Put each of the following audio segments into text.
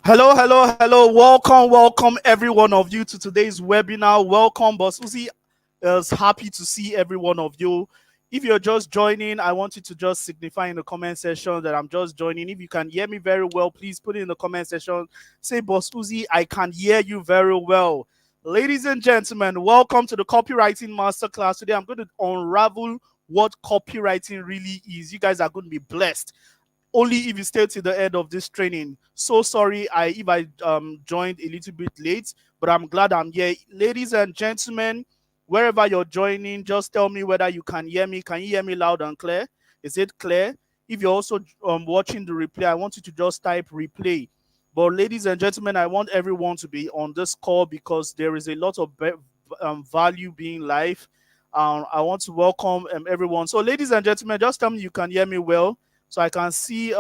Hello, hello, hello. Welcome, every one of you to today's webinar. Welcome, Bossuhzi is happy to see every one of you. If you're just joining, I want you to just signify in the comment section that I'm just joining. If you can hear me very well, please put it in the comment section. Say, Bossuhzi, I can hear you very well. Ladies and gentlemen, welcome to the Copywriting Masterclass. Today, I'm going to unravel what copywriting really is. You guys are going to be blessed only if you stay to the end of this training. So sorry if I joined a little bit late, but I'm glad I'm here. Ladies and gentlemen, wherever you're joining, just tell me whether you can hear me. Can you hear me loud and clear? Is it clear? If you're also watching the replay, I want you to just type replay. But ladies and gentlemen, I want everyone to be on this call because there is a lot of value being live. I want to welcome everyone. So ladies and gentlemen, just tell me you can hear me well. So I can see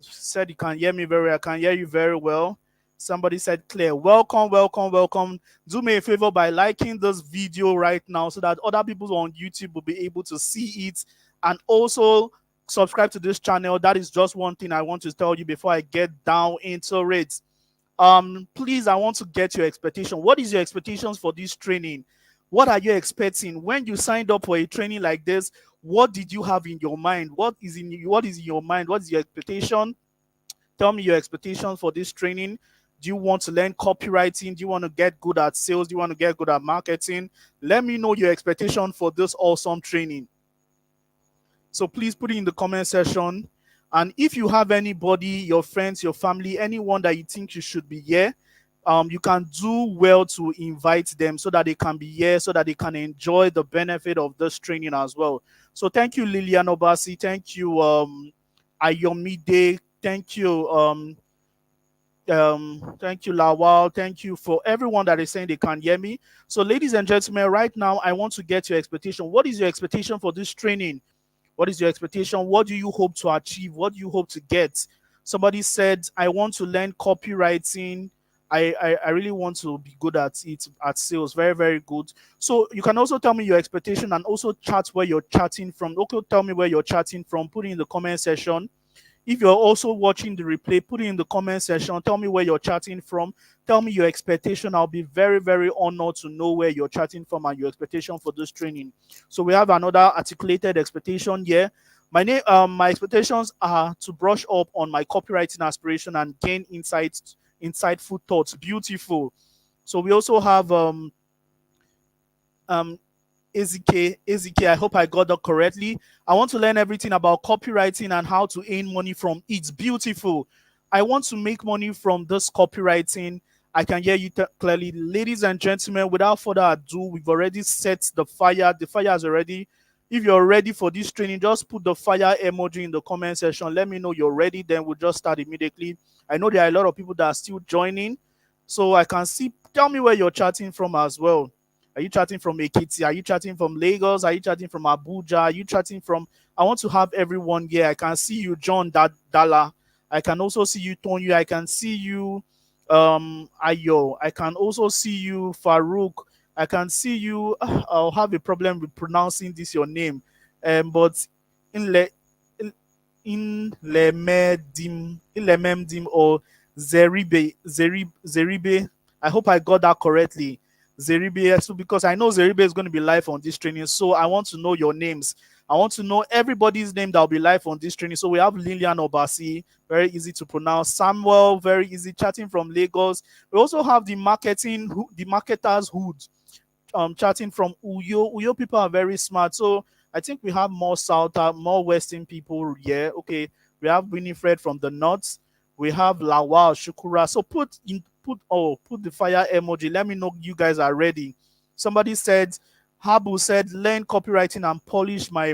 said you can hear me very well. I can hear you very well. Somebody said clear. Welcome, welcome, welcome. Do me a favor by liking this video right now so that other people on YouTube will be able to see it, and also subscribe to this channel. That is just one thing I want to tell you before I get down into it. Please, I want to get your expectation. What is your expectations for this training? What are you expecting when you signed up for a training like this? What did you have in your mind? What is in your mind? What is your expectation? Tell me your expectations for this training. Do you want to learn copywriting? Do you want to get good at sales? Do you want to get good at marketing? Let me know your expectation for this awesome training. So please put it in the comment section. And if you have anybody, your friends, your family, anyone that you think you should be here, you can do well to invite them so that they can be here, so that they can enjoy the benefit of this training as well. So thank you, Lilian Obasi. Thank you, Ayomide. Thank you, thank you, Lawal. Thank you for everyone that is saying they can hear me. So, ladies and gentlemen, right now, I want to get your expectation. What is your expectation for this training? What is your expectation? What do you hope to achieve? What do you hope to get? Somebody said, I want to learn copywriting. I really want to be good at it, at sales. Very, very good. So you can also tell me your expectation and also chat where you're chatting from. Okay, tell me where you're chatting from. Put it in the comment section. If you're also watching the replay, put it in the comment section. Tell me where you're chatting from. Tell me your expectation. I'll be very, very honored to know where you're chatting from and your expectation for this training. So we have another articulated expectation here. My expectations are to brush up on my copywriting aspiration and gain insightful thoughts. Beautiful. So we also have Ezike, I hope I got that correctly. I want to learn everything about copywriting and how to earn money from it. Beautiful. I want to make money from this copywriting. I can hear you clearly. Ladies and gentlemen, without further ado, we've already set the fire. The fire is already. If you're ready for this training, just put the fire emoji in the comment section. Let me know you're ready. Then we'll just start immediately. I know there are a lot of people that are still joining. So I can see. Tell me where you're chatting from as well. Are you chatting from Ekiti? Are you chatting from Lagos? Are you chatting from Abuja? Are you chatting from... I want to have everyone here. I can see you, John Dala. I can also see you, Tonyu. I can see you, Ayo. I can also see you, Farouk. I can see you. I'll have a problem with pronouncing this your name, but in Lememdim or Zeribe. I hope I got that correctly. Zeribe, so because I know Zeribe is going to be live on this training, so I want to know your names. I want to know everybody's name that will be live on this training. So we have Lilian Obasi, very easy to pronounce. Samuel, very easy, chatting from Lagos. We also have the marketers hood, chatting from Uyo. Uyo people are very smart, so I think we have more more Western people here. Okay, we have Winifred from the north. We have Lawal, Shukura. So put the fire emoji. Let me know you guys are ready. Somebody said, Habu said, learn copywriting and polish my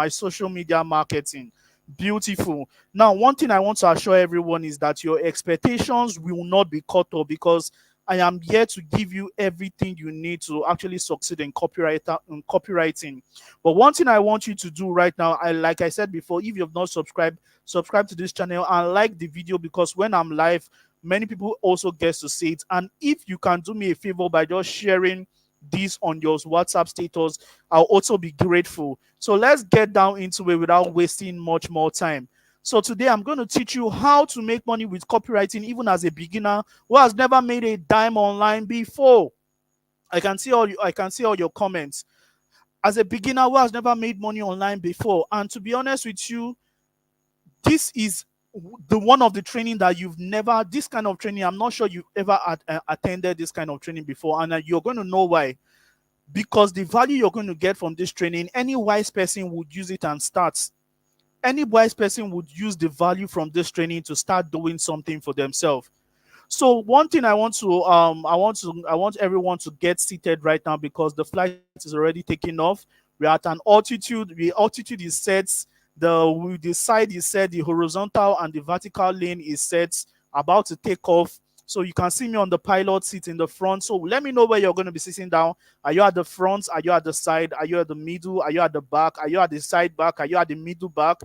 social media marketing. Beautiful. Now, one thing I want to assure everyone is that your expectations will not be cut off, because I am here to give you everything you need to actually succeed in copywriting. But one thing I want you to do right now, like I said before, if you have not subscribed, subscribe to this channel and like the video, because when I'm live, many people also get to see it. And if you can do me a favor by just sharing this on your WhatsApp status, I'll also be grateful. So let's get down into it without wasting much more time. So today I'm going to teach you how to make money with copywriting, even as a beginner who has never made a dime online before. I can see all your comments. As a beginner who has never made money online before, and to be honest with you, this is the one of the training that you've never, this kind of training, I'm not sure you've ever attended this kind of training before, and you're going to know why. Because the value you're going to get from this training, any wise person would use it and start. Any wise person would use the value from this training to start doing something for themselves. So one thing I want everyone to get seated right now, because the flight is already taking off. We're at an altitude. The altitude is set. The side is set. The horizontal and the vertical lane is set. About to take off. So you can see me on the pilot seat in the front. So let me know where you're going to be sitting down. Are you at the front? Are you at the side? Are you at the middle? Are you at the back? Are you at the side back? Are you at the middle back?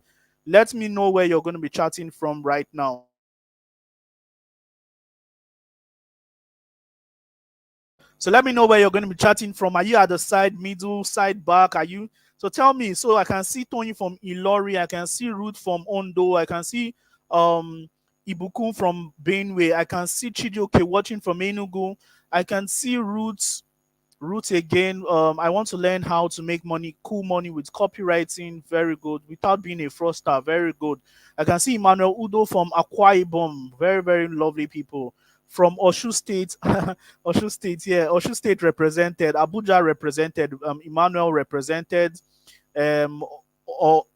Let me know where you're going to be chatting from right now. So let me know where you're going to be chatting from. Are you at the side, middle, side, back? Are you? So tell me. So I can see Tony from Ilori. I can see Ruth from Ondo. I can see um Ibukun from Benue. I can see Chijoke watching from Enugu. I can see Ruth again. I want to learn how to make money, cool money with copywriting. Very good. Without being a fraudster. Very good. I can see Emmanuel Udo from Akwa Ibom. Very, very lovely people. From Oshu State, Oshu State, yeah, Oshu State represented, Abuja represented, Emmanuel represented, um, o-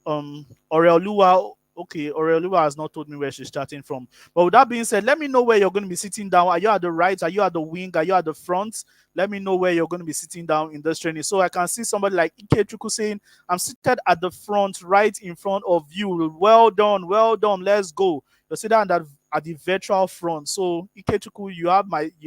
Oreoluwa. Okay, Oreoluwa has not told me where she's starting from. But with that being said, let me know where you're going to be sitting down. Are you at the right? Are you at the wing? Are you at the front? Let me know where you're going to be sitting down in this training. So I can see somebody like Ikechuku saying, I'm seated at the front, right in front of you. Well done, well done. Let's go. You're sitting at the virtual front. So Ikechuku, you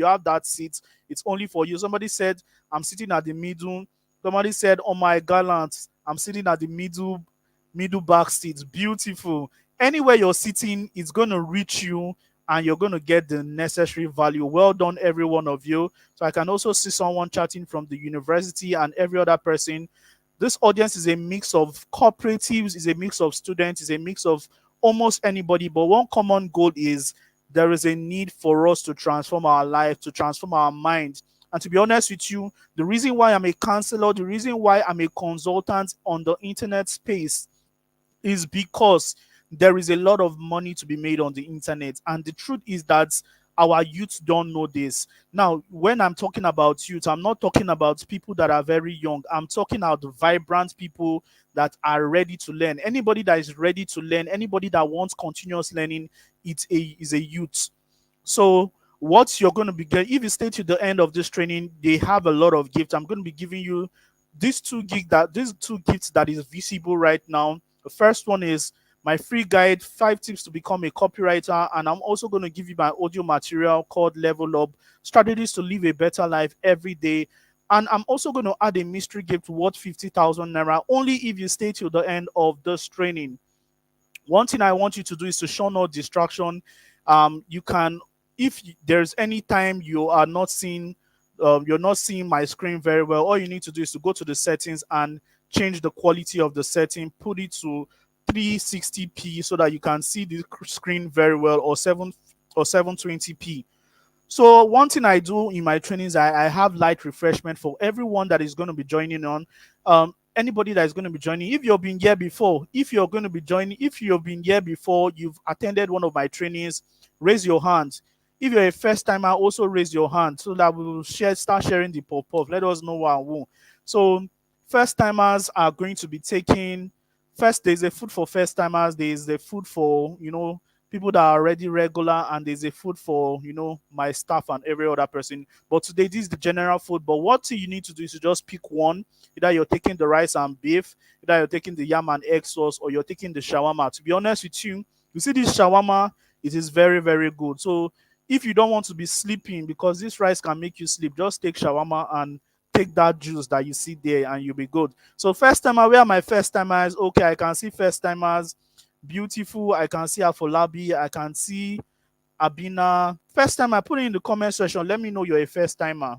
have that seat. It's only for you. Somebody said, I'm sitting at the middle. Somebody said, oh my gallant, I'm sitting at the middle back seat. Beautiful. Anywhere you're sitting, it's going to reach you and you're going to get the necessary value. Well done, every one of you. So I can also see someone chatting from the university and every other person. This audience is a mix of cooperatives, is a mix of students, is a mix of almost anybody. But one common goal is there is a need for us to transform our life, to transform our mind. And to be honest with you, the reason why I'm a counselor, the reason why I'm a consultant on the internet space is because there is a lot of money to be made on the internet. And the truth is that our youth don't know this. Now, when I'm talking about youth, I'm not talking about people that are very young. I'm talking about the vibrant people that are ready to learn. Anybody that is ready to learn, anybody that wants continuous learning, is a youth. So what you're going to be getting, if you stay to the end of this training, they have a lot of gifts. I'm going to be giving you these two gifts that is visible right now. The first one is my free guide, 5 tips to become a copywriter, and I'm also going to give you my audio material called Level Up: Strategies to Live a Better Life Every Day. And I'm also going to add a mystery gift worth 50,000 naira only if you stay till the end of this training. One thing I want you to do is to show no distraction. You can, if there's any time you are not seeing, you're not seeing my screen very well, all you need to do is to go to the settings and change the quality of the setting, put it to 360p so that you can see the screen very well, or 720p. So one thing I do in my trainings, I have light refreshment for everyone that is going to be joining on. Anybody that is going to be joining, if you've been here before, if you're going to be joining, if you've been here before, you've attended one of my trainings, raise your hand. If you're a first timer, also raise your hand so that we will start sharing the pop-up. Let us know what won. So first timers are going to be taking first. There's a food for first timers. There's a food for people that are already regular, and there's a food for my staff and every other person. But today this is the general food. But what you need to do is to just pick one. Either you're taking the rice and beef, either you're taking the yam and egg sauce, or you're taking the shawarma. To be honest with you, you see this shawarma, it is very, very good. So if you don't want to be sleeping, because this rice can make you sleep, just take shawarma and take that juice that you see there and you'll be good. So first timer, where are my first timers? Okay, I can see first timers. Beautiful. I can see Afolabi. I can see Abina. First timer, put it in the comment section. Let me know you're a first timer.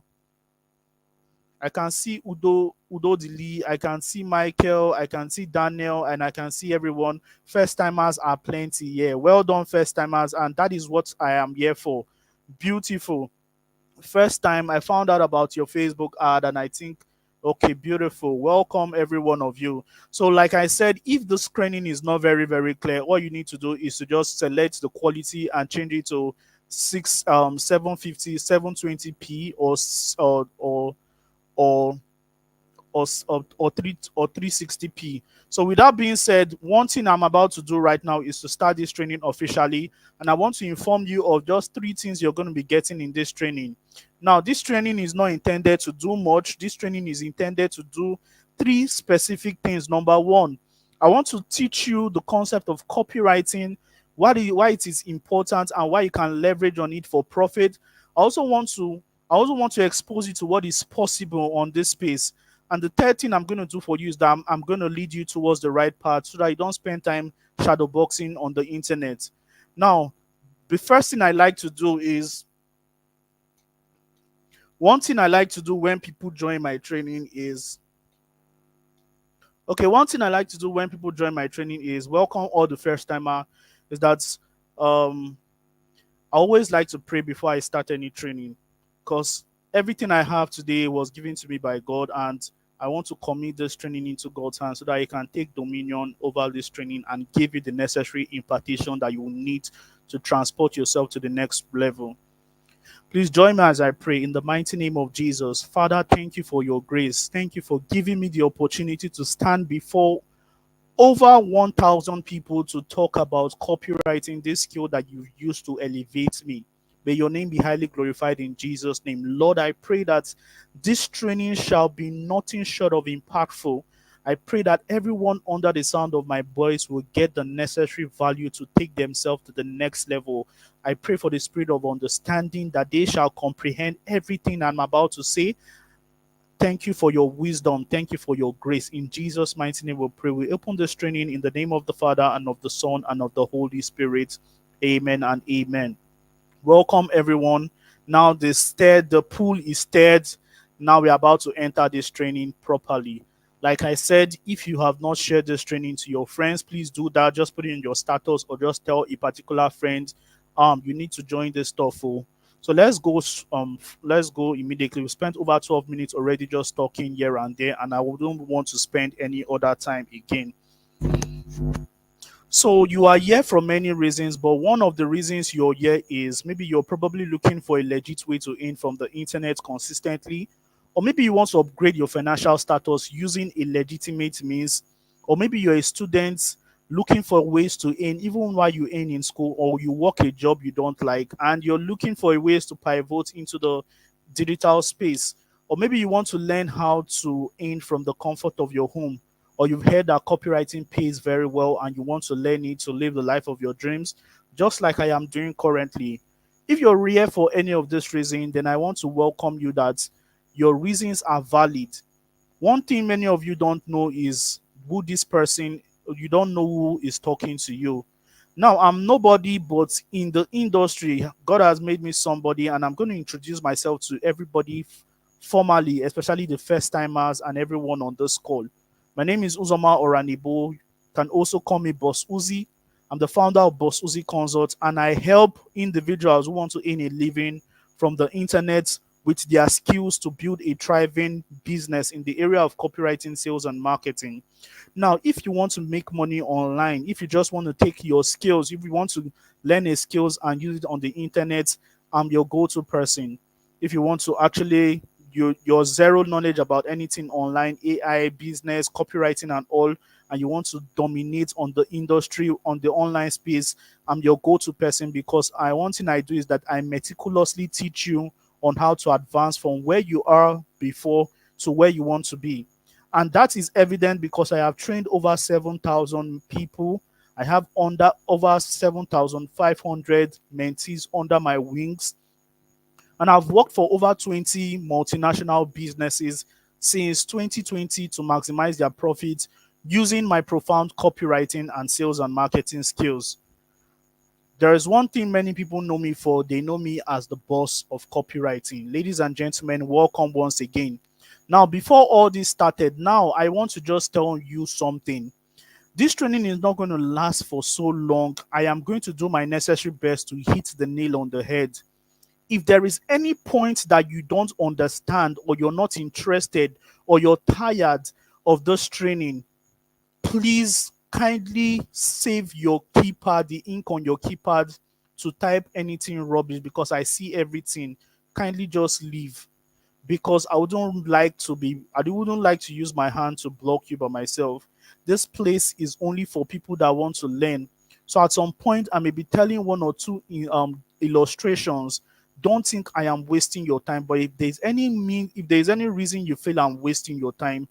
I can see Udo Dili, I can see Michael, I can see Daniel, and I can see everyone. First timers are plenty. Yeah, well done, first timers, and that is what I am here for. Beautiful. First time I found out about your Facebook ad, and I think, okay, beautiful. Welcome, every one of you. So, like I said, if the screening is not very, very clear, all you need to do is to just select the quality and change it to 750, 720p, or or 360p. So with that being said, one thing I'm about to do right now is to start this training officially, and I want to inform you of just three things you're going to be getting in this training. Now, this training is not intended to do much. This training is intended to do three specific things. Number one, I want to teach you the concept of copywriting, why it is important, and why you can leverage on it for profit. I also want to I also want to expose you to what is possible on this space. And the third thing I'm going to do for you is that I'm going to lead you towards the right path so that you don't spend time shadowboxing on the internet. Now, the first thing I like to do is one thing I like to do when people join my training is okay. One thing I like to do when people join my training is welcome all the first timer. Is that um I always like to pray before I start any training, because everything I have today was given to me by God, and I want to commit this training into God's hands so that He can take dominion over this training and give you the necessary impartation that you will need to transport yourself to the next level. Please join me as I pray in the mighty name of Jesus. Father, thank you for your grace. Thank you for giving me the opportunity to stand before over 1,000 people to talk about copywriting, this skill that you used to elevate me. May your name be highly glorified in Jesus' name. Lord, I pray that this training shall be nothing short of impactful. I pray that everyone under the sound of my voice will get the necessary value to take themselves to the next level. I pray for the spirit of understanding that they shall comprehend everything I'm about to say. Thank you for your wisdom. Thank you for your grace. In Jesus' mighty name, we pray. We open this training in the name of the Father and of the Son and of the Holy Spirit. Amen and amen. Welcome, everyone. Now the pool is stirred. Now we're about to enter this training properly. Like I said, if you have not shared this training to your friends, please do that. Just put it in your status or just tell a particular friend, you need to join this stuff. Oh. So let's go immediately. We spent over 12 minutes already just talking here and there, and I wouldn't want to spend any other time again. So you are here for many reasons, but one of the reasons you're here is maybe you're probably looking for a legit way to earn from the internet consistently, or maybe you want to upgrade your financial status using a legitimate means, or maybe you're a student looking for ways to earn even while you earn in school, or you work a job you don't like and you're looking for ways to pivot into the digital space, or maybe you want to learn how to earn from the comfort of your home, or you've heard that copywriting pays very well and you want to learn it to live the life of your dreams, just like I am doing currently. If you're here for any of this reason, then I want to welcome you that your reasons are valid. One thing many of you don't know is who this person, you don't know who is talking to you. Now, I'm nobody, but in the industry, God has made me somebody, and I'm going to introduce myself to everybody formally, especially the first timers and everyone on this call. My name is Uzoma Oranebo. You can also call me Bossuhzi. I'm the founder of Bossuhzi Consult, and I help individuals who want to earn a living from the internet with their skills to build a thriving business in the area of copywriting, sales, and marketing. Now, if you want to make money online, if you just want to take your skills, if you want to learn a skills and use it on the internet, I'm your go-to person. If you want to actually your zero knowledge about anything online, AI, business, copywriting, and all, and you want to dominate on the industry, on the online space, I'm your go-to person, because one thing I do is that I meticulously teach you on how to advance from where you are before to where you want to be. And that is evident because I have trained over 7,000 people. I have under over 7,500 mentees under my wings. And I've worked for over 20 multinational businesses since 2020 to maximize their profits using my profound copywriting and sales and marketing skills. There is one thing many people know me for. They know me as the boss of copywriting. Ladies and gentlemen, welcome once again. Now, before all this started, now I want to just tell you something. This training is not going to last for so long. I am going to do my necessary best to hit the nail on the head. If there is any point that you don't understand, or you're not interested, or you're tired of this training, please kindly save your keypad, the ink on your keypad, to type anything rubbish, because I see everything. Kindly just leave, because I wouldn't like to use my hand to block you by myself. This place is only for people that want to learn. So at some point, I may be telling one or two illustrations. Don't think I am wasting your time. But if there's any reason you feel I'm wasting your time,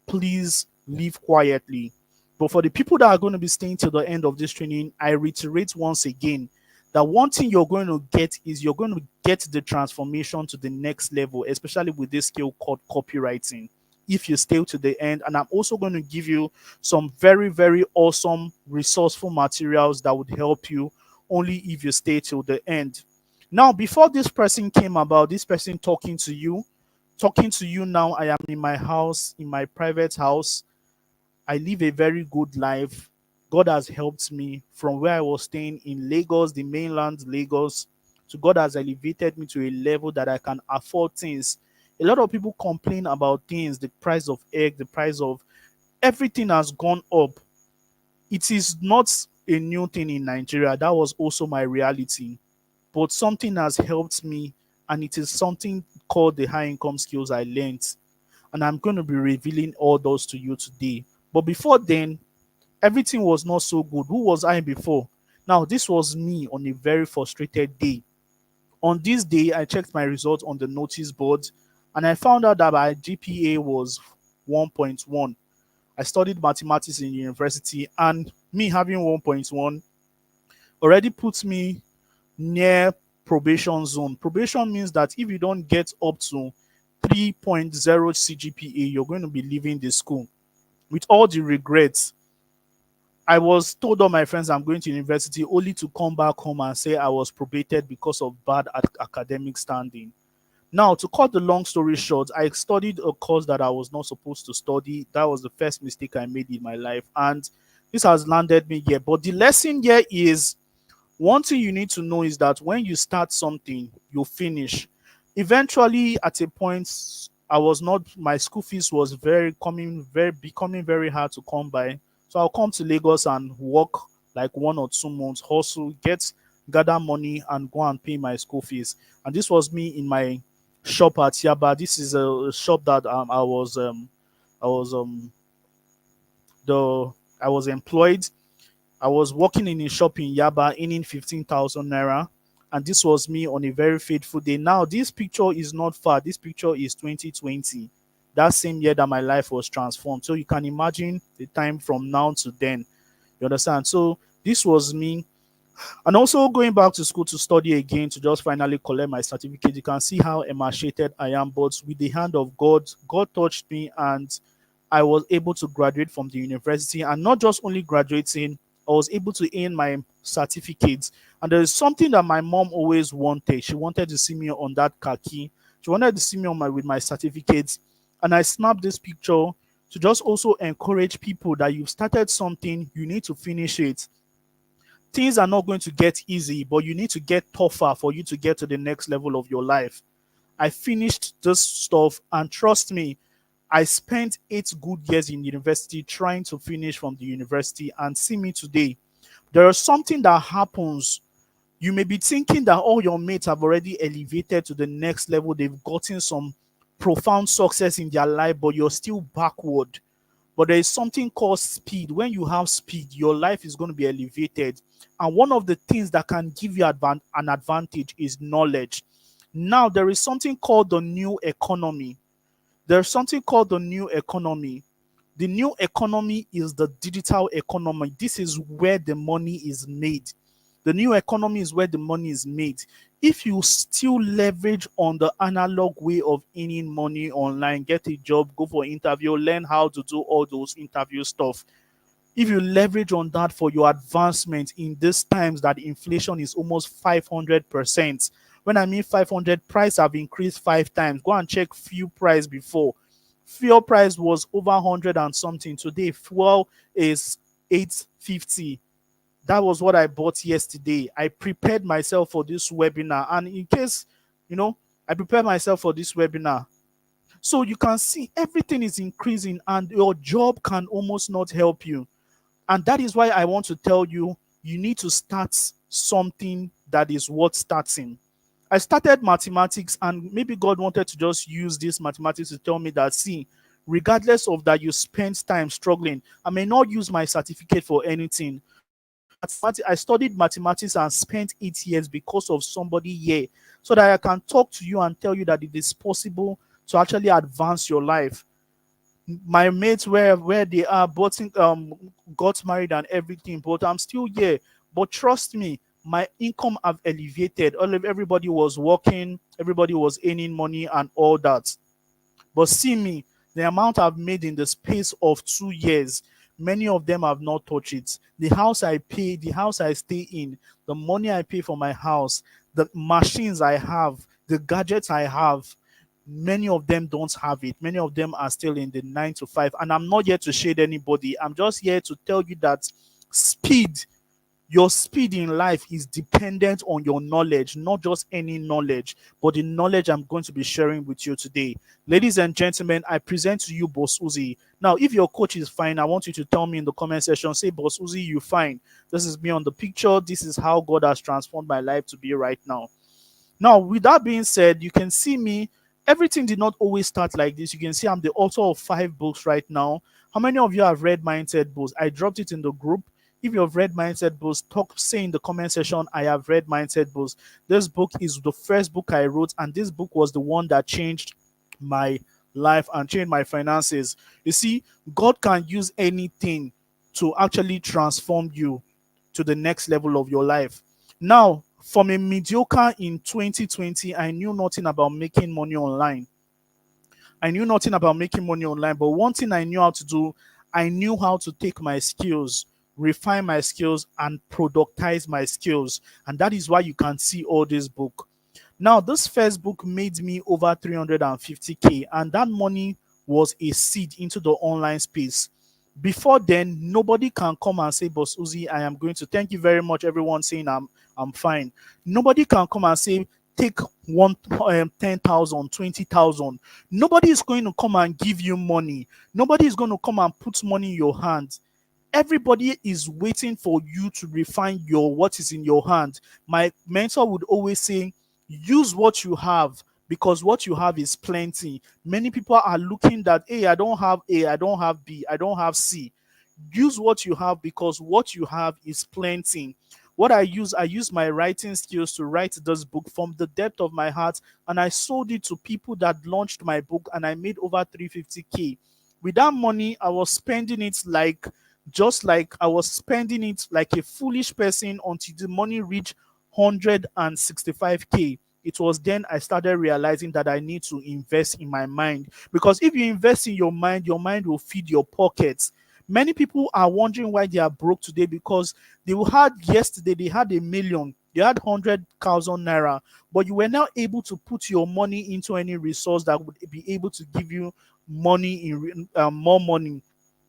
please leave quietly. But for the people that are going to be staying till the end of this training, I reiterate once again that one thing you're going to get is you're going to get the transformation to the next level, especially with this skill called copywriting, if you stay to the end. And I'm also going to give you some very, very awesome, resourceful materials that would help you only if you stay till the end. Now, before this person came about, this person talking to you now, I am in my house, in my private house. I live a very good life. God has helped me from where I was staying in Lagos, the mainland Lagos, to God has elevated me to a level that I can afford things. A lot of people complain about things, the price of egg, the price of everything has gone up. It is not a new thing in Nigeria. That was also my reality. But something has helped me, and it is something called the high income skills I learned. And I'm going to be revealing all those to you today. But before then, everything was not so good. Who was I before? Now, this was me on a very frustrated day. On this day, I checked my results on the notice board, and I found out that my GPA was 1.1. I studied mathematics in university, and me having 1.1 already puts me near probation zone. Probation means that if you don't get up to 3.0 CGPA, you're going to be leaving the school. With all the regrets, I was told all my friends I'm going to university, only to come back home and say I was probated because of bad academic standing. Now, to cut the long story short, I studied a course that I was not supposed to study. That was the first mistake I made in my life, and this has landed me here. But the lesson here is, one thing you need to know is that when you start something, you finish. Eventually, at a point, I was not my school fees was becoming very hard to come by. So I'll come to Lagos and work like 1 or 2 months, hustle, gather money and go and pay my school fees. And this was me in my shop at Yaba. This is a shop that I was the I was employed. I was working in a shop in Yaba, earning 15,000 naira. And this was me on a very fateful day. Now, this picture is not far. This picture is 2020. That same year that my life was transformed. So you can imagine the time from now to then. You understand? So this was me. And also going back to school to study again to just finally collect my certificate. You can see how emaciated I am. But with the hand of God, God touched me, and I was able to graduate from the university. And not just only graduating, I was able to earn my certificates. And there is something that my mom always wanted. She wanted to see me on that khaki. She wanted to see me on with my certificates. And I snapped this picture to just also encourage people that you've started something, you need to finish it. Things are not going to get easy, but you need to get tougher for you to get to the next level of your life. I finished this stuff, and trust me, I spent 8 good years in university trying to finish from the university, and see me today. There is something that happens. You may be thinking that all your mates have already elevated to the next level, they've gotten some profound success in their life, but you're still backward. But there is something called speed. When you have speed, your life is going to be elevated. And one of the things that can give you an advantage is knowledge. Now, there is something called the new economy. There's something called the new economy. The new economy is the digital economy. This is where the money is made. The new economy is where the money is made. If you still leverage on the analog way of earning money online, get a job, go for interview, learn how to do all those interview stuff. If you leverage on that for your advancement in these times that inflation is almost 500%. When I mean 500, price have increased 5 times. Go and check fuel price before. Fuel price was over 100 and something. Today, fuel is 850. That was what I bought yesterday. I prepared myself for this webinar. And in case, I prepared myself for this webinar. So you can see everything is increasing and your job can almost not help you. And that is why I want to tell you, you need to start something that is worth starting. I started mathematics, and maybe God wanted to just use this mathematics to tell me that, see, regardless of that you spend time struggling, I may not use my certificate for anything, but I studied mathematics and spent 8 years because of somebody here, so that I can talk to you and tell you that it is possible to actually advance your life. My mates where they are both got married and everything, but I'm still here. But trust me, my income have elevated. Everybody was working, everybody was earning money and all that. But see me, the amount I've made in the space of 2 years, many of them have not touched it. The house I pay, the house I stay in, the money I pay for my house, the machines I have, the gadgets I have, many of them don't have it. Many of them are still in the 9 to 5. And I'm not here to shade anybody. I'm just here to tell you that speed, your speed in life is dependent on your knowledge, not just any knowledge, but the knowledge I'm going to be sharing with you today. Ladies and gentlemen, I present to you Bossuhzi. Now, if your coach is fine, I want you to tell me in the comment section, say, Bossuhzi, you fine. This is me on the picture. This is how God has transformed my life to be right now. Now, with that being said, you can see me. Everything did not always start like this. You can see I'm the author of 5 books right now. How many of you have read Mindset Books? I dropped it in the group. If you have read Mindset Books, say in the comment section, I have read Mindset Books. This book is the first book I wrote, and this book was the one that changed my life and changed my finances. You see, God can use anything to actually transform you to the next level of your life. Now, from a mediocre in 2020, I knew nothing about making money online. I knew nothing about making money online, but one thing I knew how to do, I knew how to take my skills, refine my skills, and productize my skills. And that is why you can see all this book. Now, this first book made me over 350K, and that money was a seed into the online space. Before then, nobody can come and say, Bossuhzi, I am going to thank you very much. Everyone saying I'm fine. Nobody can come and say, take 10,000, 20,000. Nobody is going to come and give you money. Nobody is going to come and put money in your hand. Everybody is waiting for you to refine what is in your hand. My mentor would always say, use what you have, because what you have is plenty. Many people are looking that, hey, I don't have A, I don't have B, I don't have C. Use what you have, because what you have is plenty. What I use my writing skills to write this book from the depth of my heart, and I sold it to people that launched my book, and I made over 350K. With that money, I was spending it like a foolish person until the money reached 165K. It was then I started realizing that I need to invest in my mind, because if you invest in your mind will feed your pockets. Many people are wondering why they are broke today, because yesterday they had 1 million, they had 100,000 naira, but you were not able to put your money into any resource that would be able to give you more money.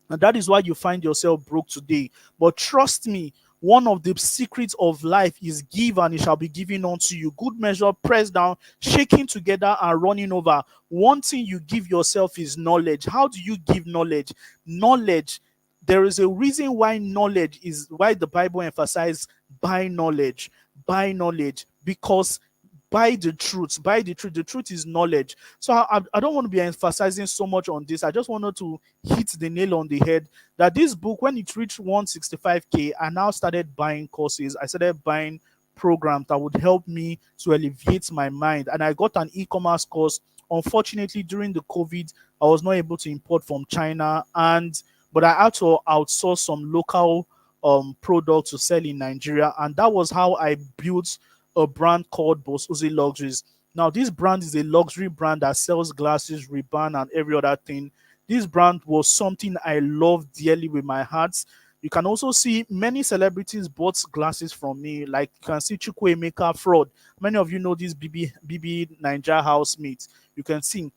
And that is why you find yourself broke today. But trust me, one of the secrets of life is give and it shall be given unto you. Good measure, pressed down, shaking together and running over. One thing you give yourself is knowledge. How do you give knowledge? Knowledge. There is a reason why the Bible emphasizes buy knowledge. Buy knowledge, because buy the truth. The truth is knowledge. So I don't want to be emphasizing so much on this. I just wanted to hit the nail on the head that this book, when it reached 165K, I now started buying courses. I started buying programs that would help me to elevate my mind. And I got an e-commerce course. Unfortunately, during the COVID, I was not able to import from China, but I had to outsource some local products to sell in Nigeria. And that was how I built a brand called Bossuhzi Luxuries. Now, this brand is a luxury brand that sells glasses, Ray-Ban, and every other thing. This brand was something I loved dearly with my heart. You can also see many celebrities bought glasses from me. Like you can see Chukwuemeka Fraud. Many of you know this BB Niger housemate. You can see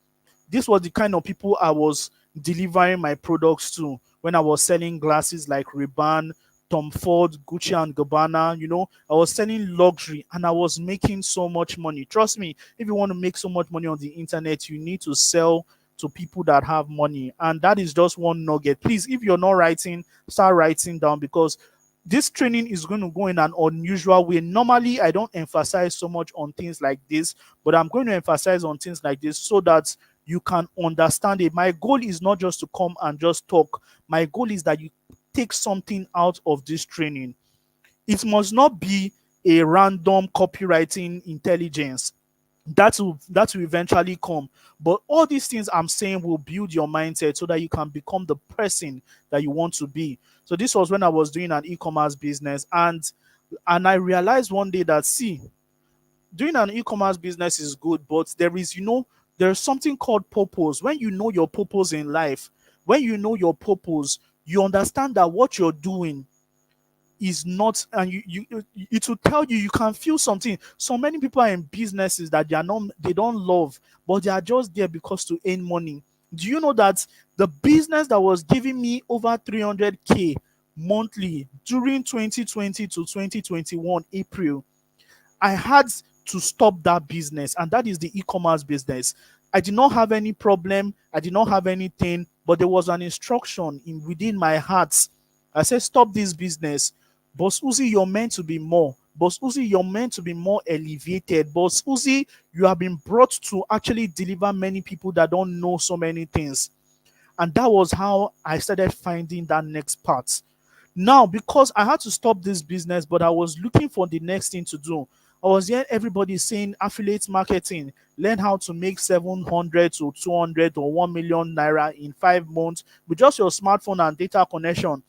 This was the kind of people I was delivering my products to when I was selling glasses like Ray-Ban, Tom Ford, Gucci and Gabbana. I was selling luxury and I was making so much money. Trust me, if you want to make so much money on the internet, you need to sell to people that have money. And that is just one nugget. Please, if you're not writing, start writing down, because this training is going to go in an unusual way. Normally, I don't emphasize so much on things like this, but I'm going to emphasize on things like this so that you can understand it. My goal is not just to come and just talk. My goal is that you take something out of this training. It must not be a random copywriting intelligence. That will eventually come, but all these things I'm saying will build your mindset so that you can become the person that you want to be. So this was when I was doing an e-commerce business, and I realized one day that, see, doing an e-commerce business is good, but there's something called purpose. When you know your purpose in life, when you know your purpose, you understand that what you're doing is not, and it will tell you, you can feel something. So many people are in businesses that they don't love, but they are just there because to earn money. Do you know that the business that was giving me over 300K monthly during 2020 to 2021 April, I had to stop that business, and that is the e-commerce business. I did not have any problem, I did not have anything, but there was an instruction within my heart. I said, stop this business. Bossuhzi, you're meant to be more. Bossuhzi, you're meant to be more elevated. Bossuhzi, you have been brought to actually deliver many people that don't know so many things. And that was how I started finding that next part. Now, because I had to stop this business, but I was looking for the next thing to do. I was hearing everybody saying affiliate marketing, learn how to make 700 to 200 or 1 million naira in 5 months with just your smartphone and data connection.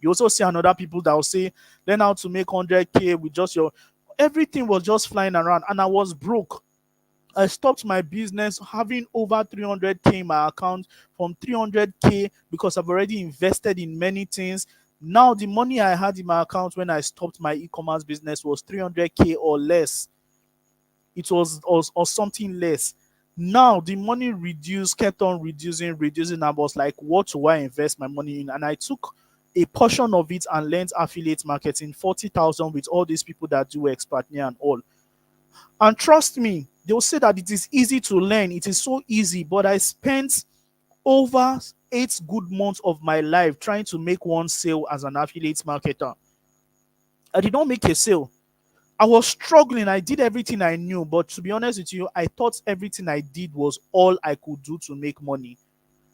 You also see another people that will say, learn how to make 100K with just your, everything was just flying around and I was broke. I stopped my business having over 300K in my account, from 300K, because I've already invested in many things. Now the money I had in my account when I stopped my e-commerce business was 300K or less. It was or something less. Now the money reduced, kept on reducing. I was like, what do I invest my money in? And I took a portion of it and learned affiliate marketing, 40,000, with all these people that do expert near and all. And trust me, they'll say that it is easy to learn. It is so easy, but I spent over 8 good months of my life trying to make one sale as an affiliate marketer. I did not make a sale. I was struggling. I did everything I knew, but to be honest with you, I thought everything I did was all I could do to make money.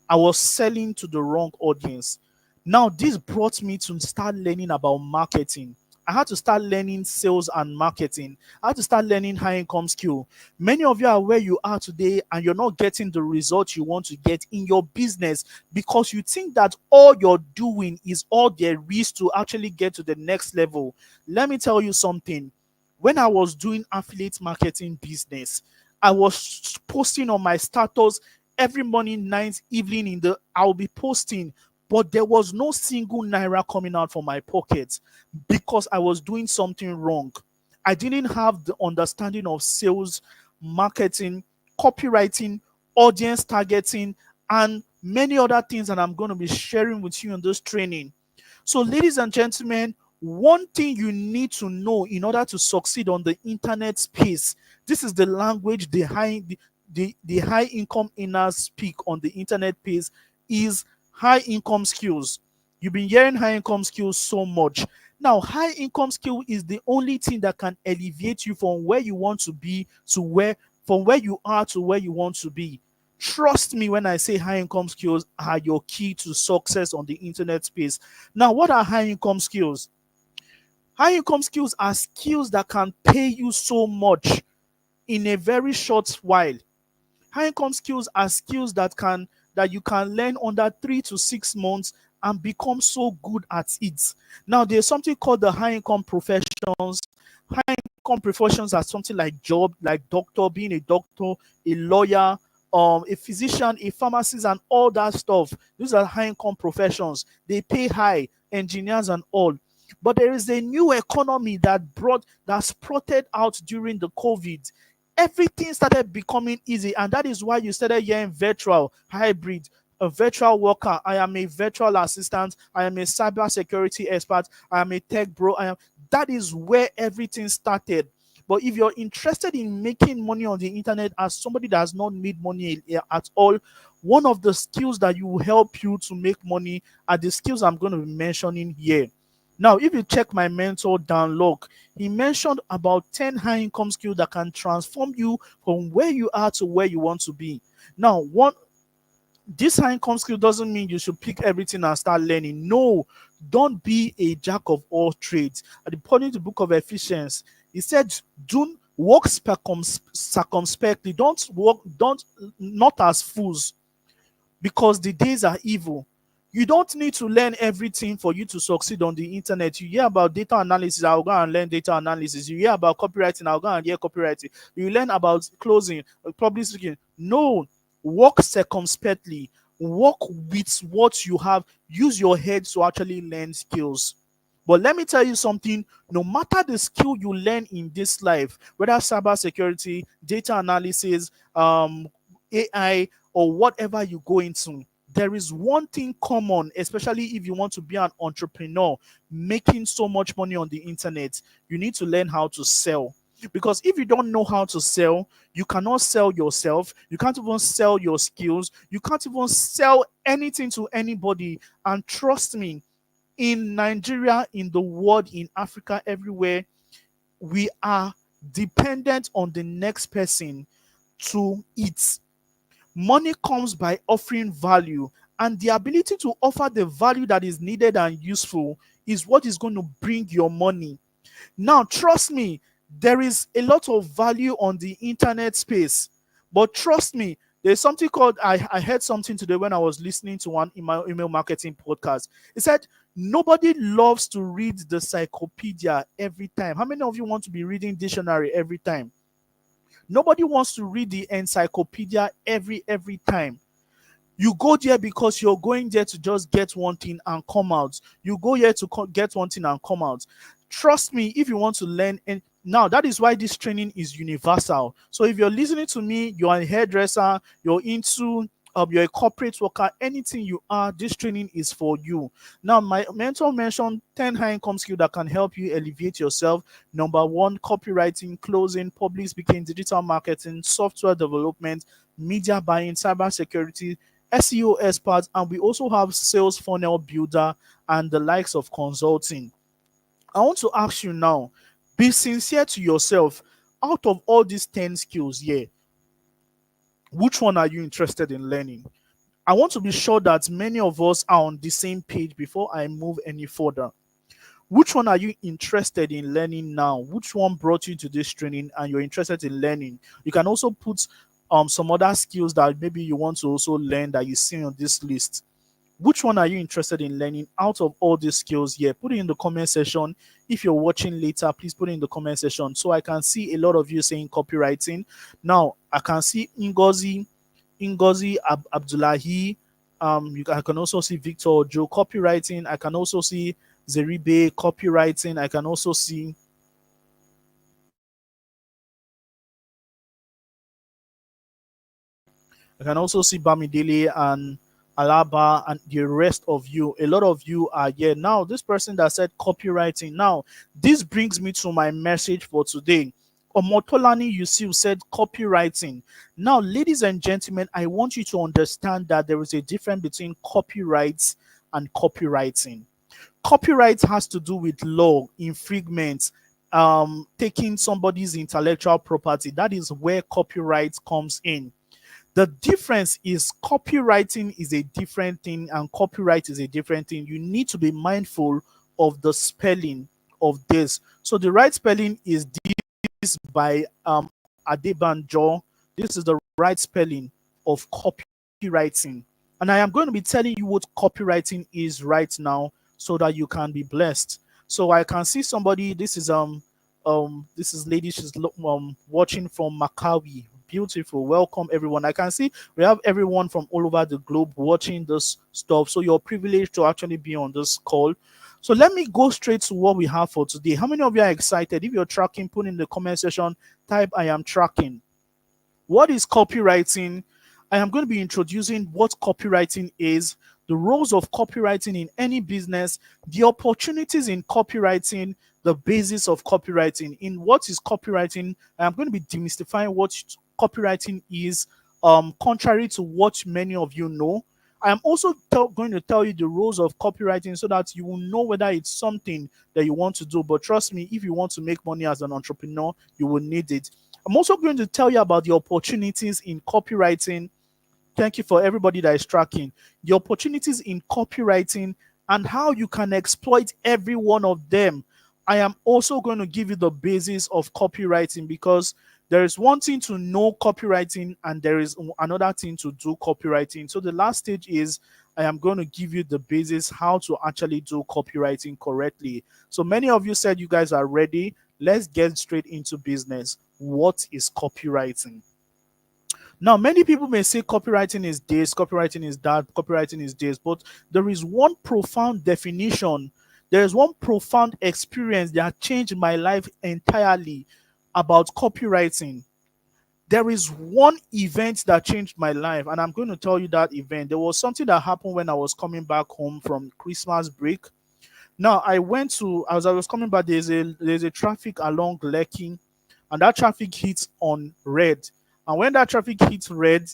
I was selling to the wrong audience. Now, this brought me to start learning about marketing. I had to start learning sales and marketing. I had to start learning high income skill. Many of you are where you are today and you're not getting the results you want to get in your business because you think that all you're doing is all there is to actually get to the next level. Let me tell you something. When I was doing affiliate marketing business, I was posting on my status every morning, night, evening, I'll be posting, but there was no single naira coming out from my pocket because I was doing something wrong. I didn't have the understanding of sales, marketing, copywriting, audience targeting, and many other things that I'm going to be sharing with you in this training. So, ladies and gentlemen, one thing you need to know in order to succeed on the internet space, this is the language the high income earners speak on the internet space, is high income skills. You've been hearing high income skills so much. Now, high income skill is the only thing that can elevate you from where you want to be to from where you are to where you want to be. Trust me when I say high income skills are your key to success on the internet space. Now, what are high income skills? High income skills are skills that can pay you so much in a very short while. High income skills are skills that you can learn under 3 to 6 months and become so good at it. Now, there's something called the high income professions. High income professions are something like job, like doctor, being a doctor, a lawyer, a physician, a pharmacist, and all that stuff. These are high income professions. They pay high, engineers and all. But there is a new economy that sprouted out during the COVID. everything started becoming easy. And that is why you started hearing virtual, hybrid, a virtual worker. I am a virtual assistant. I am a cyber security expert. I am a tech bro. That is where everything started. But if you're interested in making money on the internet as somebody that has not made money at all, one of the skills that will help you to make money are the skills I'm going to be mentioning here. Now, if you check my mentor Dan Locke, he mentioned about 10 high income skills that can transform you from where you are to where you want to be. Now, this high income skill doesn't mean you should pick everything and start learning. No, don't be a jack of all trades. According to the book of Ephesians, he said, "Do walk circumspectly. Don't walk, don't not as fools, because the days are evil." You don't need to learn everything for you to succeed on the internet. You hear about data analysis, I'll go and learn data analysis. You hear about copywriting, I'll go and hear copywriting. You learn about closing, public speaking. No, work circumspectly. Work with what you have. Use your head to actually learn skills. But let me tell you something, no matter the skill you learn in this life, whether cyber security, data analysis, AI, or whatever you go into, there is one thing common, especially if you want to be an entrepreneur making so much money on the internet. You need to learn how to sell. Because if you don't know how to sell, you cannot sell yourself. You can't even sell your skills. You can't even sell anything to anybody. And trust me, in Nigeria, in the world, in Africa, everywhere, we are dependent on the next person to eat. Money comes by offering value, and the ability to offer the value that is needed and useful is what is going to bring your money. Now, trust me, there is a lot of value on the internet space, but trust me, there's something called, I heard something today when I was listening to one email marketing podcast. It said, nobody loves to read the encyclopedia every time. How many of you want to be reading dictionary every time? Nobody wants to read the encyclopedia every time. You go there because you're going there to just get one thing and come out. You go here to get one thing and come out. Trust me, if you want to learn, and now that is why this training is universal. So if you're listening to me, you're a hairdresser, you're a corporate worker, anything you are, this training is for you. Now, my mentor mentioned 10 high income skills that can help you elevate yourself. Number one, copywriting, closing, public speaking, digital marketing, software development, media buying, cyber security, SEO experts, and we also have sales funnel builder and the likes of consulting. I want to ask you now, be sincere to yourself. Out of all these 10 skills here, which one are you interested in learning? I want to be sure that many of us are on the same page before I move any further. Which one are you interested in learning now? Which one brought you to this training and you're interested in learning? You can also put some other skills that maybe you want to also learn that you see on this list. Which one are you interested in learning out of all these skills here? Put it in the comment section. If you're watching later, please put it in the comment section so I can see a lot of you saying copywriting. Now, I can see Ngozi Abdullahi. I can also see Victor Joe copywriting. I can also see Zeribe copywriting. I can also see Bamidele and Alaba and the rest of you. A lot of you are here. Now, this person that said copywriting. Now, this brings me to my message for today. Omotolani Yusuf said copywriting. Now, ladies and gentlemen, I want you to understand that there is a difference between copyrights and copywriting. Copyright has to do with law, infringement, taking somebody's intellectual property. That is where copyright comes in. The difference is copywriting is a different thing and copyright is a different thing. You need to be mindful of the spelling of this. So the right spelling is this by Adebanjo. This is the right spelling of copywriting. And I am going to be telling you what copywriting is right now so that you can be blessed. So I can see somebody, this is lady, she's watching from Makawi. Beautiful. Welcome everyone. I can see we have everyone from all over the globe watching this stuff. So you're privileged to actually be on this call. So let me go straight to what we have for today. How many of you are excited? If you're tracking, put in the comment section, type I am tracking. What is copywriting? I am going to be introducing what copywriting is, the roles of copywriting in any business, the opportunities in copywriting, the basis of copywriting. In what is copywriting, I am going to be demystifying what copywriting is, contrary to what many of you know. I am also going to tell you the rules of copywriting so that you will know whether it's something that you want to do. But trust me, if you want to make money as an entrepreneur, you will need it. I'm also going to tell you about the opportunities in copywriting. Thank you for everybody that is tracking. The opportunities in copywriting and how you can exploit every one of them. I am also going to give you the basis of copywriting, because there is one thing to know copywriting and there is another thing to do copywriting. So the last stage is I am going to give you the basis how to actually do copywriting correctly. So many of you said you guys are ready. Let's get straight into business. What is copywriting? Now, many people may say copywriting is this, copywriting is that, copywriting is this, but there is one profound definition. There is one profound experience that changed my life entirely about copywriting. There is one event that changed my life, and I'm going to tell you that event. There was something that happened when I was coming back home from Christmas break. Now, as I was coming back, there's a traffic along Lekki, and that traffic hits on red. And when that traffic hits red,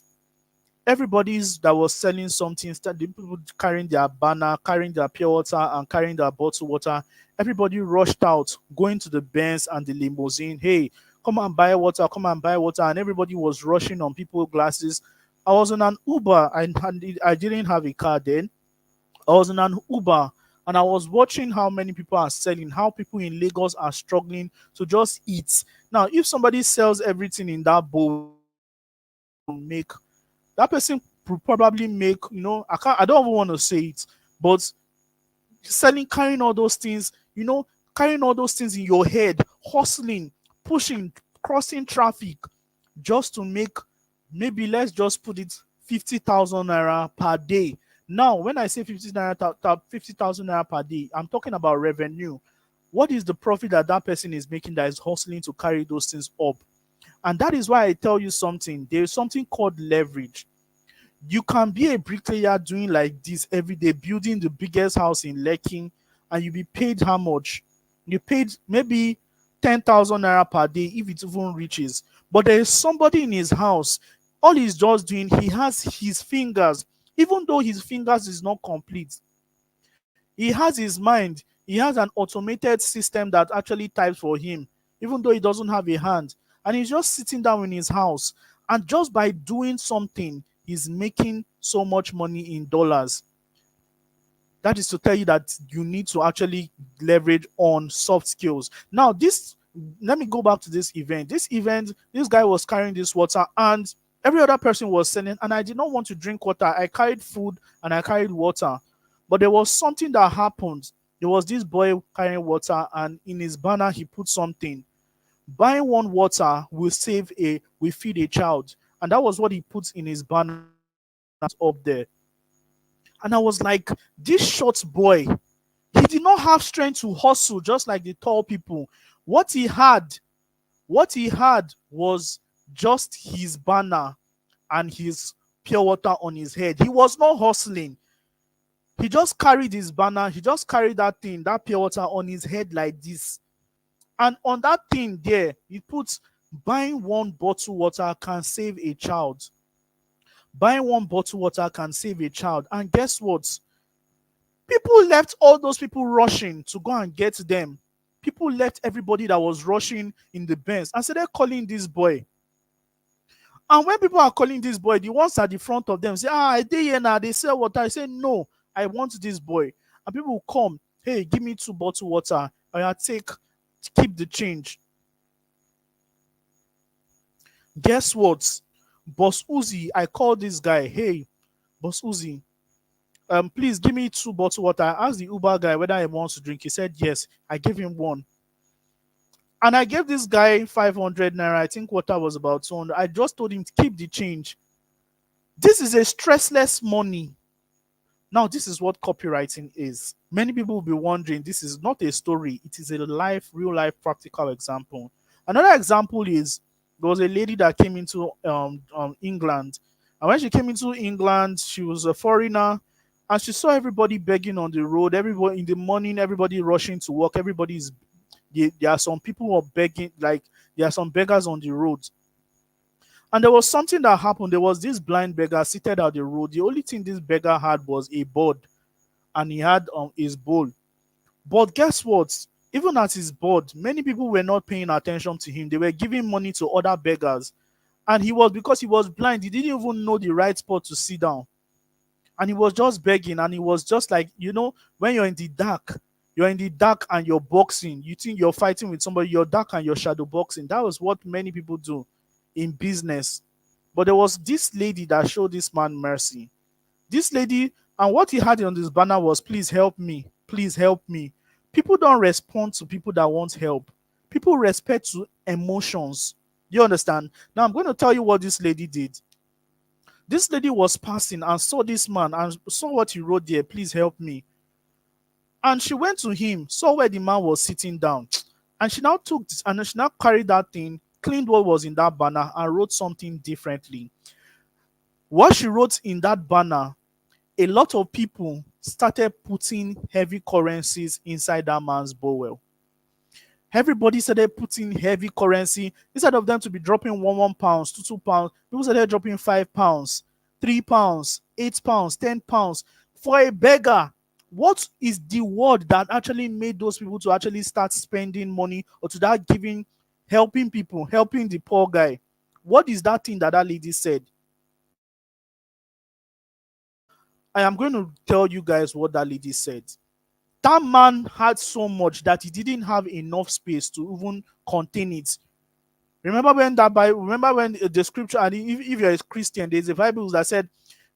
everybody's that was selling something, the people carrying their banner, carrying their pure water, and carrying their bottled water. Everybody rushed out, going to the Benz and the limousine. Hey, come and buy water, come and buy water. And everybody was rushing on people's glasses. I was in an Uber, and I didn't have a car then. I was in an Uber, and I was watching how many people are selling, how people in Lagos are struggling to just eat. Now, if somebody sells everything in that bowl, make that person probably make, I don't even want to say it, but selling, carrying all those things, carrying all those things in your head, hustling, pushing, crossing traffic, just to make, maybe let's just put it, 50,000 naira per day. Now, when I say 50,000 naira per day, I'm talking about revenue. What is the profit that that person is making that is hustling to carry those things up? And that is why I tell you something. There is something called leverage. You can be a bricklayer doing like this every day, building the biggest house in Lekki, and you be paid how much? You paid maybe 10,000 naira per day if it even reaches. But there is somebody in his house, all he's just doing, he has his fingers, even though his fingers is not complete. He has his mind, he has an automated system that actually types for him, even though he doesn't have a hand. And he's just sitting down in his house. And just by doing something, he's making so much money in dollars. That is to tell you that you need to actually leverage on soft skills. Now, let me go back to this event. This event, this guy was carrying this water, and every other person was selling, and I did not want to drink water. I carried food and I carried water. But there was something that happened. There was this boy carrying water, and in his banner, he put something. Buying one water will feed a child. And that was what he put in his banner up there. And I was like, this short boy, he did not have strength to hustle just like the tall people. What he had was just his banner and his pure water on his head. He was not hustling. He just carried his banner, he just carried that thing, that pure water on his head like this. And on that thing there, he puts, buying one bottle water can save a child. Buying one bottle water can save a child. And guess what? People left all those people rushing to go and get them. People left everybody that was rushing in the Benz and started calling this boy. And when people are calling this boy, the ones at the front of them say, I did here now, they sell water. I say, no, I want this boy. And people will come, hey, give me 2 bottles water. I keep the change. Guess what? Bossuhzi, I called this guy, hey, Bossuhzi, please give me 2 bottles water. I asked the Uber guy whether he wants to drink. He said yes. I gave him 1. And I gave this guy 500 naira. I think water was about 200. I just told him to keep the change. This is a stressless money. Now, this is what copywriting is. Many people will be wondering, this is not a story. It is a real life, practical example. Another example is, There was a lady that came into England, and when she came into England, she was a foreigner, and she saw everybody begging on the road. Everybody in the morning, everybody rushing to work. Everybody's there are some people who are begging, like there are some beggars on the road. And there was something that happened. There was this blind beggar seated at the road. The only thing this beggar had was a board, and he had his bowl. But guess what? Even at his board, many people were not paying attention to him. They were giving money to other beggars. And he was, because he was blind, he didn't even know the right spot to sit down. And he was just begging. And he was just like, when you're in the dark and you're boxing, you think you're fighting with somebody, you're dark and you're shadow boxing. That was what many people do in business. But there was this lady that showed this man mercy. This lady, and what he had on this banner was, please help me, please help me. People don't respond to people that want help. People respect to emotions. You understand? Now I'm going to tell you what this lady did. This lady was passing and saw this man and saw what he wrote there, please help me. And she went to him, saw where the man was sitting down, and she now took this, and she now carried that thing, cleaned what was in that banner, and wrote something differently. What she wrote in that banner, a lot of people started putting heavy currencies inside that man's bowel. Everybody started putting heavy currency. Instead of them to be dropping one pounds, two pounds, people started dropping £5, £3, £8, £10 for a beggar. What is the word that actually made those people to actually start spending money, or to start giving, helping people, helping the poor guy? What is that thing that lady said? I am going to tell you guys what that lady said. That man had so much that he didn't have enough space to even contain it. Remember when that Bible? Remember when the scripture? And if you're a Christian, there's a Bible that said,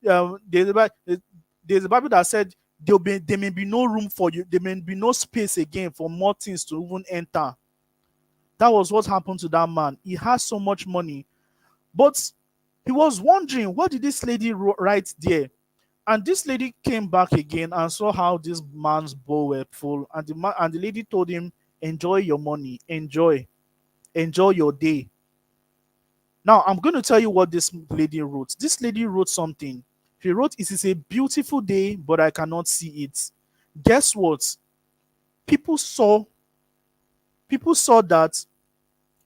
there's a Bible that said there may be no room for you. There may be no space again for more things to even enter. That was what happened to that man. He has so much money, but he was wondering, what did this lady write there? And this lady came back again and saw how this man's bowl were full, and the lady told him, enjoy your money, enjoy your day. Now I'm going to tell you what this lady wrote. This lady wrote something. She wrote, it is a beautiful day, but I cannot see it. Guess what? People saw people saw that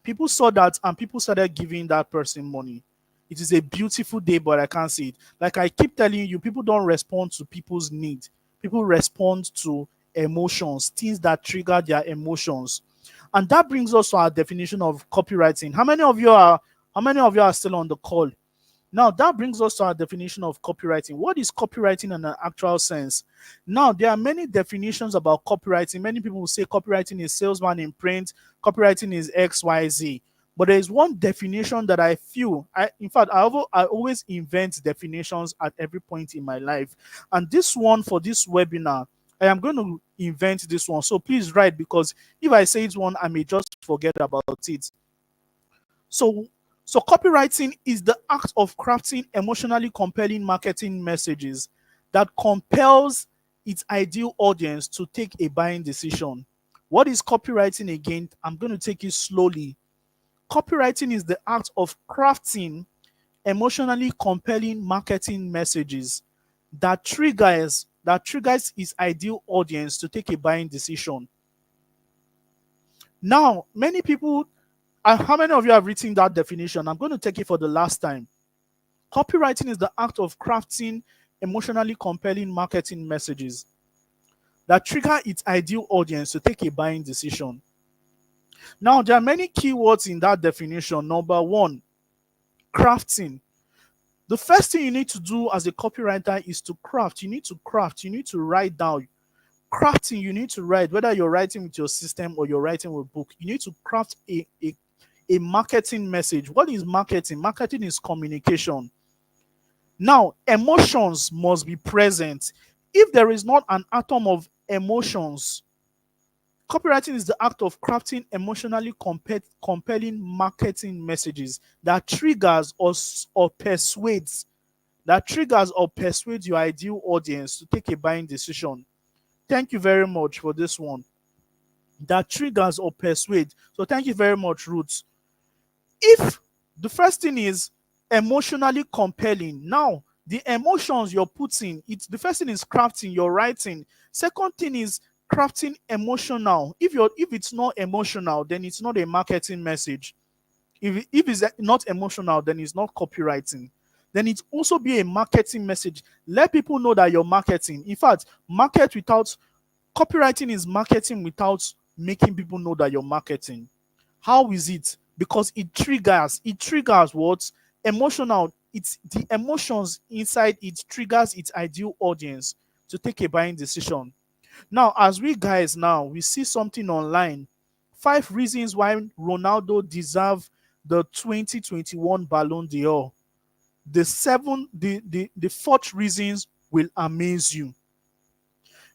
people saw that, and people started giving that person money. It is a beautiful day, but I can't see it. Like I keep telling you, people don't respond to people's need. People respond to emotions, things that trigger their emotions. And that brings us to our definition of copywriting. How many of you are still on the call? Now, that brings us to our definition of copywriting. What is copywriting in an actual sense? Now, there are many definitions about copywriting. Many people will say copywriting is salesman in print, copywriting is XYZ. But there is one definition that I feel, in fact, I always invent definitions at every point in my life. And this one, for this webinar, I am going to invent this one. So please write, because if I say it one, I may just forget about it. So copywriting is the act of crafting emotionally compelling marketing messages that compels its ideal audience to take a buying decision. What is copywriting again? I'm going to take it slowly. Copywriting is the act of crafting emotionally compelling marketing messages that triggers its ideal audience to take a buying decision. Now, many people, how many of you have written that definition? I'm going to take it for the last time. Copywriting is the act of crafting emotionally compelling marketing messages that trigger its ideal audience to take a buying decision. Now, there are many keywords in that definition. Number one, crafting. The first thing you need to do as a copywriter is to craft. You need to craft. You need to write down. Crafting, you need to write, whether you're writing with your system or you're writing with a book. You need to craft a marketing message. What is marketing? Marketing is communication. Now, emotions must be present. If there is not an atom of emotions, copywriting is the act of crafting emotionally compelling marketing messages that triggers or persuades your ideal audience to take a buying decision. Thank you very much for this one. That triggers or persuade. So thank you very much, Ruth. If The first thing is emotionally compelling. Now, the emotions you're putting, it's the first thing is crafting, your writing. Second thing is crafting emotional. If it's not emotional, then it's not a marketing message. If it's not emotional, then it's not copywriting. Then it also be a marketing message. Let people know that you're marketing. In fact, market without copywriting is marketing without making people know that you're marketing. How is it? Because it triggers what? Emotional. It's the emotions inside it triggers its ideal audience to take a buying decision. Now, as we guys now we see something online, 5 reasons why Ronaldo deserve the 2021 Ballon d'Or. The fourth reasons will amaze you.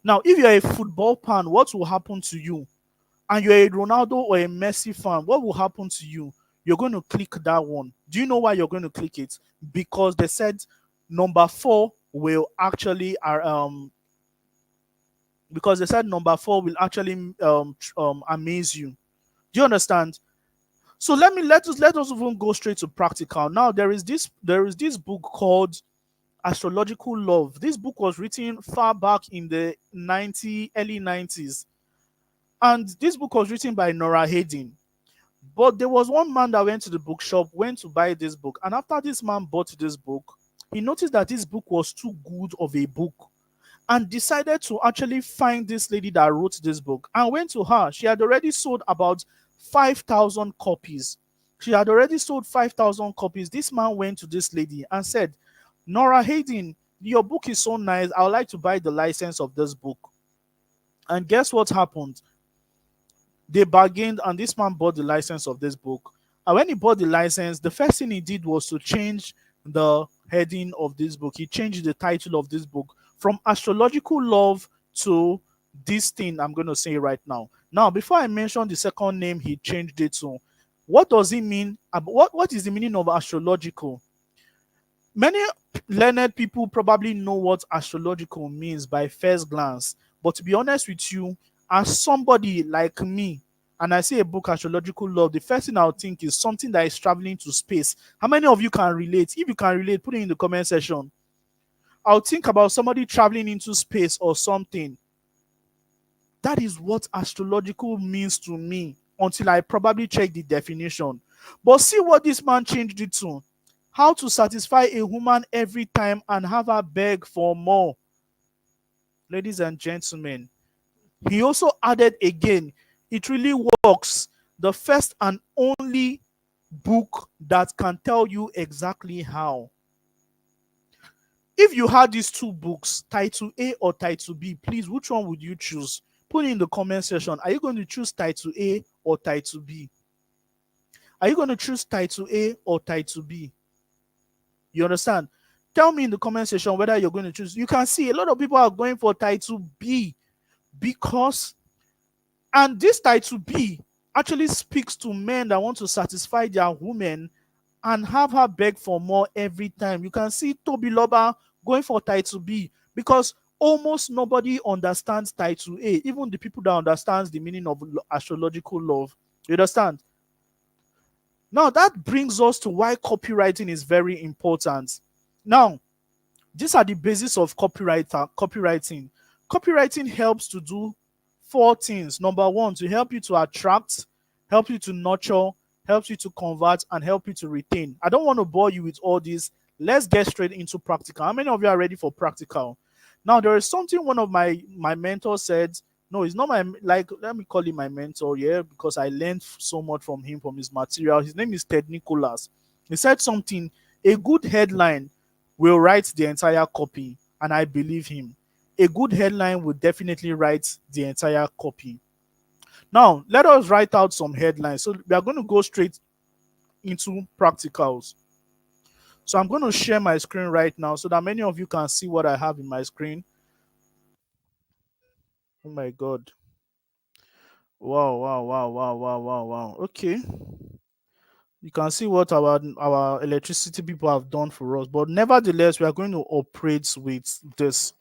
Now, if you're a football fan, what will happen to you? And you're a Ronaldo or a Messi fan, what will happen to you? You're going to click that one. Do you know why you're going to click it? Because they said number four will actually because they said number four will actually amaze you. Do you understand? So let us even go straight to practical. Now there is this book called Astrological Love. This book was written far back in the early 90s, and this book was written by Nora Hayden. But there was one man that went to the bookshop, went to buy this book, and after this man bought this book, he noticed that this book was too good of a book and decided to actually find this lady that wrote this book and went to her. She had already sold about 5,000 copies. She had already sold 5,000 copies. This man went to this lady and said, Nora Hayden, your book is so nice. I would like to buy the license of this book. And guess what happened? They bargained, and this man bought the license of this book. And when he bought the license, the first thing he did was to change the heading of this book. He changed the title of this book from Astrological Love to this thing I'm going to say right now. Now, before I mention the second name he changed it to, what does it mean? What is the meaning of astrological? Many learned people probably know what astrological means by first glance, but to be honest with you, as somebody like me, and I see a book, Astrological Love, the first thing I'll think is something that is traveling to space. How many of you can relate? If you can relate, put it in the comment section. I'll think about somebody traveling into space or something. That is what astrological means to me until I probably check the definition. But see what this man changed it to. How to satisfy a woman every time and have her beg for more. Ladies and gentlemen, he also added again, it really works. The first and only book that can tell you exactly how. If you had these two books, Title A or Title B, please, which one would you choose? Put it in the comment section. Are you going to choose Title A or Title B? Are you going to choose Title A or Title B? You understand? Tell me in the comment section whether you're going to choose. You can see a lot of people are going for Title B because, and this Title B actually speaks to men that want to satisfy their women and have her beg for more every time. You can see Toby Loba going for Title B because almost nobody understands Title A, even the people that understands the meaning of astrological love. You understand? Now that brings us to why copywriting is very important. Now, these are the basis of copywriting. Copywriting helps to do 4 things. Number one, to help you to attract, help you to nurture, helps you to convert, and help you to retain. I don't want to bore you with all this. Let's get straight into practical. How many of you are ready for practical? Now, there is something one of my mentors said. No, it's not let me call him my mentor, yeah, because I learned so much from him, from his material. His name is Ted Nicholas. He said something, a good headline will write the entire copy, and I believe him. A good headline will definitely write the entire copy. Now, let us write out some headlines. So we are going to go straight into practicals. So I'm going to share my screen right now so that many of you can see what I have in my screen. Oh my God. Wow, wow, wow, wow, wow, wow, wow. Okay. You can see what our electricity people have done for us. But nevertheless, we are going to operate with this.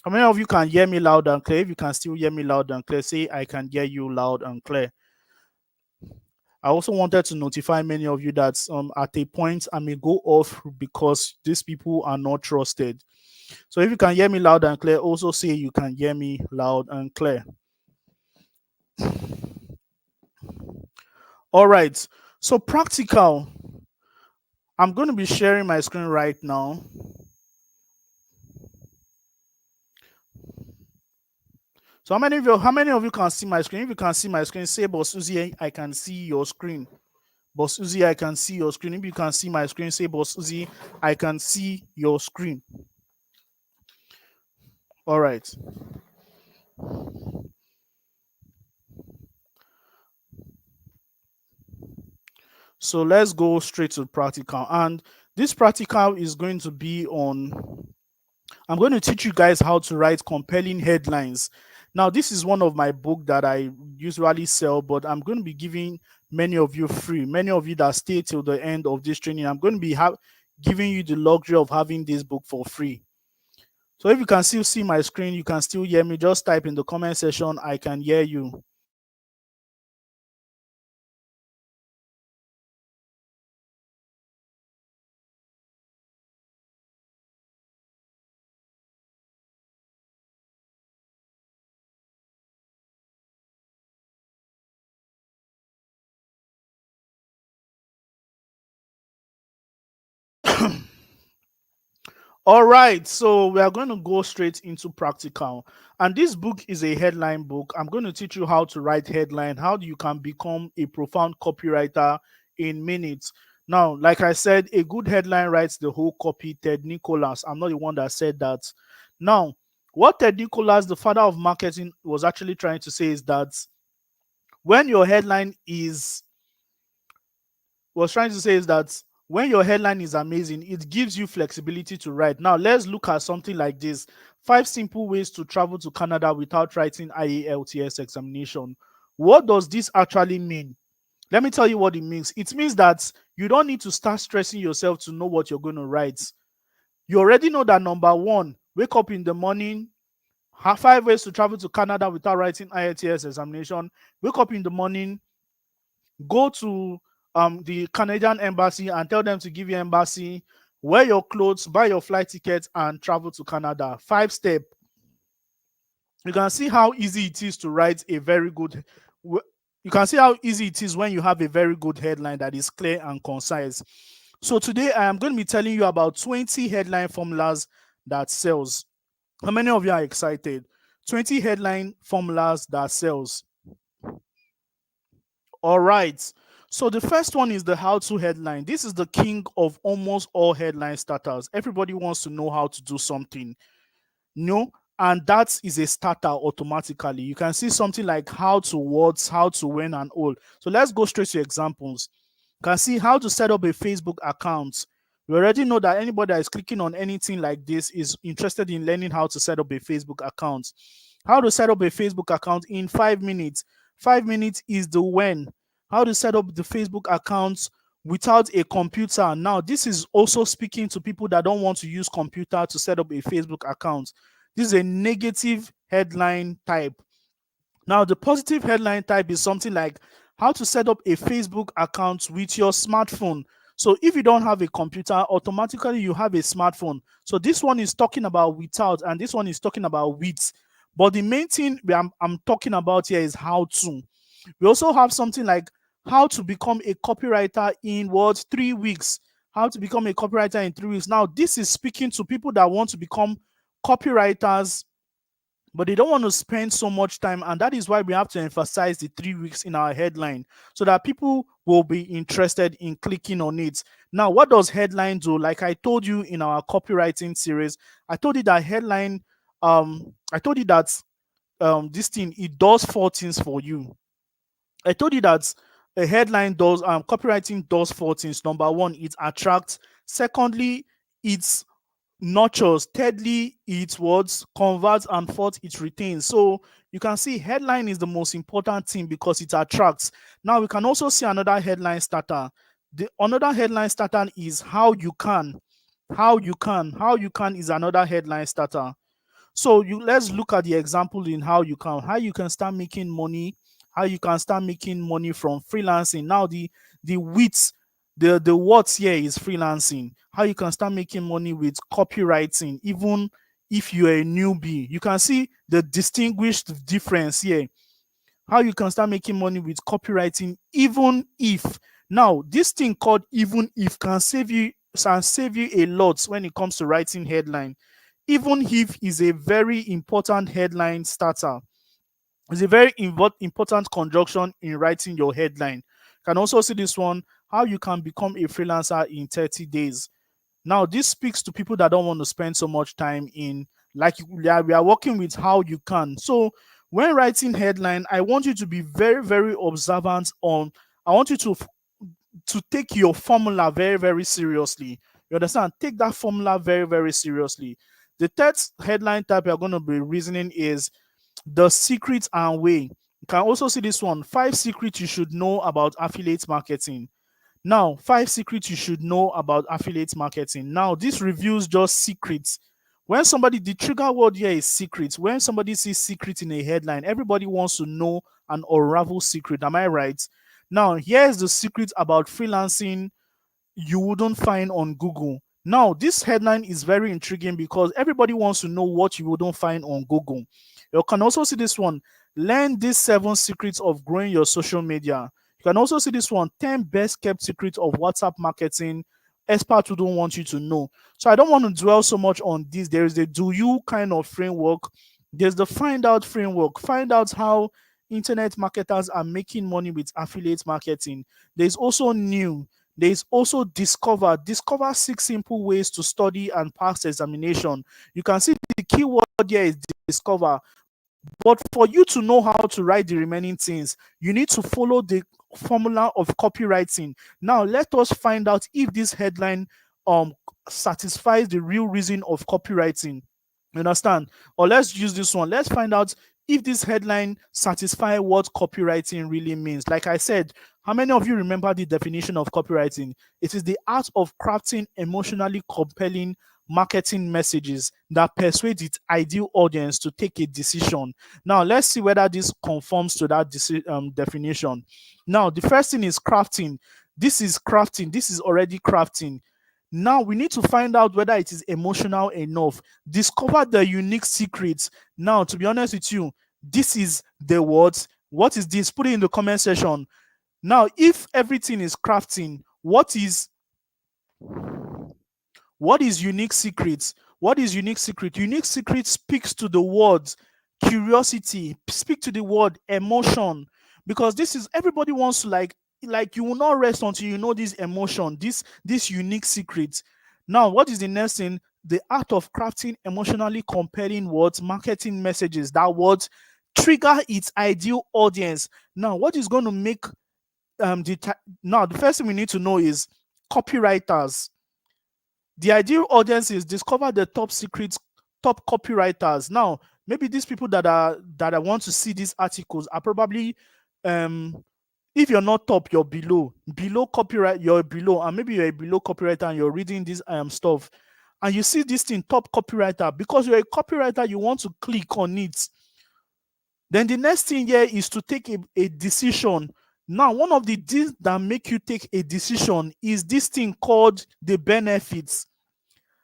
How many of you can hear me loud and clear? If you can still hear me loud and clear, say I can hear you loud and clear. I also wanted to notify many of you that at a point I may go off because these people are not trusted. So if you can hear me loud and clear, also say you can hear me loud and clear. All right. So practical. I'm going to be sharing my screen right now. So how many of you can see my screen? If you can see my screen, say Bossuhzi, I can see your screen. Bossuhzi, I can see your screen. If you can see my screen, say Bossuhzi, I can see your screen. All right. So let's go straight to practical. And this practical is going to be on, I'm going to teach you guys how to write compelling headlines. Now, this is one of my book that I usually sell, but I'm going to be giving many of you free. Many of you that stay till the end of this training, I'm going to be giving you the luxury of having this book for free. So if you can still see my screen, you can still hear me, just type in the comment section, I can hear you. All right, so we are going to go straight into practical. And this book is a headline book. I'm going to teach you how to write headline, how you can become a profound copywriter in minutes. Now, like I said, a good headline writes the whole copy. Ted Nicholas, I'm not the one that said that. Now, what Ted Nicholas, the father of marketing, was actually trying to say is that when your headline is was trying to say is that when your headline is amazing, it gives you flexibility to write. Now, let's look at something like this: 5 simple ways to travel to Canada without writing IELTS examination. What does this actually mean? Let me tell you what it means. It means that you don't need to start stressing yourself to know what you're going to write. You already know that number one, wake up in the morning, have 5 ways to travel to Canada without writing IELTS examination. Wake up in the morning, go to the Canadian embassy and tell them to give you embassy, wear your clothes, buy your flight tickets, and travel to Canada. 5 step. You can see how easy it is to write a very good. You can see how easy it is when you have a very good headline that is clear and concise. So today I am going to be telling you about 20 headline formulas that sells. How many of you are excited? 20 headline formulas that sells. All right. So the first one is the how-to headline. This is the king of almost all headline starters. Everybody wants to know how to do something. No, and that is a starter automatically. You can see something like how to words, how to win, and all. So let's go straight to examples. You can see how to set up a Facebook account. We already know that anybody that is clicking on anything like this is interested in learning how to set up a Facebook account. How to set up a Facebook account in 5 minutes. 5 minutes is the when. How to set up the Facebook account without a computer. Now, this is also speaking to people that don't want to use computer to set up a Facebook account. This is a negative headline type. Now, the positive headline type is something like how to set up a Facebook account with your smartphone. So if you don't have a computer, automatically you have a smartphone. So this one is talking about without, and this one is talking about with. But the main thing I'm talking about here is how to. We also have something like how to become a copywriter in what 3 weeks. How to become a copywriter in 3 weeks. Now, this is speaking to people that want to become copywriters, but they don't want to spend so much time, and that is why we have to emphasize the 3 weeks in our headline so that people will be interested in clicking on it. Now, what does headline do? Like I told you in our copywriting series, I told you that headline, I told you that this thing, it does 4 things for you. I told you that a headline does, copywriting does 4 things. Number one, it attracts. Secondly, it's nurtures. Thirdly, it words converts, and fourth, it retains. So you can see headline is the most important thing because it attracts. Now we can also see another headline starter. The another headline starter is how you can. How you can is another headline starter. So let's look at the example in how you can start making money how you can start making money from freelancing. Now the width, the what here is freelancing. How you can start making money with copywriting, even if you're a newbie. You can see the distinguished difference here. How you can start making money with copywriting, even if. Now this thing called even if can save you a lot when it comes to writing headline. Even if is a very important headline starter. It's a very important conjunction in writing your headline. You can also see this one, how you can become a freelancer in 30 days. Now, this speaks to people that don't want to spend so much time in, like, we are working with how you can. So, when writing headline, I want you to be very, very observant on, I want you to take your formula very, very seriously. You understand? Take that formula very, very seriously. The third headline type you're going to be reasoning is the secret and way. You can also see this one, 5 secrets you should know about affiliate marketing. Now, 5 secrets you should know about affiliate marketing. Now, this reviews just secrets. When somebody, the trigger word here is secrets. When somebody sees secret in a headline, everybody wants to know and unravel secret. Am I right? Now, here's the secret about freelancing you wouldn't find on Google. Now, this headline is very intriguing because everybody wants to know what you wouldn't find on Google. You can also see this one, learn these 7 secrets of growing your social media. You can also see this one, 10 best kept secrets of WhatsApp marketing experts who don't want you to know. So I don't want to dwell so much on this. There is the do you kind of framework. There's the find out framework. Find out how internet marketers are making money with affiliate marketing. There's also new. There is also discover. Discover 6 simple ways to study and pass examination. You can see the keyword here is discover. But for you to know how to write the remaining things, you need to follow the formula of copywriting. Now, let us find out if this headline satisfies the real reason of copywriting. You understand? Or let's use this one. Let's find out if this headline satisfies what copywriting really means. Like I said, how many of you remember the definition of copywriting? It is the art of crafting emotionally compelling marketing messages that persuade its ideal audience to take a decision. Now, let's see whether this conforms to that definition. Now, the first thing is crafting. This is crafting. This is already crafting. Now, we need to find out whether it is emotional enough. Discover the unique secrets. Now, to be honest with you, this is the words. What is this? Put it in the comment section. Now, if everything is crafting, what is unique secrets? What is unique secret? Unique secret speaks to the word curiosity, speak to the word emotion, because this is, everybody wants to, like you will not rest until you know this emotion, this unique secret. Now, what is the next thing? The art of crafting emotionally compelling words, marketing messages that words trigger its ideal audience. Now, what is going to make now the first thing we need to know is copywriters. The ideal audience is discover the top secrets, top copywriters. Now, maybe these people that I want to see these articles are probably, if you're not top, you're below copyright, you're below, and maybe you're a below copywriter and you're reading this stuff, and you see this thing, top copywriter, because you're a copywriter, you want to click on it. Then the next thing here is to take a decision. Now, one of the things that make you take a decision is this thing called the benefits.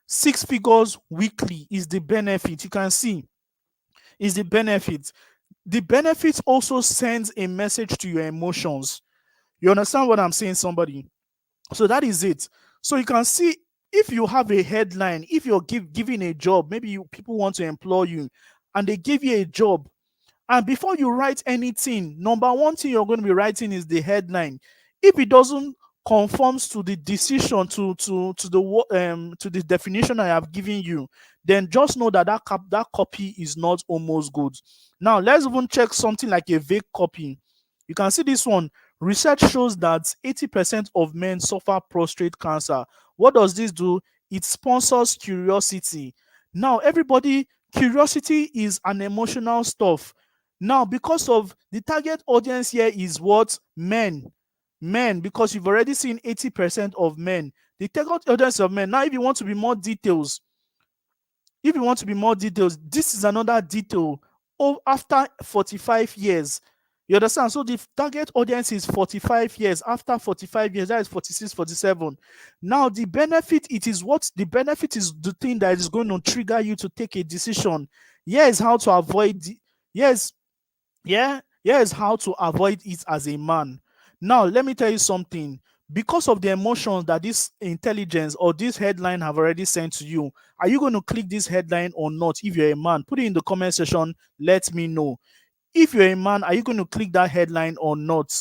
6 figures weekly is the benefit. You can see is the benefit. The benefit also sends a message to your emotions. You understand what I'm saying, somebody? So that is it. So you can see, if you have a headline, if you're giving a job, maybe people want to employ you and they give you a job, and before you write anything, number one thing you're going to be writing is the headline. If it doesn't conforms to the decision, to the definition I have given you, then just know that that copy is not almost good. Now, let's even check something like a vague copy. You can see this one. Research shows that 80% of men suffer prostate cancer. What does this do? It sponsors curiosity. Now, everybody, curiosity is an emotional stuff. Now, because of the target audience here is what? Men. Men, because you've already seen 80% of men. The target audience of men. Now, if you want to be more details, this is another detail. Oh, after 45 years, You understand? So the target audience is 45 years. After 45 years, that is 46, 47. Now, the benefit is the thing that is going to trigger you to take a decision. Here's how to avoid, yes, here's how to avoid it as a man. Now, let me tell you something. Because of the emotions that this intelligence or this headline have already sent to you, are you going to click this headline or not? If you're a man, put it in the comment section. Let me know. If you're a man, are you going to click that headline or not?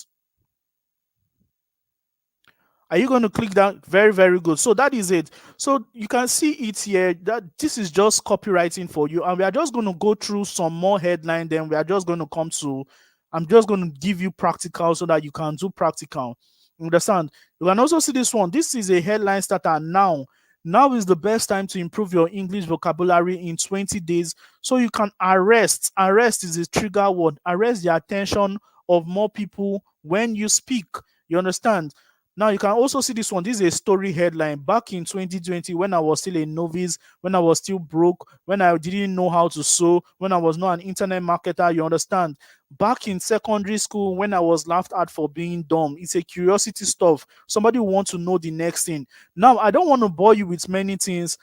Are you going to click that? Very, very good. So that is it. So you can see it here that this is just copywriting for you. And we are just going to go through some more headline. Then we are just going to come to, I'm just going to give you practical so that you can do practical. Understand? You can also see this one. This is a headline starter now. Now is the best time to improve your English vocabulary in 20 days. So you can arrest. Arrest is a trigger word. Arrest the attention of more people when you speak. You understand? Now you can also see this one. This is a story headline. Back in 2020, when I was still a novice, when I was still broke, when I didn't know how to sew, when I was not an internet marketer, you understand? Back in secondary school, when I was laughed at for being dumb, it's a curiosity stuff. Somebody wants to know the next thing. Now, I don't want to bore you with many things.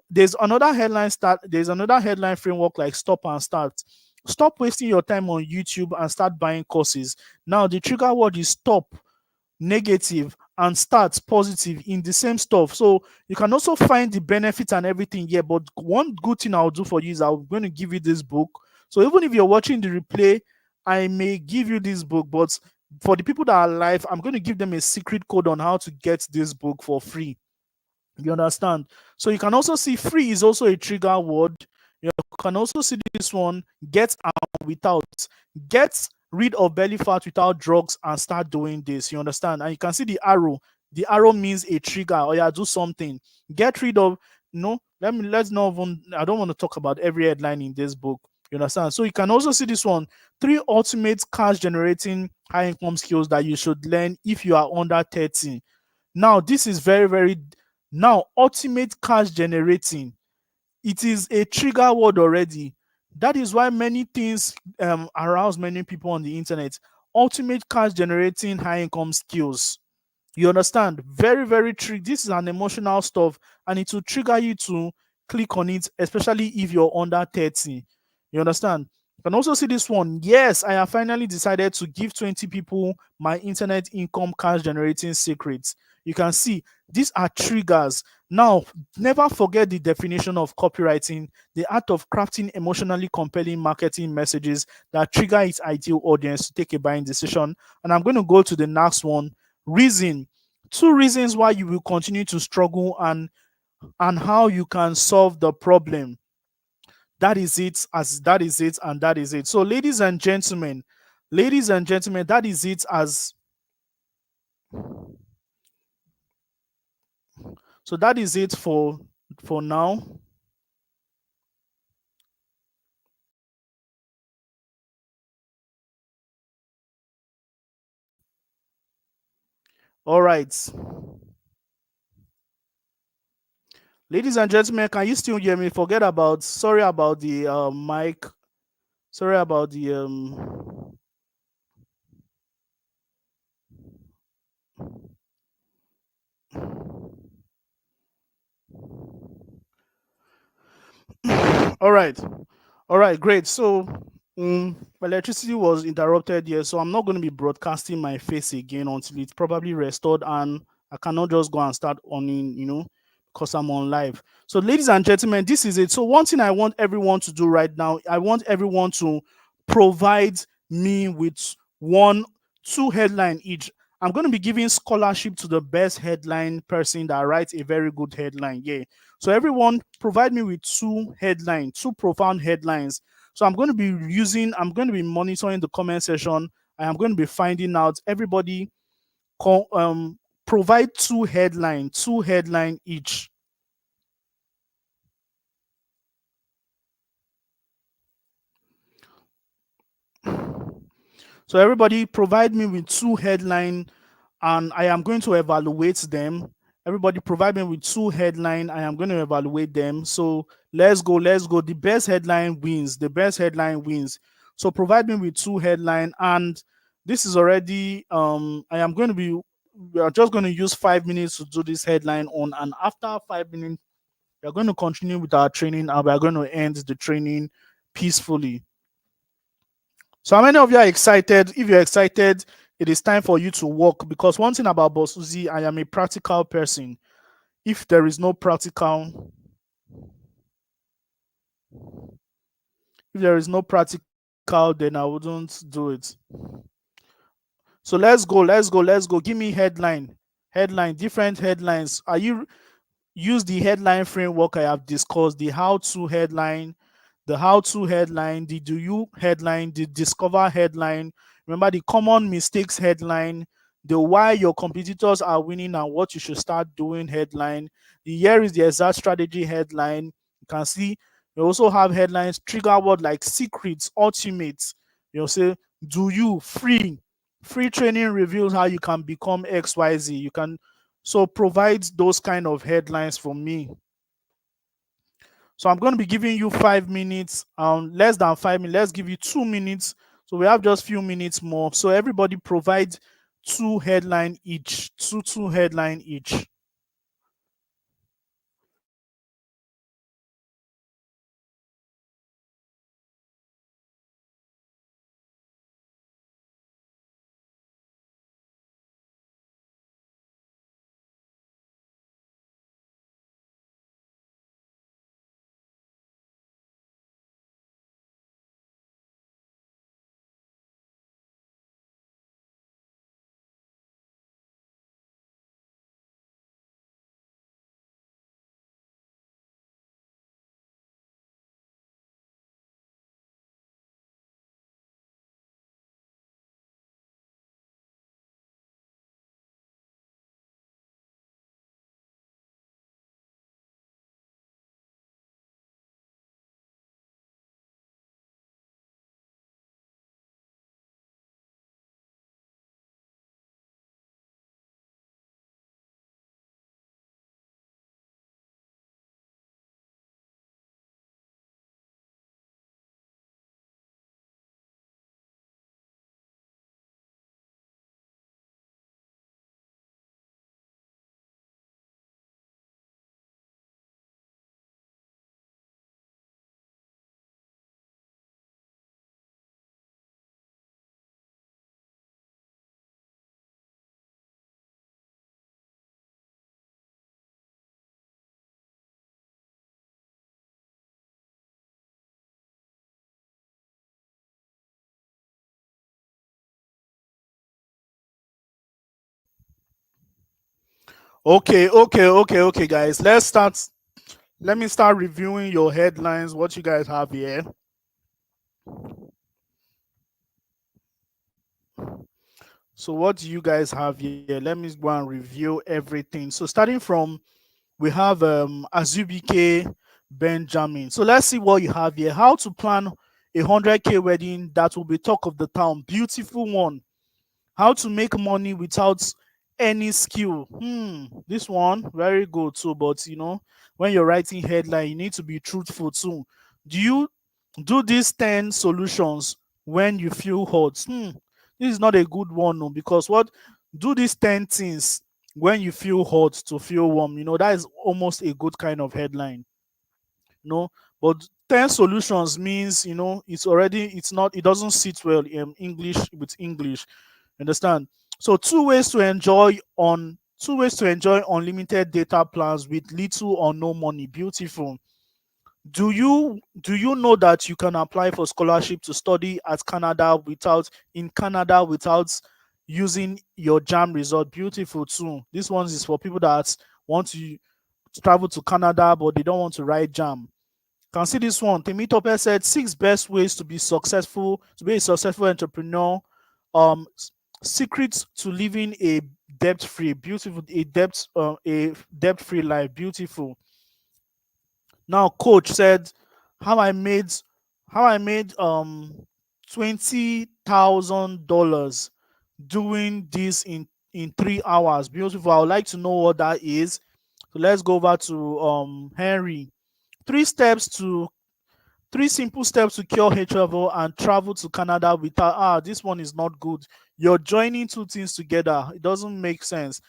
There's another headline There's another headline framework like stop and start. Stop wasting your time on YouTube and start buying courses. Now, the trigger word is stop, negative, and start, positive, in the same stuff. So you can also find the benefits and everything here. But one good thing I'll do for you is I'm going to give you this book. So even if you're watching the replay, I may give you this book. But for the people that are live, I'm going to give them a secret code on how to get this book for free. You understand? So you can also see free is also a trigger word. You can also see this one, get out without. Get rid of belly fat without drugs and start doing this. You understand? And you can see the arrow. The arrow means a trigger, or yeah, do something. Get rid of, no, let's not even, I don't want to talk about every headline in this book. You understand? So you can also see this one, 3 ultimate cash generating high income skills that you should learn if you are under 30. Now, this is very, very, now, ultimate cash generating. It is a trigger word already. That is why many things arouse many people on the internet. Ultimate cash generating high income skills. You understand? Very, very tricky. This is an emotional stuff, and it will trigger you to click on it, especially if you're under 30. You understand? You can also see this one. Yes, I have finally decided to give 20 people my internet income cash generating secrets. You can see these are triggers. Now, never forget the definition of copywriting, the art of crafting emotionally compelling marketing messages that trigger its ideal audience to take a buying decision. And I'm going to go to the next one. Reason. 2 reasons why you will continue to struggle and how you can solve the problem. That is it, as that is it, and that is it. So ladies and gentlemen, that is it as so that is it for now. All right. Ladies and gentlemen, can you still hear me? Forget about, sorry about the mic. Sorry about the all right. All right, great. So, my electricity was interrupted here, so I'm not going to be broadcasting my face again until it's probably restored, and I cannot just go and start on in, because I'm on live. So, ladies and gentlemen, this is it. So, one thing I want everyone to do right now, I want everyone to provide me with 2 headline each. I'm going to be giving scholarship to the best headline person that writes a very good headline. Yeah. So everyone provide me with 2 headlines, 2 profound headlines. So I'm going to be monitoring the comment section. And I'm going to be finding out everybody provide 2 headline each. So everybody provide me with 2 headline, and I am going to evaluate them. Everybody provide me with 2 headline. I am going to evaluate them. So let's go. The best headline wins. So provide me with 2 headline, and This is already I am going to be we are just going to use 5 minutes to do this headline on, and after 5 minutes we are going to continue with our training and we are going to end the training peacefully. So how many of you are excited? If you're excited, it is time for you to work, because one thing about Bossuhzi, I am a practical person. If there is no practical, if there is no practical, then I wouldn't do it. So let's go. Give me headline, different headlines. Are you use the headline framework I have discussed, the how-to headline, the do you headline, the discover headline, remember the common mistakes headline, the why your competitors are winning and what you should start doing headline, the here is the exact strategy headline. You can see we also have headlines, trigger word like secrets, ultimate, say do you free training reveals how you can become XYZ. You can so provide those kind of headlines for me. So I'm going to be giving you 5 minutes, less than 5 minutes. Let's give you 2 minutes. So we have just few minutes more. So everybody provide two headline each, two headline each. Okay, guys. Let's start. Let me start reviewing your headlines, what you guys have here. So what do you guys have here? Let me go and review everything. So starting from, we have Azubike Benjamin. So let's see what you have here. How to plan a 100K wedding that will be talk of the town. Beautiful one. How to make money without any skill. This one very good too. But when you're writing headline, you need to be truthful too. Do you do these 10 solutions when you feel hot? This is not a good one, no, because what do these 10 things when you feel hot to feel warm. That is almost a good kind of headline. But 10 solutions means it doesn't sit well in English with English. Understand? So two ways to enjoy unlimited data plans with little or no money. Beautiful. Do you know that you can apply for scholarship to study at Canada without using your jam result? Beautiful too. This one is for people that want to travel to Canada but they don't want to write jam. Can see this one. Temitope said 6 best ways to be a successful entrepreneur. Secrets to living a debt-free, beautiful, a debt-free life. Beautiful. Now, coach said how I made $20,000 doing this in 3 hours. Beautiful. I would like to know what that is. So let's go over to Henry. Three steps to 3 simple steps to cure HIV and travel to Canada without. This one is not good. You're joining two things together. It doesn't make sense.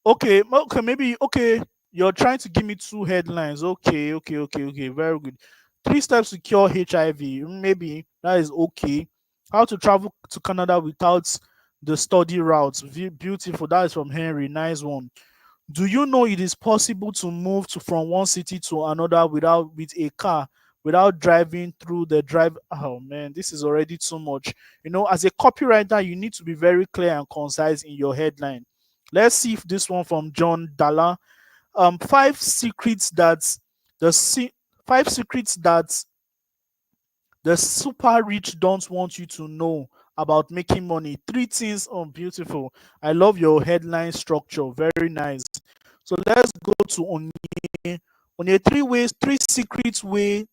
Okay, okay, maybe okay. You're trying to give me two headlines. Okay, okay, okay, okay. Very good. 3 steps to cure HIV. Maybe that is okay. How to travel to Canada without the study routes. Beautiful. That is from Henry. Nice one. Do you know it is possible to move from one city to another with a car without driving through the drive? Oh man, this is already too much. As a copywriter, you need to be very clear and concise in your headline. Let's see if this one from John Dalla. 5 secrets that the 5 secrets that the super rich don't want you to know about making money. 3 things. Oh, beautiful. I love your headline structure. Very nice. So let's go to Onye. Onye, 3 ways, 3 secrets way.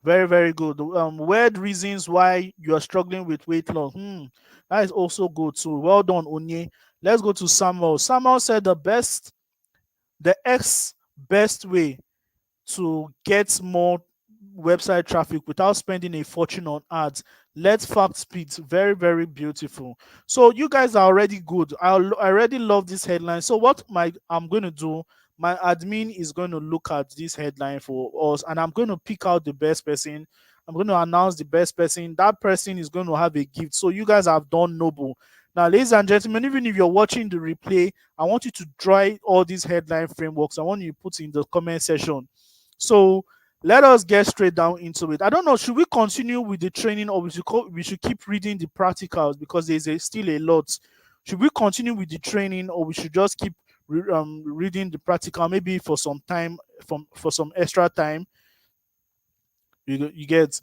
Very, very good. Weird reasons why you are struggling with weight loss. That is also good too. Well done, Onye. Let's go to Samuel. Samuel said the X best way to get more website traffic without spending a fortune on ads. Let fact speak. Very, very beautiful. So you guys are already good. I already love this headline. So what I'm going to do, my admin is going to look at this headline for us, and I'm going to pick out the best person. I'm going to announce the best person. That person is going to have a gift. So you guys have done noble. Now, ladies and gentlemen, even if you're watching the replay, I want you to try all these headline frameworks. I want you to put in the comment section. So let us get straight down into it. I don't know, should we continue with the training, or we should keep reading the practicals, because there's still a lot. Should we continue with the training, or we should just keep reading the practical, maybe for some time, for some extra time? You get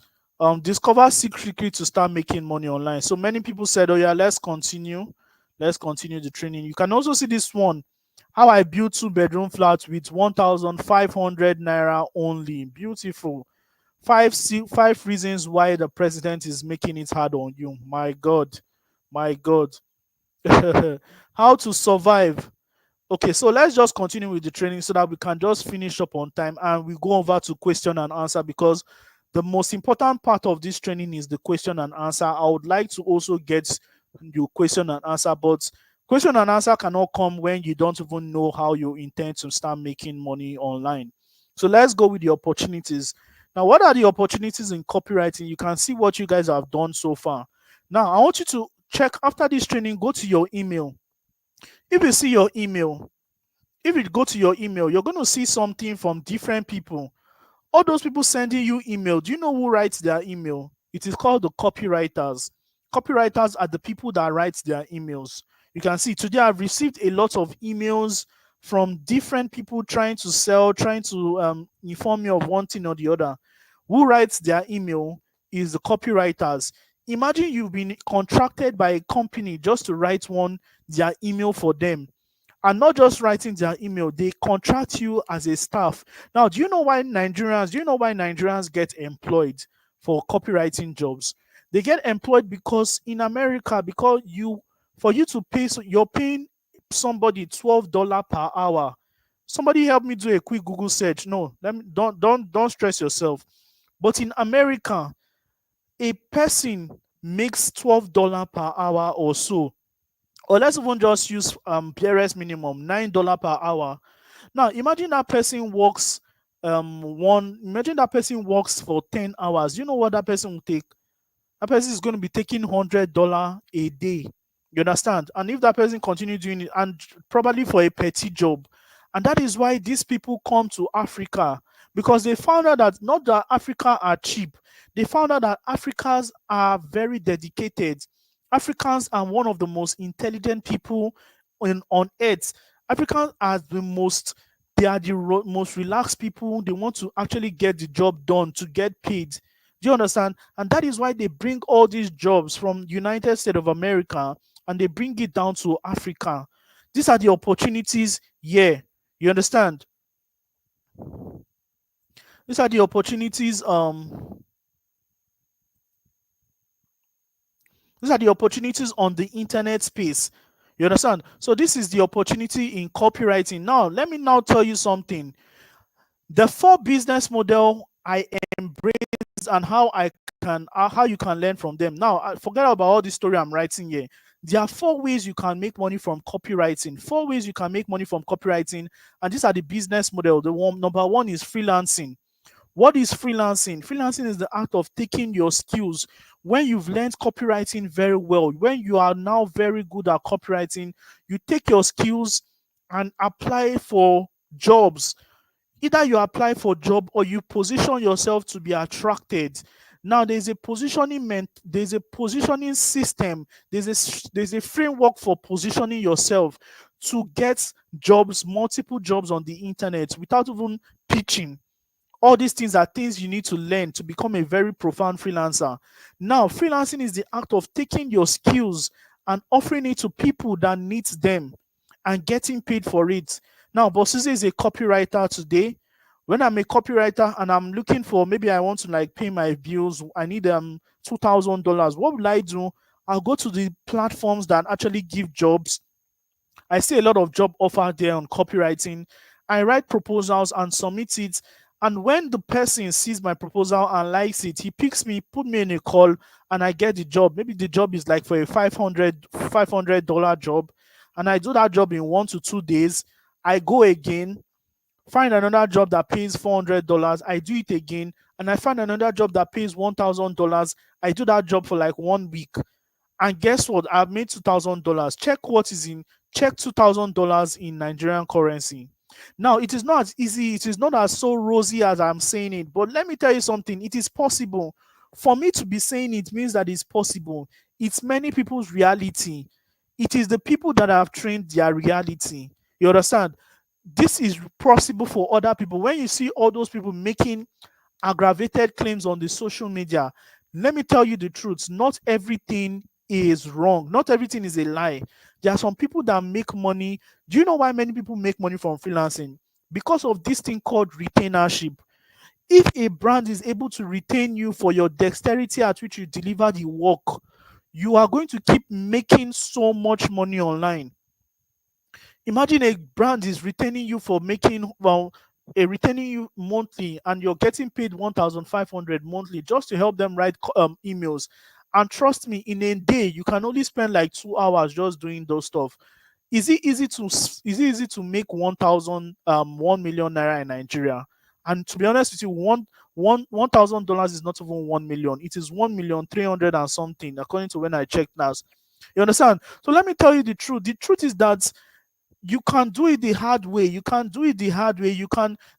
discover secret to start making money online. So many people said, oh yeah, let's continue the training. You can also see this one, how I built 2-bedroom flats with 1,500 naira only. Beautiful. 5 reasons why the president is making it hard on you. My God. How to survive. Okay, so let's just continue with the training so that we can just finish up on time, and we go over to question and answer, because the most important part of this training is the question and answer. I would like to also get your question and answer, but question and answer cannot come when you don't even know how you intend to start making money online. So let's go with the opportunities. Now, what are the opportunities in copywriting? You can see what you guys have done so far. Now, I want you to check after this training, go to your email. If you see your email, if you go to your email, you're going to see something from different people. All those people sending you email, do you know who writes their email? It is called the copywriters. Copywriters are the people that write their emails. You can see today I've received a lot of emails from different people trying to sell, trying to inform me of one thing or the other. Who writes their email is the copywriters. Imagine you've been contracted by a company just to write their email for them. And not just writing their email, they contract you as a staff. Now, do you know why Nigerians get employed for copywriting jobs? They get employed because in America, for you to pay, so you're paying somebody $12 per hour. Somebody help me do a quick Google search. No, don't stress yourself. But in America, a person makes $12 per hour or so, or let's even just use barest minimum $9 per hour. Now imagine that person works for 10 hours. You know what that person will take? That person is going to be taking $100 a day. You understand? And if that person continue doing it, and probably for a petty job, and that is why these people come to Africa, because they found out that not that Africa are cheap, they found out that Africans are very dedicated. Africans are one of the most intelligent people on earth. Africans are the most relaxed people. They want to actually get the job done to get paid. Do you understand? And that is why they bring all these jobs from United States of America and they bring it down to Africa. These are the opportunities here. You understand? These are the opportunities. These are the opportunities on the internet space. You understand? So this is the opportunity in copywriting. Now, let me now tell you something. The 4 business model I brains and how you can learn from them. Now, forget about all this story I'm writing here. There are 4 ways you can make money from copywriting. 4 ways you can make money from copywriting, and these are the business model. Number one is freelancing. What is freelancing? Freelancing is the act of taking your skills. When you've learned copywriting very well, when you are now very good at copywriting, you take your skills and apply for jobs. Either you apply for job or you position yourself to be attracted. Now there's a positioning system, there's a framework for positioning yourself to get jobs, multiple jobs on the internet without even pitching. All these things are things you need to learn to become a very profound freelancer. Now, freelancing is the act of taking your skills and offering it to people that need them and getting paid for it. Now, Bossuhzi is a copywriter today. When I'm a copywriter and I'm looking for, maybe I want to like pay my bills, I need $2,000. What will I do? I'll go to the platforms that actually give jobs. I see a lot of job offer there on copywriting. I write proposals and submit it. And when the person sees my proposal and likes it, he picks me, put me in a call, and I get the job. Maybe the job is like for a $500 job, and I do that job in 1 to 2 days. I go again, find another job that pays $400. I do it again, and I find another job that pays $1,000. I do that job for like 1 week. And guess what? I've made $2,000. Check $2,000 in Nigerian currency. Now, it is not as easy, it is not as so rosy as I'm saying it, but let me tell you something. It is possible. For me to be saying it means that it's possible. It's many people's reality. It is the people that have trained their reality. You understand? This is possible for other people. When you see all those people making aggravated claims on the social media, let me tell you the truth. Not everything is wrong. Not everything is a lie. There are some people that make money. Do you know why many people make money from freelancing? Because of this thing called retainership. If a brand is able to retain you for your dexterity at which you deliver the work, you are going to keep making so much money online. Imagine a brand is retaining you for making, retaining you monthly, and you're getting paid 1,500 monthly just to help them write emails. And trust me, in a day you can only spend like 2 hours just doing those stuff. Is it easy to make 1 million naira in Nigeria? And to be honest with you, $1,000 is not even 1 million. It is 1,300,000 and something, according to when I checked now. You understand? So let me tell you the truth. The truth is that you can do it the hard way. You can do it the hard way.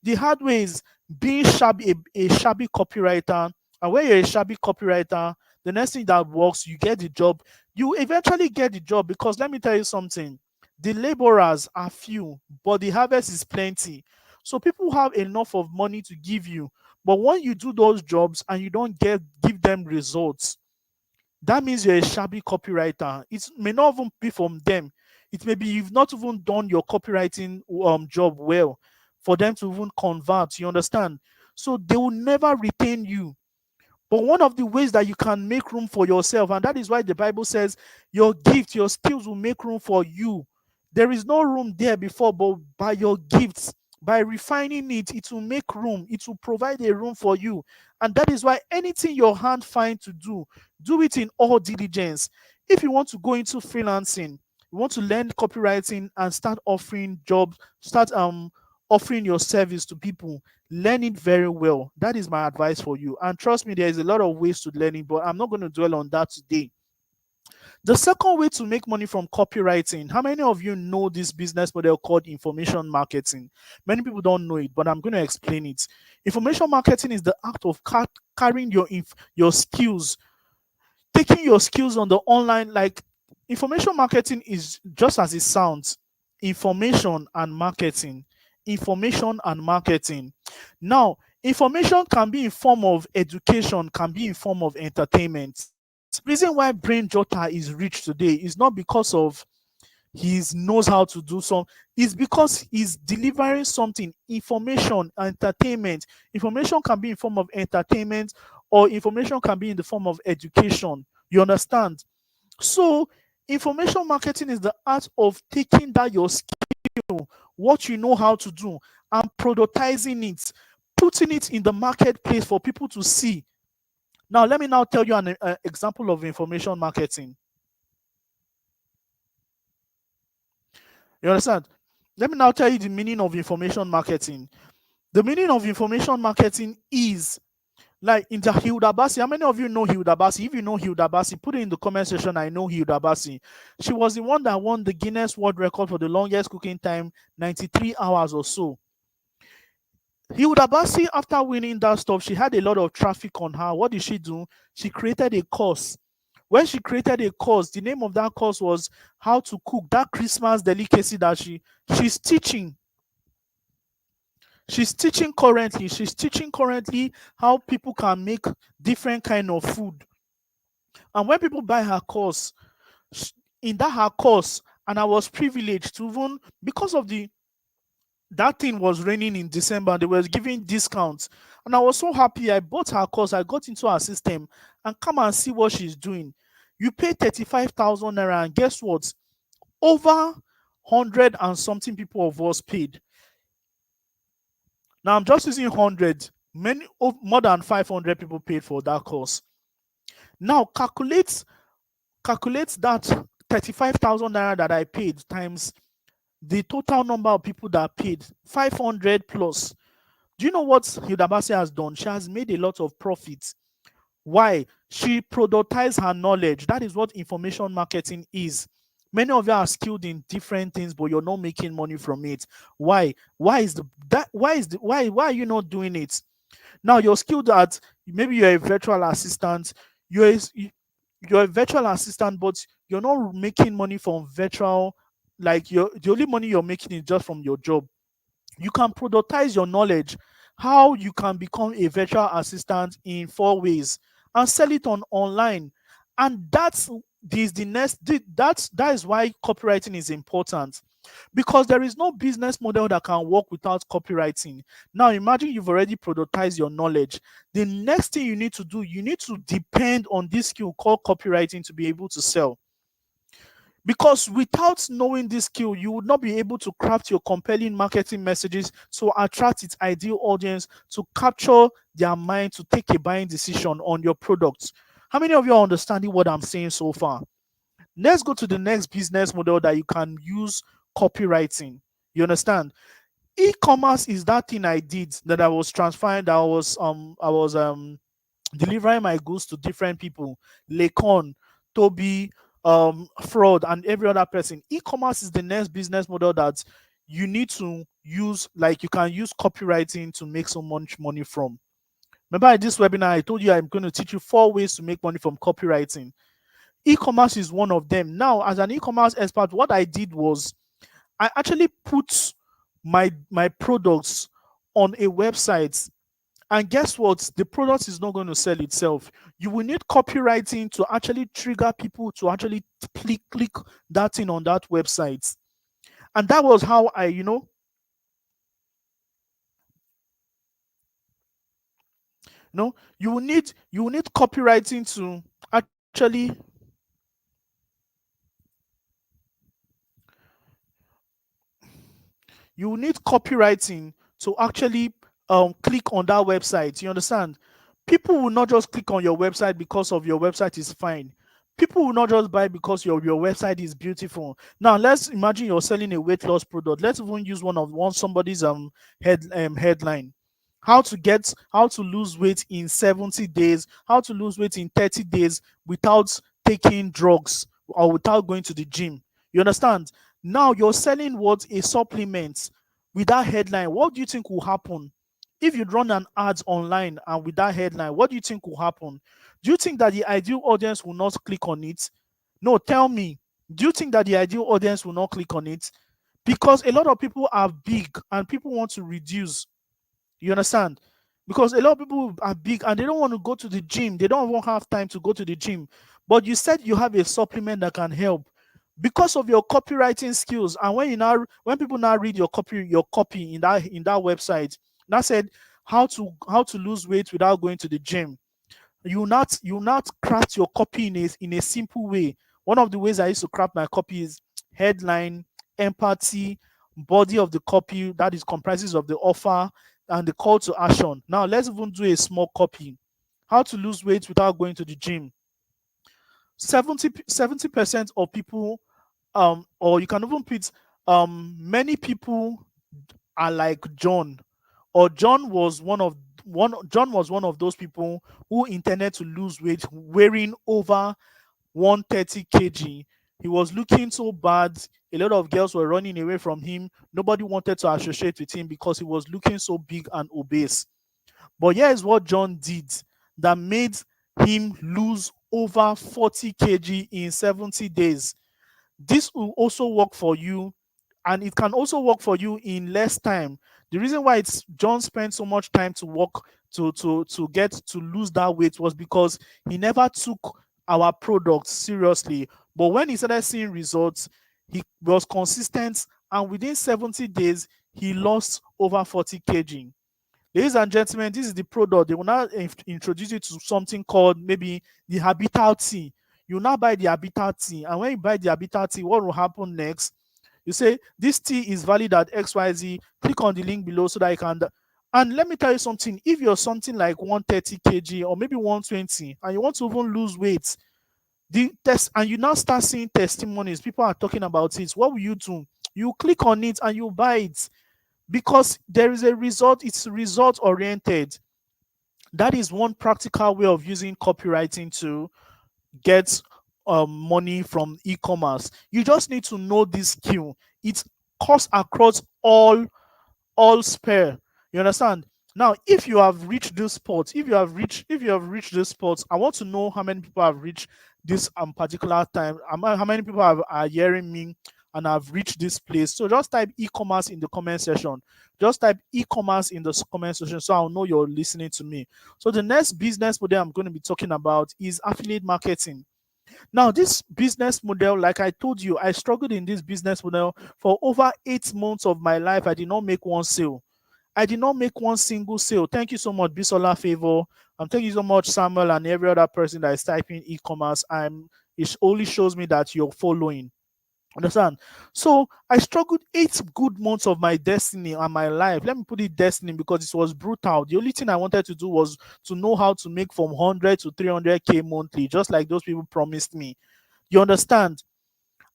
The hard way is being a shabby copywriter. And when you're a shabby copywriter, the next thing that works, you get the job. You eventually get the job, because let me tell you something. The laborers are few, but the harvest is plenty. So people have enough of money to give you. But when you do those jobs and you don't give them results, that means you're a shabby copywriter. It may not even be from them. It may be you've not even done your copywriting job well for them to even convert. You understand? So they will never retain you. But one of the ways that you can make room for yourself, and that is why the Bible says your gift, your skills will make room for you. There is no room there before, but by your gifts, by refining it, it will make room. It will provide a room for you. And that is why anything your hand finds to do it in all diligence. If you want to go into freelancing, you want to learn copywriting and start offering jobs, start offering your service to people, learn it very well. That is my advice for you. And trust me, there is a lot of ways to learn it, but I'm not going to dwell on that today. The second way to make money from copywriting, how many of you know this business model called information marketing? Many people don't know it, but I'm going to explain it. Information marketing is the act of carrying your skills, taking your skills on the online. Like, information marketing is just as it sounds, information and marketing. Information and marketing. Now, information can be in form of education, can be in form of entertainment. The reason why Brain Jotter is rich today is not because of he knows how to do some, it's because he's delivering something, information, entertainment. Information can be in form of entertainment, or information can be in the form of education. You understand? So information marketing is the art of taking that your skill, what you know how to do, and productizing it, putting it in the marketplace for people to see. Now, let me now tell you an example of information marketing. You understand? Let me now tell you the meaning of information marketing. The meaning of information marketing is like into Hilda Bassi. How many of you know Hilda Bassi? If you know Hilda Bassi, put it in the comment section. I know Hilda Bassi. She was the one that won the Guinness World Record for the longest cooking time, 93 hours or so. Hilda Bassi, after winning that stuff, she had a lot of traffic on her. What did she do? She created a course. When she created a course, the name of that course was how to cook that Christmas delicacy that she's teaching. She's teaching currently how people can make different kind of food. And when people buy her course, in that her course, and I was privileged to even, because of the that thing was raining in December, they were giving discounts. And I was so happy. I bought her course, I got into her system, and come and see what she's doing. You pay 35,000 naira, and guess what? Over 100 and something people of us paid. Now I'm just using 100. Many, more than 500 people paid for that course. Now calculate that 35,000 naira that I paid times the total number of people that paid, 500 plus. Do you know what Hilda Bassi has done? She has made a lot of profits. Why? She productized her knowledge. That is what information marketing is. Many of you are skilled in different things, but you're not making money from it. Why? Why are you not doing it? Now you're skilled at, maybe you're a virtual assistant. You're a virtual assistant, but you're not making money from virtual. Like the only money you're making is just from your job. You can productize your knowledge, how you can become a virtual assistant in 4 ways, and sell it on online. And that is why copywriting is important, because there is no business model that can work without copywriting. Now imagine you've already productized your knowledge. The next thing you need to do, you need to depend on this skill called copywriting to be able to sell. Because without knowing this skill, you would not be able to craft your compelling marketing messages to attract its ideal audience, to capture their mind, to take a buying decision on your products. How many of you are understanding what I'm saying so far? Let's go to the next business model that you can use copywriting. You understand? E-commerce is that thing I did, that I was transferring, that I was delivering my goods to different people, Lekon, Toby, Fraud, and every other person. E-commerce is the next business model that you need to use, like you can use copywriting to make so much money from. Remember in this webinar, I told you I'm going to teach you 4 ways to make money from copywriting. E-commerce is one of them. Now, as an e-commerce expert, what I did was I actually put my products on a website. And guess what? The product is not going to sell itself. You will need copywriting to actually trigger people to actually click that thing on that website. And that was how you will need copywriting to actually click on that website. You understand? People will not just click on your website because of your website is fine. People will not just buy because your website is beautiful. Now let's imagine you're selling a weight loss product. Let's even use somebody's headline. How to lose weight in 70 days, how to lose weight in 30 days without taking drugs or without going to the gym. You understand? Now you're selling what? A supplement. With that headline, what do you think will happen? If you run an ad online and with that headline, what do you think will happen? Do you think that the ideal audience will not click on it? No, tell me. Do you think that the ideal audience will not click on it? Because a lot of people are big and people want to reduce. You understand? Because a lot of people are big and they don't want to go to the gym. They don't even have time to go to the gym. But you said you have a supplement that can help because of your copywriting skills. And when people now read your copy in that website, that said how to lose weight without going to the gym. You not craft your copy in a simple way. One of the ways I used to craft my copy is headline, empathy, body of the copy that is comprises of the offer, and the call to action. Now let's even do a small copy. How to lose weight without going to the gym. 70% of people, or you can even put, many people are like John, or John was one of those people who intended to lose weight, wearing over 130 kg. He was looking so bad. A lot of girls were running away from him. Nobody wanted to associate with him because he was looking so big and obese. But here is what John did that made him lose over 40 kg in 70 days. This will also work for you, and it can also work for you in less time. The reason why it's John spent so much time to work to get to lose that weight was because he never took our products seriously. But when he started seeing results, he was consistent, and within 70 days he lost over 40 kg. Ladies and gentlemen, this is the product. They will now introduce you to something called maybe the Habitat tea. You now buy the Habitat tea, and when you buy the Habitat tea, what will happen next? You say this tea is valid at XYZ. Click on the link below so that you can. And let me tell you something. If you're something like 130 kg or maybe 120, and you want to even lose weight, the test, and you now start seeing testimonies, people are talking about it. What will you do? You click on it and you buy it, because there is a result. It's result oriented. That is one practical way of using copywriting to get money from e-commerce. You just need to know this skill. It cuts across all spare. You understand? Now, if you have reached this spot, if you have reached this spot, I want to know how many people have reached this particular time. How many people are hearing me and have reached this place. So just type e-commerce in the comment section. Just type e-commerce in the comment section so I'll know you're listening to me. So the next business model I'm going to be talking about is affiliate marketing. Now, this business model, like I told you, I struggled in this business model for over 8 months of my life. I did not make one sale. I did not make one single sale. Thank you so much, Bisola Favor. Thank you so much, Samuel, and every other person that is typing e-commerce. It only shows me that you're following. Understand? So I struggled 8 good months of my destiny and my life. Let me put it destiny because it was brutal. The only thing I wanted to do was to know how to make from 100 to 300k monthly, just like those people promised me. You understand?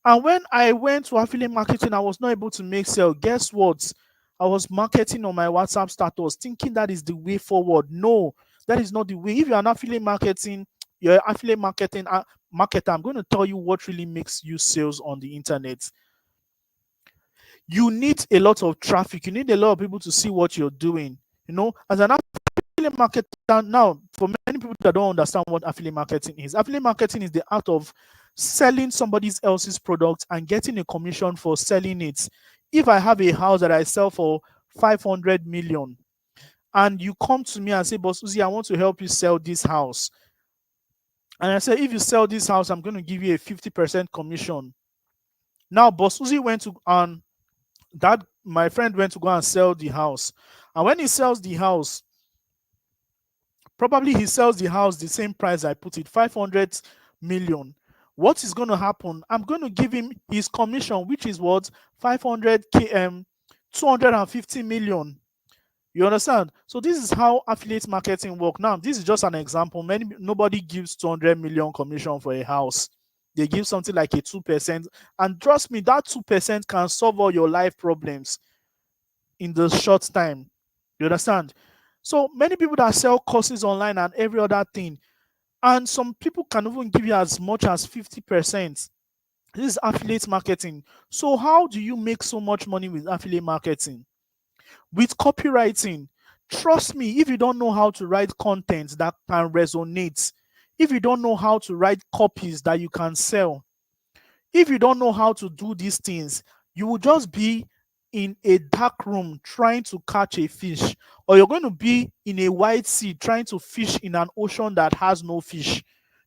And when I went to affiliate marketing, I was not able to make sale. Guess what? I was marketing on my WhatsApp status, thinking that is the way forward. No, that is not the way. If you're an affiliate marketing, you're an affiliate marketing marketer, I'm going to tell you what really makes you sales on the internet. You need a lot of traffic. You need a lot of people to see what you're doing. You know, as an affiliate marketer, now, for many people that don't understand what affiliate marketing is the art of selling somebody else's product and getting a commission for selling it. If I have a house that I sell for 500 million and you come to me and say, Bossuhzi, I want to help you sell this house. And I say, if you sell this house, I'm going to give you a 50% commission. Now, Bossuhzi went to, that my friend went to go and sell the house. And when he sells the house, probably he sells the house the same price I put it, 500 million. What is going to happen? I'm going to give him his commission, which is what? 500 km, 250 million. You understand? So this is how affiliate marketing work. Now, this is just an example. Nobody gives 200 million commission for a house. They give something like a 2%. And trust me, that 2% can solve all your life problems in the short time. You understand? So many people that sell courses online and every other thing, and some people can even give you as much as 50%. This is affiliate marketing. So how do you make so much money with affiliate marketing? With copywriting, trust me, if you don't know how to write content that can resonate, if you don't know how to write copies that you can sell, if you don't know how to do these things, you will just be in a dark room trying to catch a fish, or you're going to be in a wide sea trying to fish in an ocean that has no fish.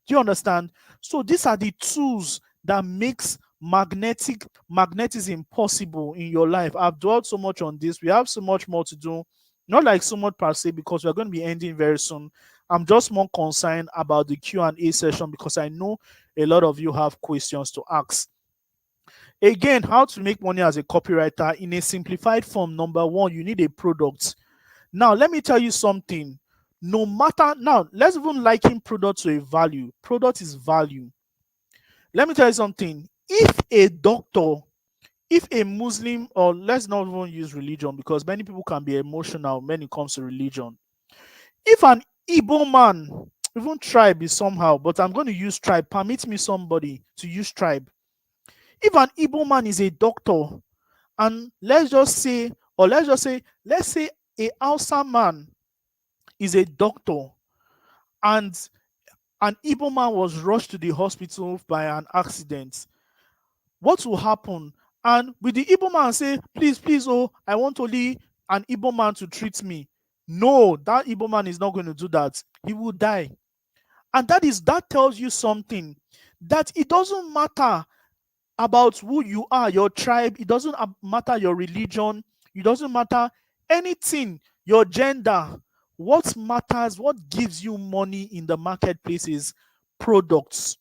Do you understand? So these are the tools that makes magnetism possible in your life. I've dwelled so much on this. We have so much more to do. Not like so much per se, because we're going to be ending very soon. I'm just more concerned about the Q&A session because I know a lot of you have questions to ask. Again, how to make money as a copywriter in a simplified form. Number one, you need a product. Now, let me tell you something. No matter, now, let's even liken product to a value. Product is value. Let me tell you something. If a doctor, if a Muslim, or let's not even use religion because many people can be emotional when it comes to religion. If an Igbo man, even tribe is somehow, but I'm going to use tribe. Permit me somebody to use tribe. If an Igbo man is a doctor, and let's say a Hausa man is a doctor, and an Igbo man was rushed to the hospital by an accident, what will happen? And with the Igbo man say, please, please, oh, I want only an Igbo man to treat me. No, that Igbo man is not going to do that. He will die. And that tells you something, that it doesn't matter about who you are, your tribe, it doesn't matter your religion, it doesn't matter anything, your gender. What matters, what gives you money in the marketplace is products.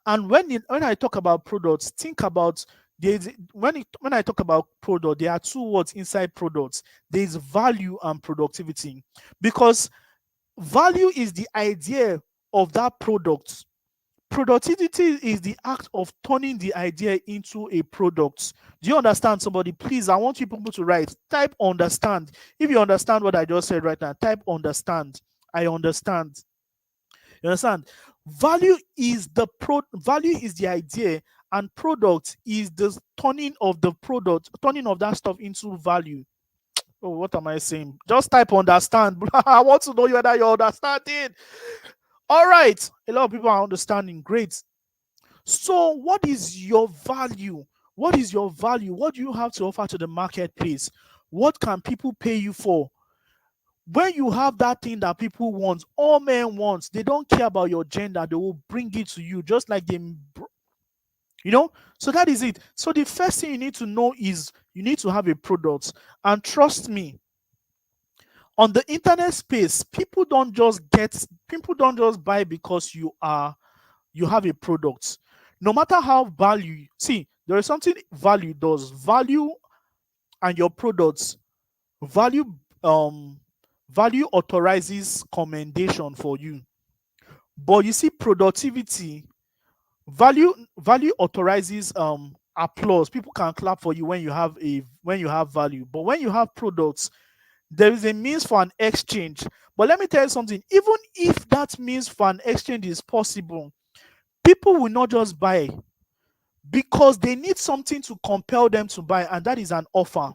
And when I talk about products, think about, when I talk about product, there are two words inside products. There is value and productivity. Because value is the idea of that product. Productivity is the act of turning the idea into a product. Do you understand, somebody? Please, I want you people to write. Type understand. If you understand what I just said right now, type understand. I understand. You understand? Value is the idea, and product is the turning of that stuff into value. Oh, what am I saying? Just type understand. I want to know whether you're understanding. All right. A lot of people are understanding. Great. So, what is your value? What is your value? What do you have to offer to the marketplace? What can people pay you for? When you have that thing that people want, all men want, they don't care about your gender, they will bring it to you just like you know. So that is it. So the first thing you need to know is you need to have a product. And trust me, on the internet space, people don't just buy because you have a product. No matter how value, see, there is something value does. Value and your products, value um value authorizes commendation for you. But you see, productivity, value authorizes applause. People can clap for you when you have value. But when you have products, there is a means for an exchange. But let me tell you something, even if that means for an exchange is possible, people will not just buy, because they need something to compel them to buy, and that is an offer.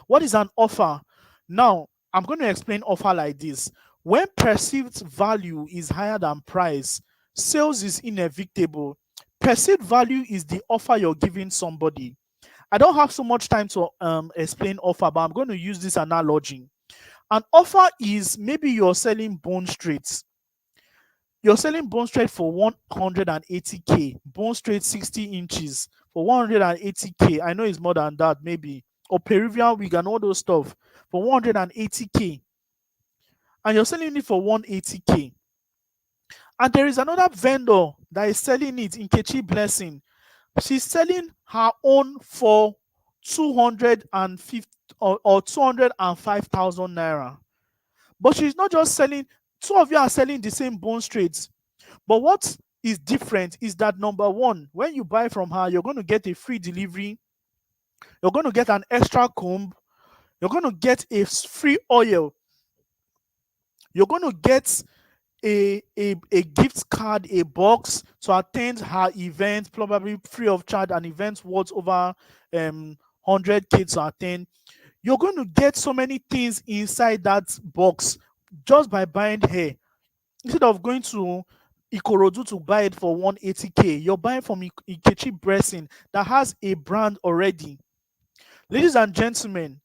What is an offer? Now, I'm going to explain offer like this. When perceived value is higher than price, sales is inevitable. Perceived value is the offer you're giving somebody. I don't have so much time to explain offer, but I'm going to use this analogy. An offer is, maybe you're selling bone straight. You're selling bone straight for 180K, bone straight 60 inches for 180K. I know it's more than that, maybe, or Peruvian wig and all those stuff for 180K, and you're selling it for 180K. And there is another vendor that is selling it in Kechi Blessing. She's selling her own for 250 or 205,000 naira. But she's not just selling, two of you are selling the same bone straight. But what is different is that, number one, when you buy from her, you're going to get a free delivery, you're going to get an extra comb, you're going to get a free oil, you're going to get a gift card, a box to attend her event, probably free of charge, an event worth over 100K to attend. You're going to get so many things inside that box just by buying hair. Instead of going to Ikorodu to buy it for 180K, you're buying from Ikechi Blessing that has a brand already. Ladies and gentlemen,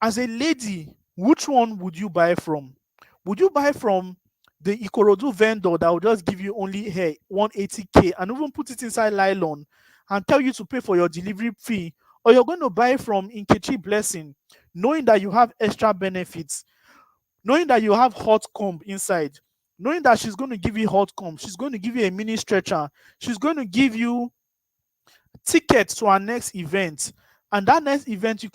as a lady, which one would you buy from? Would you buy from the Ikorodu vendor that will just give you only hair 180K and even put it inside nylon and tell you to pay for your delivery fee? Or you're going to buy from Nkechi Blessing, knowing that you have extra benefits, knowing that you have hot comb inside, knowing that she's going to give you hot comb, she's going to give you a mini stretcher, she's going to give you tickets to our next event, and that next event you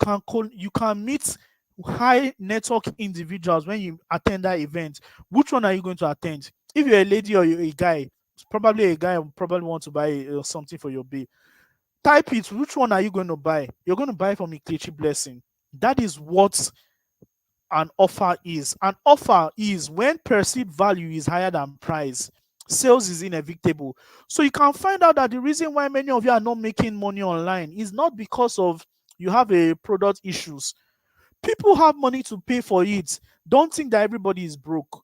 can meet high network individuals when you attend that event, which one are you going to attend? If you're a lady or you're a guy, probably a guy will probably want to buy something for your babe. Type it. Which one are you going to buy? You're going to buy from Iklechi Blessing. That is what an offer is. An offer is when perceived value is higher than price. Sales is inevitable. So you can find out that the reason why many of you are not making money online is not because of you have a product issues. People have money to pay for it. Don't think that everybody is broke.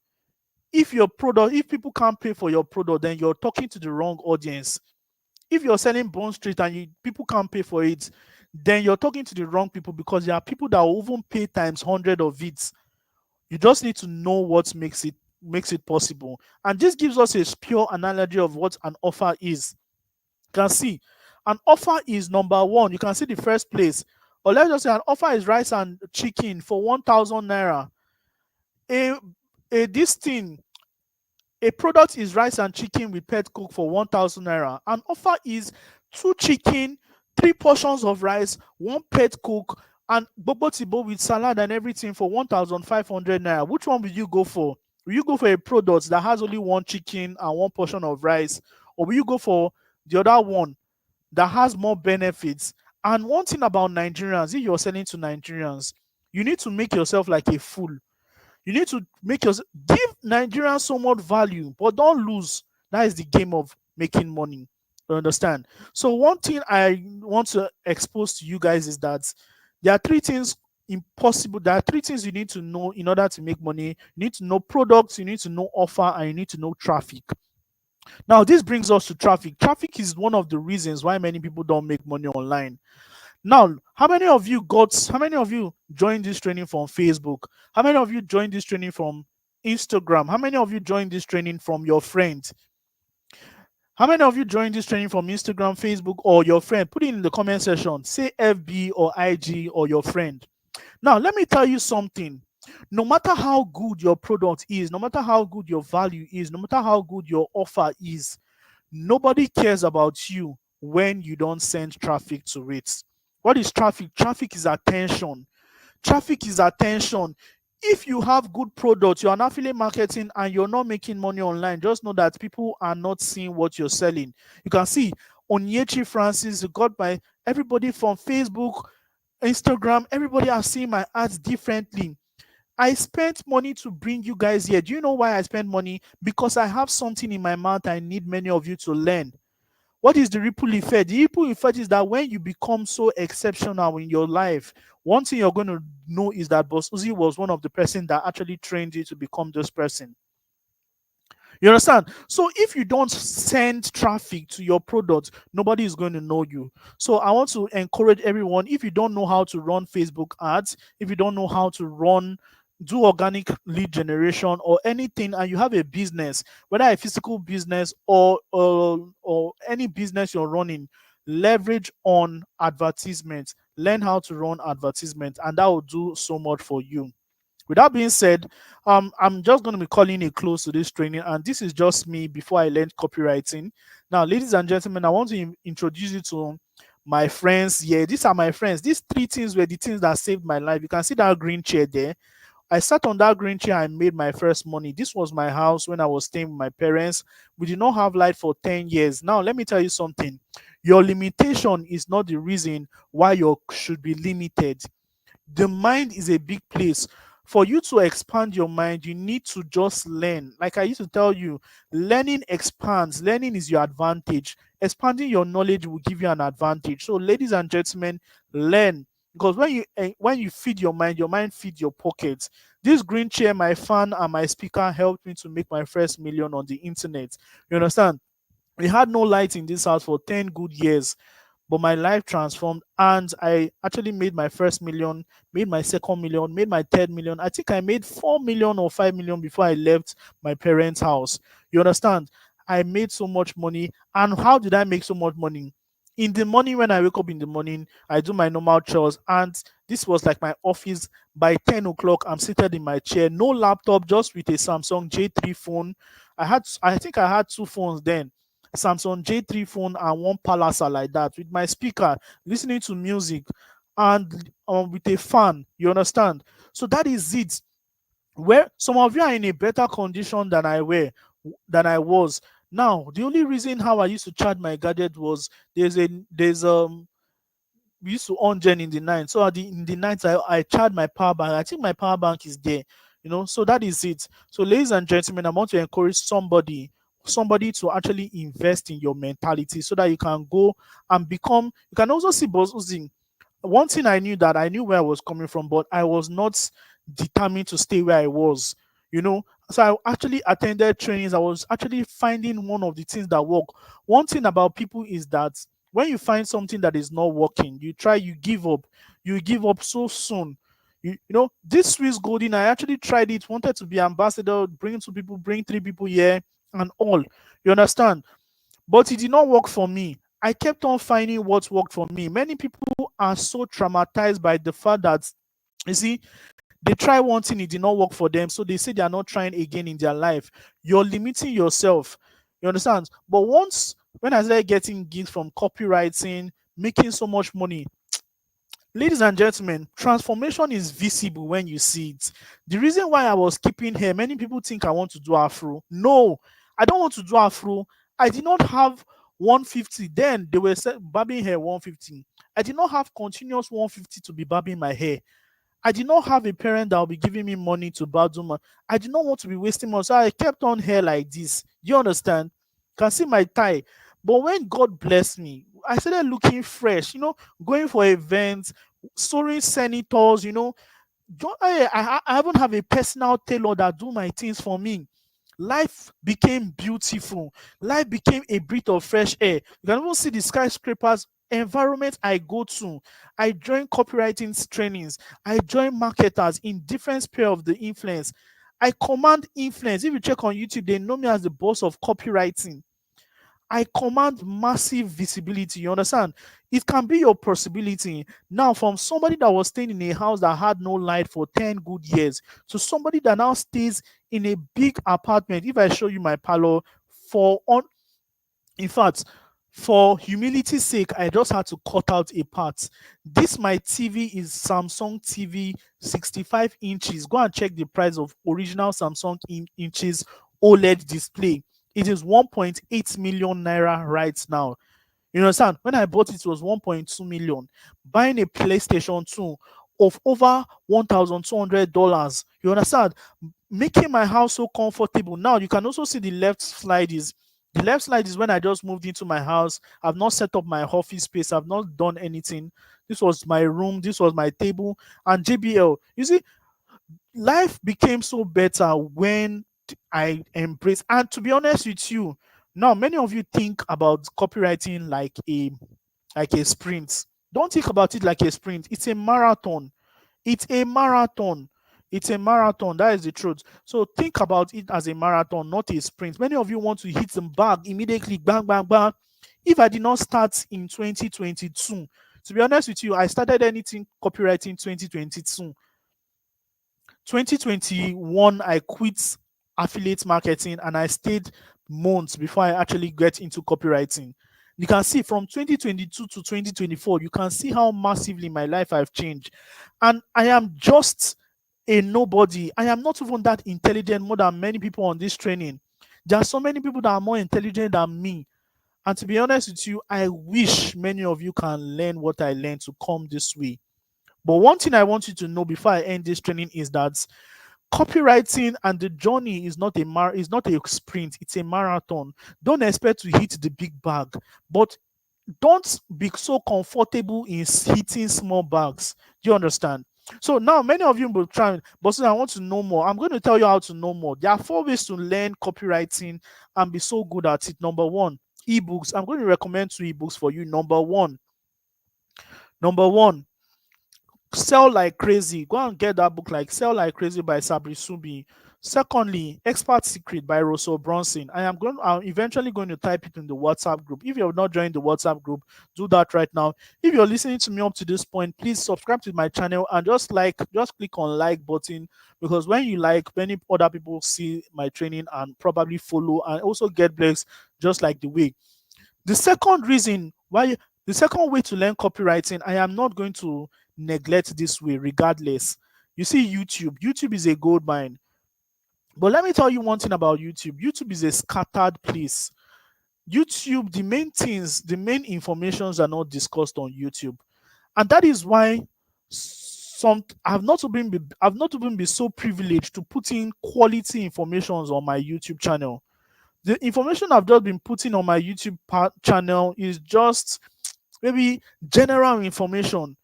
If people can't pay for your product, then you're talking to the wrong audience. If you're selling Bond Street and people can't pay for it, then you're talking to the wrong people, because there are people that will even pay times 100 of it. You just need to know what makes it possible. And this gives us a pure analogy of what an offer is. You can see an offer is number one. You can see the first place. Or let's just say an offer is rice and chicken for 1,000 naira. A a this thing A product is rice and chicken with pet cook for 1,000 naira. An offer is two chicken, three portions of rice, one pet cook, and bobo tibo with salad and everything for 1,500 naira. Which one will you go for? Will you go for a product that has only one chicken and one portion of rice? Or will you go for the other one that has more benefits? And one thing about Nigerians, if you're selling to Nigerians, you need to make yourself like a fool. You need to make yourself give Nigerians so much value, but don't lose. That is the game of making money. You understand? So one thing I want to expose to you guys is that there are three things impossible. There are three things you need to know in order to make money. You need to know products, you need to know offer, and you need to know traffic. Now, this brings us to traffic. Traffic is one of the reasons why many people don't make money online. Now, how many of you joined this training from Facebook? How many of you joined this training from Instagram? How many of you joined this training from your friends? How many of you joined this training from Instagram, Facebook, or your friend? Put it in the comment section. Say FB or IG or your friend. Now, let me tell you something. No matter how good your product is, no matter how good your value is, no matter how good your offer is, nobody cares about you when you don't send traffic to it. What is traffic? Traffic is attention. Traffic is attention. If you have good products, you're an affiliate marketing and you're not making money online, just know that people are not seeing what you're selling. You can see Onyechi Francis got by everybody from Facebook, Instagram, everybody are seeing my ads differently. I spent money to bring you guys here. Do you know why I spent money? Because I have something in my mouth I need many of you to learn. What is the ripple effect? The ripple effect is that when you become so exceptional in your life, one thing you're going to know is that Bossuhzi was one of the person that actually trained you to become this person. You understand? So if you don't send traffic to your product, nobody is going to know you. So I want to encourage everyone, if you don't know how to run Facebook ads, if you don't know how to do organic lead generation or anything, and you have a business, whether a physical business or any business you're running, leverage on advertisements. Learn how to run advertisements, and that will do so much for you. With that being said, I'm just going to be calling a close to this training, and this is just me before I learned copywriting. Now, ladies and gentlemen, I want to introduce you to my friends. Yeah, these are my friends. These three things were the things that saved my life. You can see that green chair there. I sat on that green chair and made my first money. This was my house when I was staying with my parents. We did not have light for 10 years. Now, let me tell you something. Your limitation is not the reason why you should be limited. The mind is a big place. For you to expand your mind, you need to just learn. Like I used to tell you, learning expands. Learning is your advantage. Expanding your knowledge will give you an advantage. So, ladies and gentlemen, learn, because when you feed your mind feeds your pockets. This green chair, my fan, and my speaker helped me to make my first million on the internet. You understand? We had no light in this house for 10 good years, but my life transformed, and I actually made my first million, made my second million, made my third million. I think I made 4 million or 5 million before I left my parents' house. You understand? I made so much money. And how did I make so much money? In the morning, when I wake up in the morning, I do my normal chores, and this was like my office. By 10 o'clock, I'm seated in my chair, no laptop, just with a Samsung J3 phone. I think I had two phones then, Samsung J3 phone and one Palasa, like that, with my speaker, listening to music, and with a fan. You understand? So that is it. Where some of you are in a better condition than I was. Now, the only reason how I used to charge my gadget was there's we used to on gen in the night. So in the night, I charge my power bank. I think my power bank is there. So that is it. So, ladies and gentlemen, I want to encourage somebody to actually invest in your mentality so that you can go and become. You can also see Bossuhzi. One thing I knew where I was coming from, but I was not determined to stay where I was. So I actually attended trainings. I was actually finding one of the things that work. One thing about people is that when you find something that is not working, you give up. You give up so soon. This Swiss Golden, I actually tried it, wanted to be ambassador, bring two people, bring three people here and all. You understand? But it did not work for me. I kept on finding what worked for me. Many people are so traumatized by the fact that, you see, they try one thing, it did not work for them. So they say they are not trying again in their life. You're limiting yourself. You understand? But when I started getting gigs from copywriting, making so much money, ladies and gentlemen, transformation is visible when you see it. The reason why I was keeping hair, many people think I want to do afro. No, I don't want to do afro. I did not have 150. Then they were barbing hair 150. I did not have continuous 150 to be barbing my hair. I did not have a parent that will be giving me money to Baduma. I did not want to be wasting money. So I kept on hair like this. You understand? Can see my tie. But when God blessed me, I started looking fresh, going for events, sewing senators, I haven't have a personal tailor that do my things for me. Life became beautiful. Life became a breath of fresh air. You can even see the skyscrapers environment I go to. I join copywriting trainings. I join marketers in different sphere of the influence. I command influence. If you check on YouTube, they know me as the boss of copywriting. I command massive visibility. You understand? It can be your possibility. Now, from somebody that was staying in a house that had no light for 10 good years to somebody that now stays in a big apartment. If I show you my parlor, in fact, for humility's sake, I just had to cut out a part. This my TV is Samsung TV 65 inches. Go and check the price of original Samsung inches OLED display. It is 1.8 million naira right now. You understand? When I bought it, it was 1.2 million. Buying a PlayStation 2 of over $1,200. You understand? Making my house so comfortable. Now you can also see the left slide is when I just moved into my house. I've not set up my office space. I've not done anything. This was my room. This was my table and JBL. You see, life became so better when I embraced. And to be honest with you, now many of you think about copywriting like a sprint. Don't think about it like a sprint. It's a marathon. It's a marathon. It's a marathon. That is the truth. So think about it as a marathon, not a sprint. Many of you want to hit the bag immediately, bang, bang, bang. If I did not start in 2022, to be honest with you, I started anything copywriting 2022. 2021, I quit affiliate marketing and I stayed months before I actually get into copywriting. You can see from 2022 to 2024, you can see how massively my life have changed. And I am just a nobody. I am not even that intelligent more than many people on this training. There are so many people that are more intelligent than me. And to be honest with you, I wish many of you can learn what I learned to come this way. But one thing I want you to know before I end this training is that copywriting and the journey is not a sprint, it's a marathon. Don't expect to hit the big bag, but don't be so comfortable in hitting small bags. Do you understand? So now many of you will try, but I want to know more. I'm going to tell you how to know more. There are 4 ways to learn copywriting and be so good at it. Number 1, ebooks. I'm going to recommend 2 ebooks for you. Number one, Sell Like Crazy. Go and get that book, like Sell Like Crazy by Sabri Subi. Secondly, Expert Secret by Russell Brunson. I'm eventually going to type it in the WhatsApp group. If you have not joined the WhatsApp group, do that right now. If you're listening to me up to this point, please subscribe to my channel and just click on like button, because when you like, many other people see my training and probably follow and also get blessed just like the way. The second way to learn copywriting, I am not going to neglect this way regardless. You see, YouTube is a gold mine. But let me tell you one thing about YouTube. YouTube is a scattered place. YouTube, the main things, the main informations are not discussed on YouTube. And that is why some I've not even been so privileged to put in quality informations on my YouTube channel. The information I've just been putting on my YouTube channel is just maybe general information.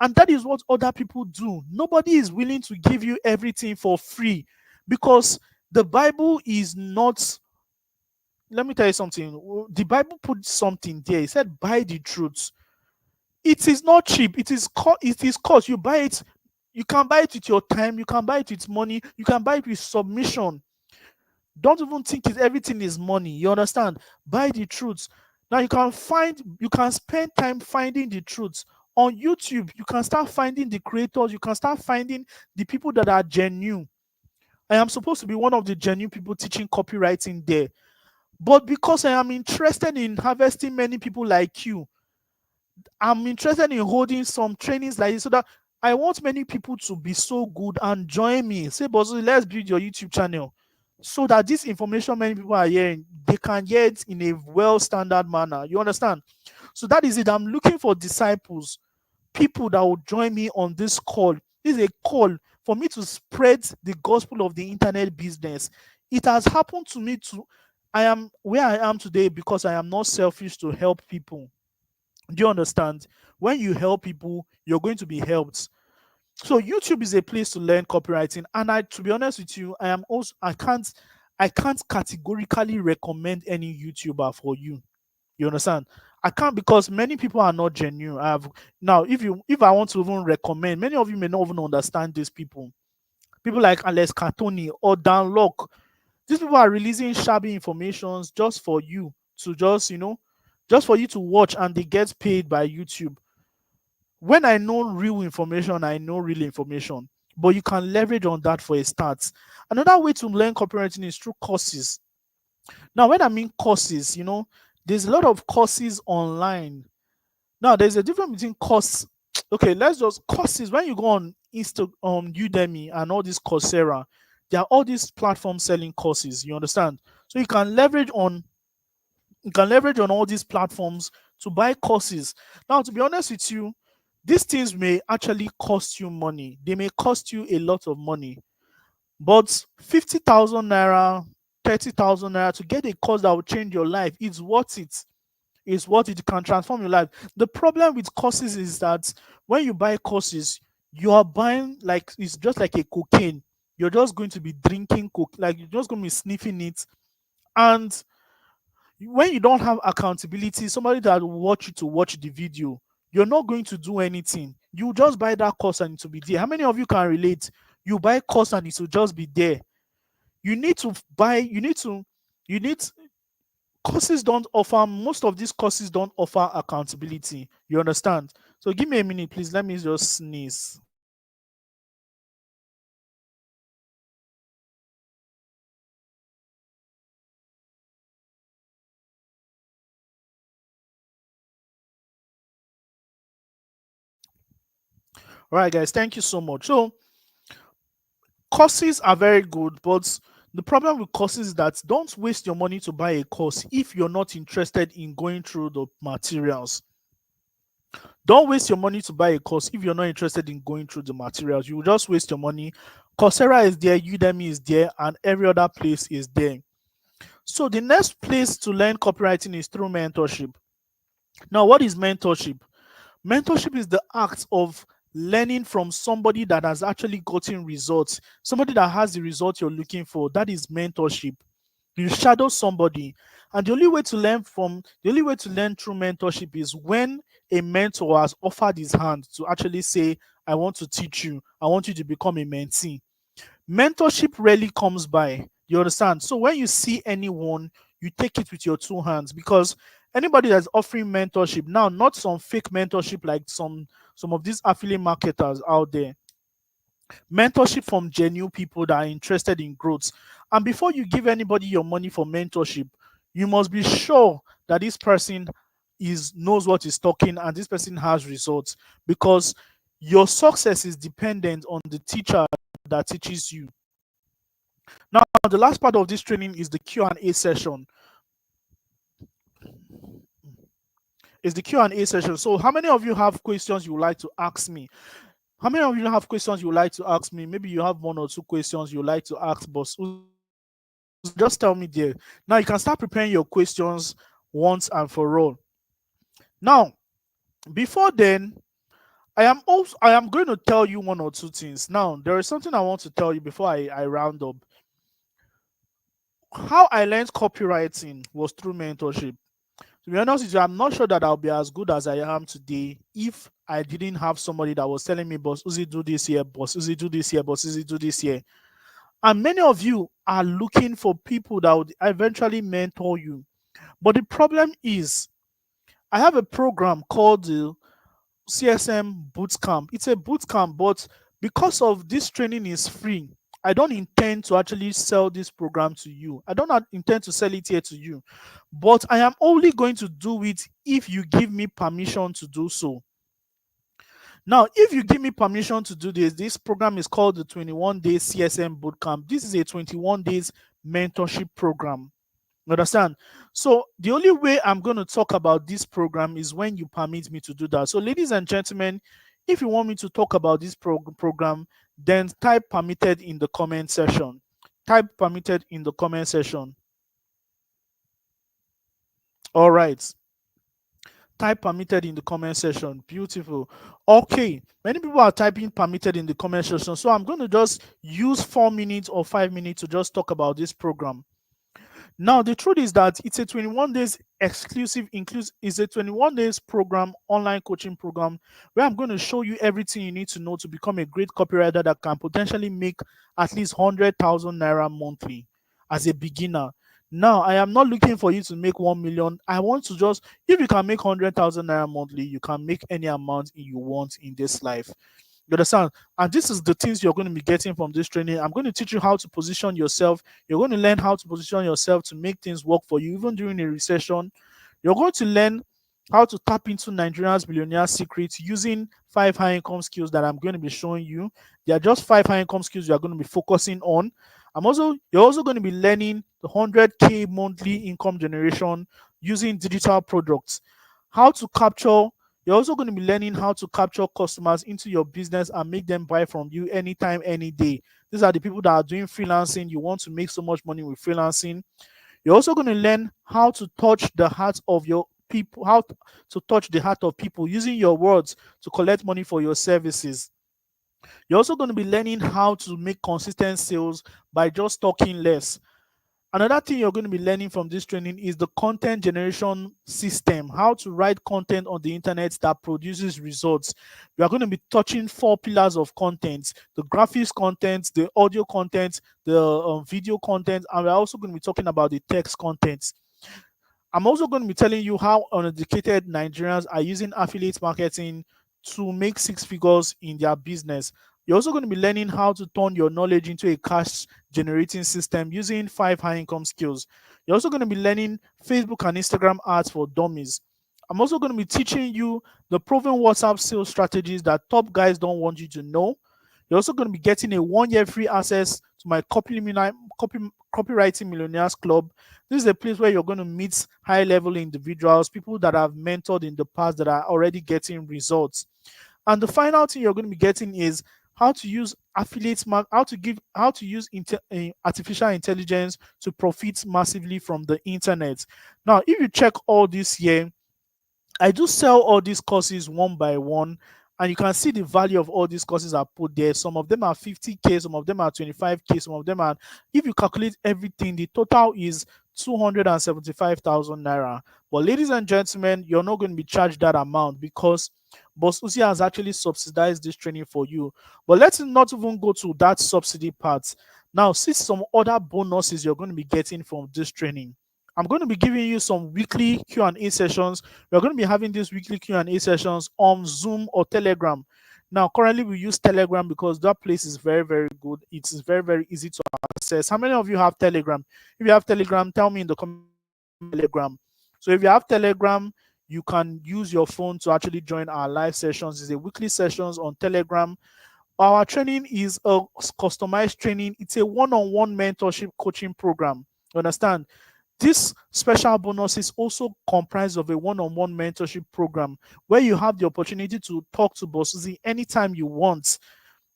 And that is what other people do. Nobody is willing to give you everything for free, because the Bible is not. Let me tell you something. The Bible put something there. It said, buy the truth. It is not cheap. It is cost. You buy it. You can buy it with your time. You can buy it with money. You can buy it with submission. Don't even think everything is money. You understand? Buy the truth. Now you can spend time finding the truth on YouTube. You can start finding the creators. You can start finding the people that are genuine. I am supposed to be one of the genuine people teaching copywriting there. But because I am interested in harvesting many people like you, I'm interested in holding some trainings like this, so that I want many people to be so good and join me. Say, Bossuhzi, let's build your YouTube channel, so that this information many people are hearing, they can hear it in a well standard manner. You understand? So that is it. I'm looking for disciples, people that will join me on this call. This is a call for me to spread the gospel of the internet business. It has happened to me too. I am where I am today because I am not selfish to help people. Do you understand? When you help people, you're going to be helped. So YouTube is a place to learn copywriting. And to be honest with you, I can't categorically recommend any YouTuber for you. You understand? I can't, because many people are not genuine. Now, if I want to even recommend, many of you may not even understand these people. People like Alex Catoni or Dan Locke. These people are releasing shabby informations just for you to just for you to watch, and they get paid by YouTube. When I know real information, I know real information. But you can leverage on that for a start. Another way to learn copywriting is through courses. Now, when I mean courses, there's a lot of courses online. Now, there's a difference between course. Okay, let's just courses. When you go on Udemy and all these Coursera, there are all these platforms selling courses. You understand? So you can leverage on all these platforms to buy courses. Now, to be honest with you, these things may actually cost you money. They may cost you a lot of money. But 50,000 naira, 30,000 naira to get a course that will change your life, it's worth it. It's worth it. It can transform your life. The problem with courses is that when you buy courses, you are buying, like, it's just like a cocaine. You're just going to be drinking coke, like you're just going to be sniffing it. And when you don't have accountability, somebody that will watch you to watch the video, you're not going to do anything. You just buy that course and it will be there. How many of you can relate? You buy course and it will just be there. You need to buy, you need courses don't offer, most of these courses don't offer accountability. You understand? So give me a minute, please. Let me just sneeze. All right, guys, thank you so much. So courses are very good, but the problem with courses is that don't waste your money to buy a course if you're not interested in going through the materials. Don't waste your money to buy a course if you're not interested in going through the materials. You will just waste your money. Coursera is there, Udemy is there, and every other place is there. So the next place to learn copywriting is through mentorship. Now, what is mentorship? Mentorship is the act of learning from somebody that has actually gotten results, somebody that has the result you're looking for. That is mentorship. You shadow somebody, and the only way to learn through mentorship is when a mentor has offered his hand to actually say, I want to teach you, I want you to become a mentee. Mentorship rarely comes by. You understand? So when you see anyone, you take it with your two hands, because anybody that's offering mentorship now, not some fake mentorship like some of these affiliate marketers out there. Mentorship from genuine people that are interested in growth. And before you give anybody your money for mentorship, you must be sure that this person knows what he's talking, and this person has results. Because Your success is dependent on the teacher that teaches you. Now, the last part of this training is the Q&A session. So, how many of you have questions you would like to ask me? How many of you have questions you would like to ask me? Maybe you have one or two questions you would like to ask Bossuhzi. Just tell me there. Now you can start preparing your questions once and for all. Now, before then, I am going to tell you one or two things. Now, there is something I want to tell you before I round up. How I learned copywriting was through mentorship. To be honest with you, I'm not sure that I'll be as good as I am today if I didn't have somebody that was telling me, Boss Uzi, do this here, Boss Uzi, do this here, Boss Uzi, do this here. And many of you are looking for people that would eventually mentor you. But the problem is, I have a program called the CSM Bootcamp. It's a bootcamp, but because of this training is free, I don't intend to actually sell this program to you. I don't intend to sell it here to you, but I am only going to do it if you give me permission to do so. Now, if you give me permission to do this program is called the 21 Days CSM Bootcamp. This is a 21 days mentorship program. Understand? So the only way I'm going to talk about this program is when you permit me to do that. So, ladies and gentlemen, if you want me to talk about this program, then type permitted in the comment section. Type permitted in the comment section. All right. Type permitted in the comment section. Beautiful. Okay. Many people are typing permitted in the comment section. So I'm going to just use 4 minutes or 5 minutes to just talk about this program. Now, the truth is that it's a 21 days exclusive, it's a 21 days program, online coaching program, where I'm going to show you everything you need to know to become a great copywriter that can potentially make at least 100,000 naira monthly as a beginner. Now, I am not looking for you to make 1 million. I want to just, if you can make 100,000 naira monthly, you can make any amount you want in this life. You understand? And this is the things you're going to be getting from this training. I'm going to teach you how to position yourself. You're going to learn how to position yourself to make things work for you, even during a recession. You're going to learn how to tap into Nigeria's billionaire secrets using 5 high income skills that I'm going to be showing you. They are just 5 high income skills you are going to be focusing on. You're also going to be learning the 100K monthly income generation using digital products. You're also going to be learning how to capture customers into your business and make them buy from you anytime, any day. These are the people that are doing freelancing. You want to make so much money with freelancing. You're also going to learn how to touch the heart of your people, how to touch the heart of people using your words to collect money for your services. You're also going to be learning how to make consistent sales by just talking less. Another thing you're going to be learning from this training is the content generation system, how to write content on the internet that produces results. We are going to be touching 4 pillars of content: the graphics content, the audio content, the video content, and we're also going to be talking about the text content. I'm also going to be telling you how uneducated Nigerians are using affiliate marketing to make 6 figures in their business. You're also going to be learning how to turn your knowledge into a cash generating system using 5 high income skills. You're also going to be learning Facebook and Instagram ads for dummies. I'm also going to be teaching you the proven WhatsApp sales strategies that top guys don't want you to know. You're also going to be getting a 1-year free access to my Copywriting Millionaires Club. This is a place where you're going to meet high-level individuals, people that have mentored in the past that are already getting results. And the final thing you're going to be getting is how to use how to use artificial intelligence to profit massively from the internet. Now, if you check all this here, I do sell all these courses one by one, and you can see the value of all these courses I put there. Some of them are 50K, some of them are 25K, some of them are, if you calculate everything, the total is 275,000 naira. But ladies and gentlemen, you're not going to be charged that amount because Bossuhzi has actually subsidized this training for you. But let's not even go to that subsidy part. Now, see some other bonuses you're going to be getting from this training. I'm going to be giving you some weekly Q&A sessions. We're going to be having these weekly Q&A sessions on Zoom or Telegram. Now, currently we use Telegram because that place is very, very good. It is very, very easy to access. How many of you have Telegram? If you have Telegram, tell me in the comment Telegram. So if you have Telegram, you can use your phone to actually join our live sessions. It's a weekly sessions on Telegram. Our training is a customized training. It's a one-on-one mentorship coaching program. You understand? This special bonus is also comprised of a one-on-one mentorship program where you have the opportunity to talk to Bossuhzi anytime you want.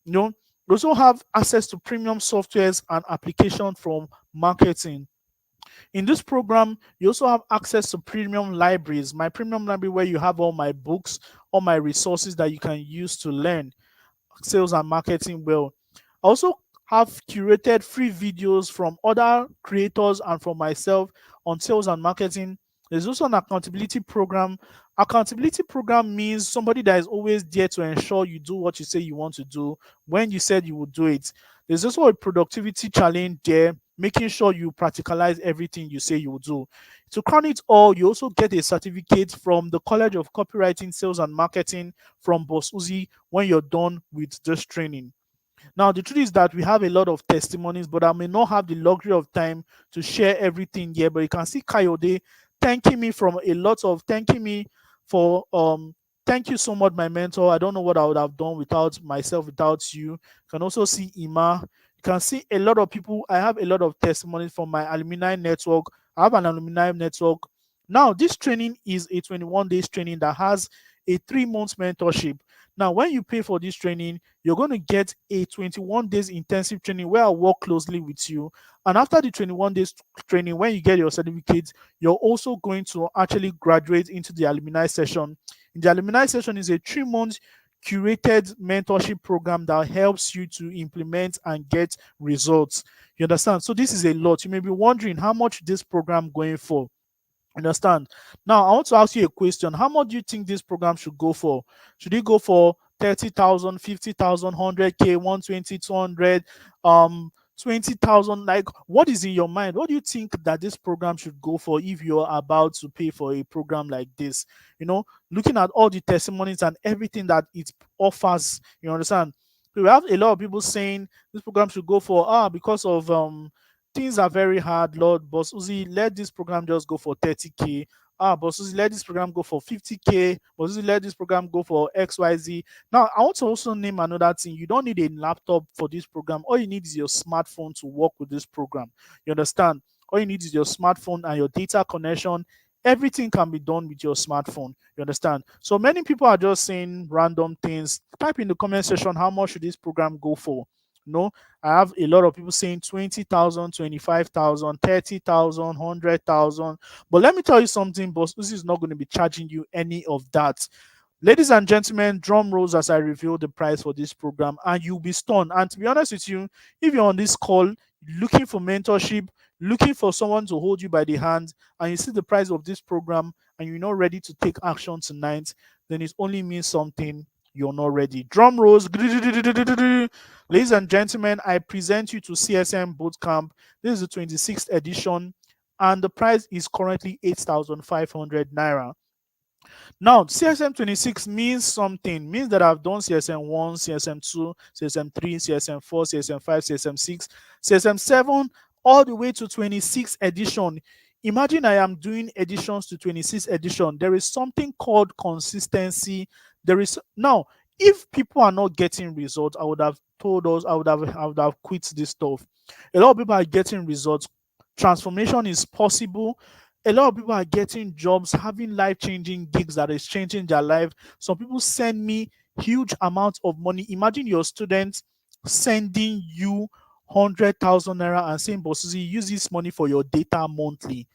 You know, you also have access to premium softwares and application from marketing. In this program, you also have access to premium libraries. My premium library, where you have all my books, all my resources that you can use to learn sales and marketing well. I also have curated free videos from other creators and from myself on sales and marketing. There's also an accountability program. Accountability program means somebody that is always there to ensure you do what you say you want to do when you said you would do it. There's also a productivity challenge there, making sure you practicalize everything you say you will do. To crown it all, you also get a certificate from the College of Copywriting, Sales and Marketing from Bossuhzi when you're done with this training. Now, the truth is that we have a lot of testimonies, but I may not have the luxury of time to share everything here. But you can see Kayode thanking me from a lot of thanking me for thank you so much, my mentor. I don't know what I would have done without myself, without you. You can also see Ima. You can see a lot of people. I have a lot of testimonies from my alumni network. I have an alumni network. Now, this training is a 21 days training that has a 3 months mentorship. Now, when you pay for this training, you're going to get a 21 days intensive training where I work closely with you. And after the 21 days training, when you get your certificate, you're also going to actually graduate into the alumni session. In the alumni session is a 3 month curated mentorship program that helps you to implement and get results. You understand? So this is a lot. You may be wondering how much this program going for. Understand? Now, I want to ask you a question. How much do you think this program should go for? Should it go for 30,000, 50,000, 100K, 120, 200, 20,000? Like, what is in your mind? What do you think that this program should go for if you're about to pay for a program like this? You know, looking at all the testimonies and everything that it offers, you understand? We have a lot of people saying this program should go for because of things are very hard, Lord. Boss Uzi, let this program just go for 30K. Boss Uzi, let this program go for 50K. Boss Uzi, let this program go for XYZ. Now, I want to also name another thing. You don't need a laptop for this program. All you need is your smartphone to work with this program. You understand? All you need is your smartphone and your data connection. Everything can be done with your smartphone. You understand? So many people are just saying random things. Type in the comment section how much should this program go for. No, I have a lot of people saying 20,000, 25,000, 30,000, 100,000. But let me tell you something, boss. This is not going to be charging you any of that. Ladies and gentlemen, drum rolls as I reveal the price for this program, and you'll be stunned. And to be honest with you, if you're on this call looking for mentorship, looking for someone to hold you by the hand, and you see the price of this program and you're not ready to take action tonight, then it only means something you're not ready. Drum rolls. Ladies and gentlemen, I present you to CSM Bootcamp. This is the 26th edition, and the price is currently 8,500 naira. Now, CSM 26 means something. Means that I've done CSM 1, CSM 2, CSM 3, CSM 4, CSM 5, CSM 6, CSM 7, all the way to 26th edition. Imagine I am doing editions to 26th edition. There is something called consistency. There is now, if people are not getting results, I would have told us, I would have quit this stuff. A lot of people are getting results. Transformation is possible. A lot of people are getting jobs, having life-changing gigs that is changing their life. Some people send me huge amounts of money. Imagine your students sending you 100,000 naira and saying, Bossuhzi, use this money for your data monthly.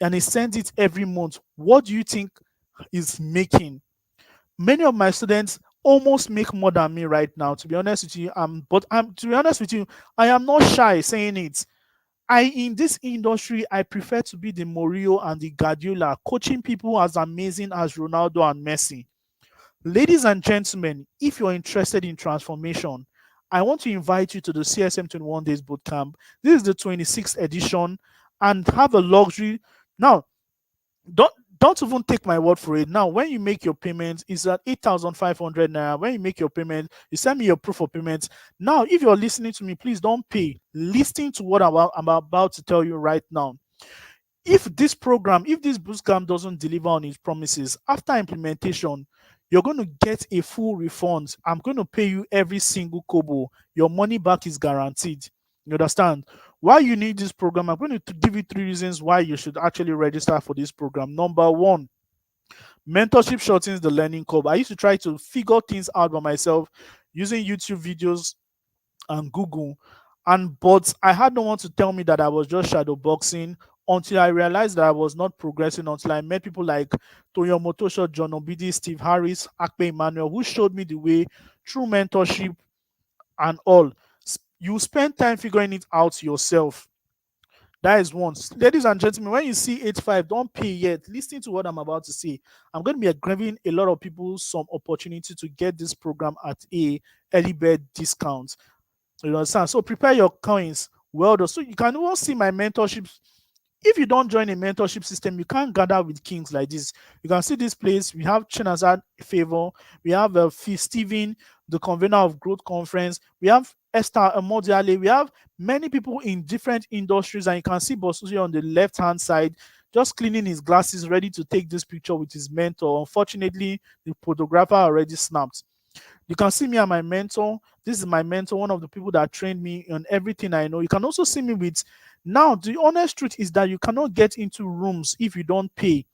And he sends it every month. What do you think is making? Many of my students almost make more than me right now, to be honest with you. To be honest with you, I am not shy saying it. In this industry, I prefer to be the Mourinho and the Guardiola, coaching people as amazing as Ronaldo and Messi. Ladies and gentlemen, if you're interested in transformation, I want to invite you to the CSM 21 Days Bootcamp. This is the 26th edition, and have a luxury. Now, don't don't even take my word for it. Now, when you make your payment, it's at 8,500 naira. When you make your payment, you send me your proof of payment. Now, if you're listening to me, please don't pay. Listen to what I'm about to tell you right now. If this program, if this bootcamp doesn't deliver on its promises after implementation, you're going to get a full refund. I'm going to pay you every single kobo. Your money back is guaranteed. You understand? Why you need this program? I'm going to give you 3 reasons why you should actually register for this program. Number one, mentorship shortens the learning curve. I used to try to figure things out by myself using YouTube videos and Google. And but I had no one to tell me that I was just shadow boxing until I realized that I was not progressing, until I met people like Toyo Motosho, John Obidi, Steve Harris, Akpe Emmanuel, who showed me the way through mentorship and all. You spend time figuring it out yourself. That is one. Ladies and gentlemen, when you see 85, don't pay yet. Listen to what I'm about to say. I'm going to be giving a lot of people some opportunity to get this program at a early bird discount. You understand? So prepare your coins well done. So you can even see my mentorship. If you don't join a mentorship system, you can't gather with kings like this. You can see this place. We have Chinazad Favor. We have Steven, the convener of Growth Conference. We have Esther Amodiale. We have many people in different industries. And you can see Bossuhzi on the left-hand side, just cleaning his glasses, ready to take this picture with his mentor. Unfortunately, the photographer already snapped. You can see me and my mentor. This is my mentor, one of the people that trained me on everything I know. You can also see me with. Now, the honest truth is that you cannot get into rooms if you don't pay.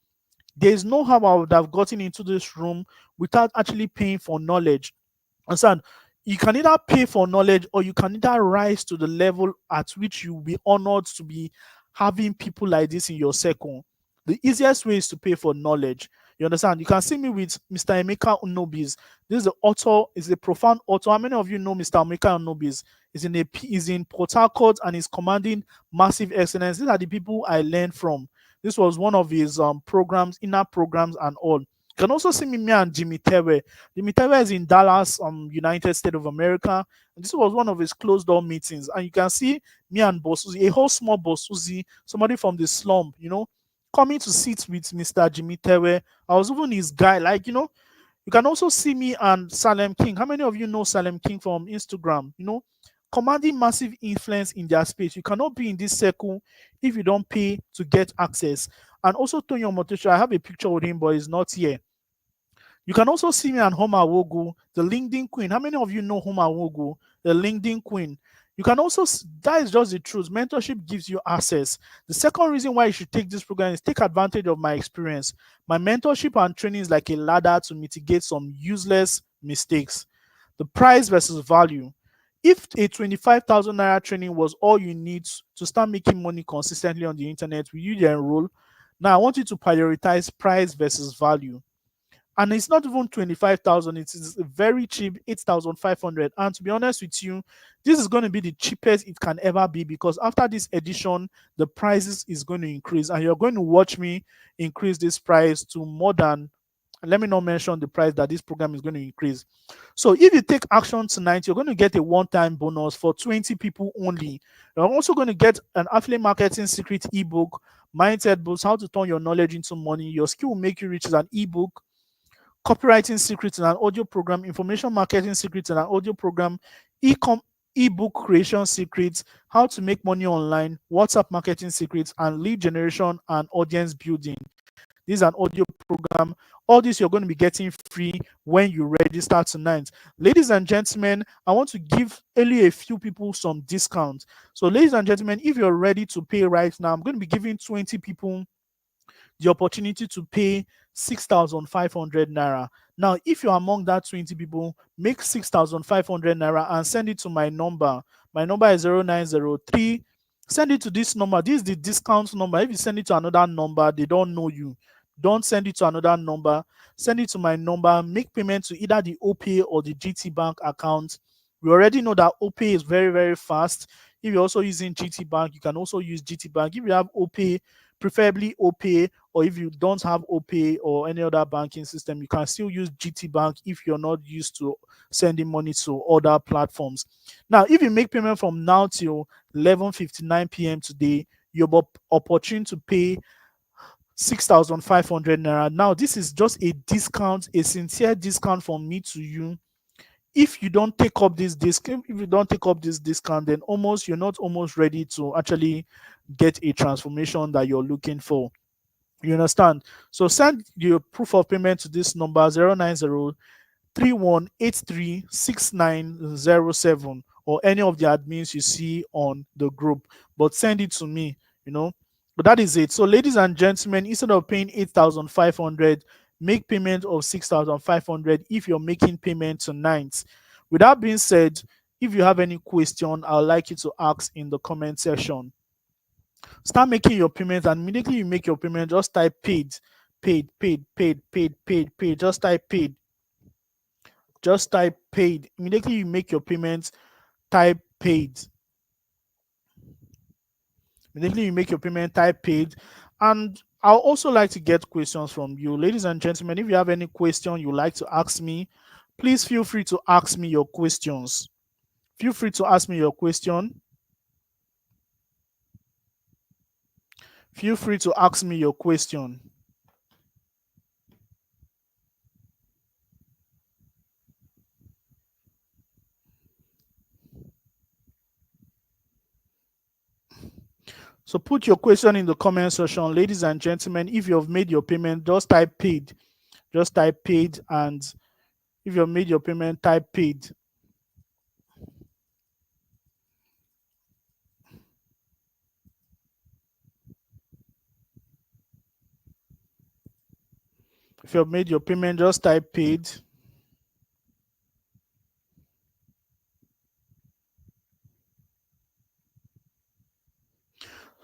There's no how I would have gotten into this room without actually paying for knowledge. Understand? You can either pay for knowledge or you can either rise to the level at which you'll be honored to be having people like this in your circle. The easiest way is to pay for knowledge. You understand? You can see me with Mr. Emeka Unobis. This is the author, is a profound author. How many of you know Mr. Emeka Unobis? Is in Port Harcourt and is commanding massive excellence. These are the people I learned from. This was one of his programs, inner programs, and all. You can also see me and Jimmy Tewe. Jimmy Tewe is in Dallas, United States of America. And this was one of his closed door meetings. And you can see me and Bossuhzi, a whole small Bossuhzi, somebody from the slum, coming to sit with Mr. Jimmy Tewe. I was even his guy, you can also see me and Salem King. How many of you know Salem King from Instagram? Commanding massive influence in their space. You cannot be in this circle if you don't pay to get access. And also Tony Omotosho, I have a picture with him, but he's not here. You can also see me and Homa Wogu, the LinkedIn queen. How many of you know Homa Wogu, the LinkedIn queen? You can also, that is just the truth. Mentorship gives you access. The second reason why you should take this program is take advantage of my experience. My mentorship and training is like a ladder to mitigate some useless mistakes. The price versus value. If a 25,000 naira training was all you need to start making money consistently on the internet, will you enroll? Now, I want you to prioritize price versus value. And it's not even 25,000, it is very cheap, 8,500. And to be honest with you, this is going to be the cheapest it can ever be, because after this edition, the prices is going to increase, and you're going to watch me increase this price to more than, let me not mention the price that this program is going to increase. So if you take action tonight, you're going to get a one-time bonus for 20 people only. You're also going to get an affiliate marketing secret ebook, mindset boost, how to turn your knowledge into money. Your skill will make you rich as an ebook. Copywriting secrets in an audio program, information marketing secrets in an audio program, ebook creation secrets, how to make money online, WhatsApp marketing secrets, and lead generation and audience building. This is an audio program. All this you're going to be getting free when you register tonight. Ladies and gentlemen, I want to give only a few people some discounts. So ladies and gentlemen, if you're ready to pay right now, I'm going to be giving 20 people the opportunity to pay 6,500 naira. Now, if you're among that 20 people, make 6,500 naira and send it to my number. My number is 0903. Send it to this number. This is the discount number. If you send it to another number, they don't know you. Don't send it to another number. Send it to my number. Make payment to either the OPay or the GT Bank account. We already know that OPay is very, very fast. If you're also using GT Bank, you can also use GT Bank. If you have OPay, preferably OPay, or if you don't have OPay or any other banking system, you can still use GT Bank if you're not used to sending money to other platforms. Now, if you make payment from now till 11:59 p.m. today, you're opportune to pay 6,500 naira. Now, this is just a discount, a sincere discount from me to you. If you don't take up this discount, then almost you're not almost ready to actually get a transformation that you're looking for. You understand? So send your proof of payment to this number 09031836907, or any of the admins you see on the group, but send it to me, you know. But that is it. So ladies and gentlemen, instead of paying 8,500, make payment of 6,500 if you're making payment tonight. With that being said, if you have any question, I'd like you to ask in the comment section. Start making your payment, and immediately you make your payment, just type paid, paid, paid, paid, paid, paid, paid. Just type paid. Just type paid. Immediately you make your payment, type paid. Immediately you make your payment, type paid. And I'll also like to get questions from you. Ladies and gentlemen, if you have any question you like to ask me, please feel free to ask me your questions. Feel free to ask me your question. Feel free to ask me your question. So put your question in the comment section, ladies and gentlemen. If you have made your payment, just type paid. Just type paid, and if you have made your payment, type paid. If you have made your payment, just type paid.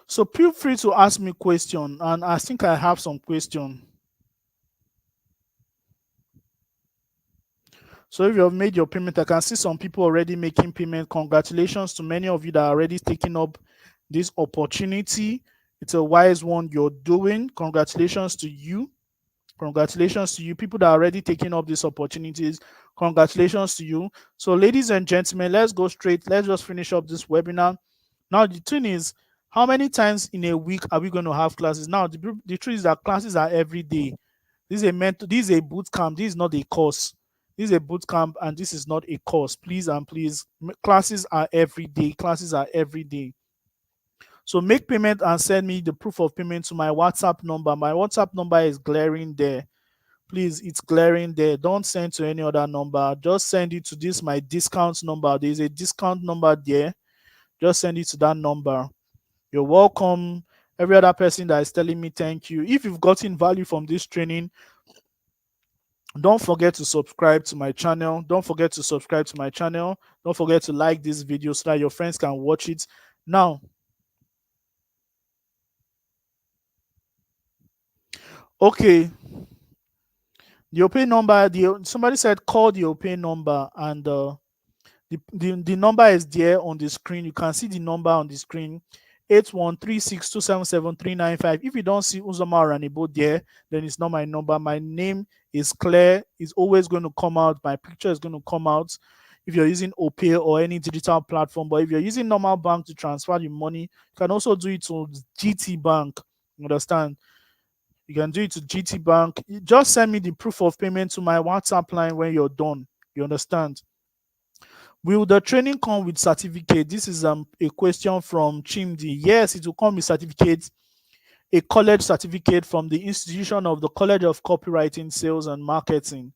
So feel free to ask me question, and I think I have some question. So if you have made your payment, I can see some people already making payment. Congratulations to many of you that are already taking up this opportunity. It's a wise one you're doing. Congratulations to you. Congratulations to you. People that are already taking up these opportunities, congratulations to you. So ladies and gentlemen, let's go straight. Let's just finish up this webinar. Now the thing is, how many times in a week are we going to have classes? Now the truth is that classes are every day. This is this is a boot camp. This is not a course. This is a boot camp, and this is not a course. Please and please, classes are every day. Classes are every day. So make payment and send me the proof of payment to my WhatsApp number. My WhatsApp number is glaring there. Please, it's glaring there. Don't send to any other number. Just send it to this my discount number. There's a discount number there. Just send it to that number. You're welcome. Every other person that is telling me thank you. If you've gotten value from this training, don't forget to subscribe to my channel. Don't forget to subscribe to my channel. Don't forget to like this video so that your friends can watch it. Now, okay, the OPay number, somebody said call the OPay number, and the number is there on the screen. You can see the number on the screen, 8136277395. If you don't see Uzoma Oranebo there, then it's not my number. My name is clear. It's always going to come out. My picture is going to come out if you're using OPay or any digital platform. But if you're using normal bank to transfer the money, you can also do it to GT Bank. You understand? You can do it to GT Bank. Just send me the proof of payment to my WhatsApp line when you're done. You understand? Will the training come with certificate? This is a question from Chimdi. Yes, it will come with certificate, a college certificate from the institution of the College of Copywriting, Sales and Marketing.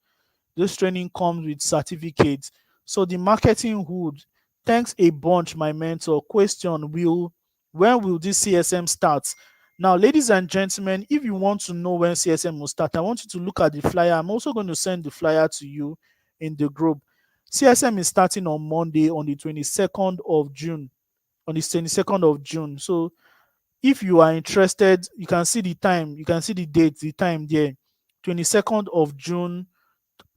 This training comes with certificates. So the marketing hood, thanks a bunch, my mentor. Question: when will this CSM start? Now, ladies and gentlemen, if you want to know when CSM will start, I want you to look at the flyer. I'm also going to send the flyer to you in the group. CSM is starting on Monday, on the 22nd of June. On the 22nd of June. So if you are interested, you can see the time, you can see the date, the time there. 22nd of June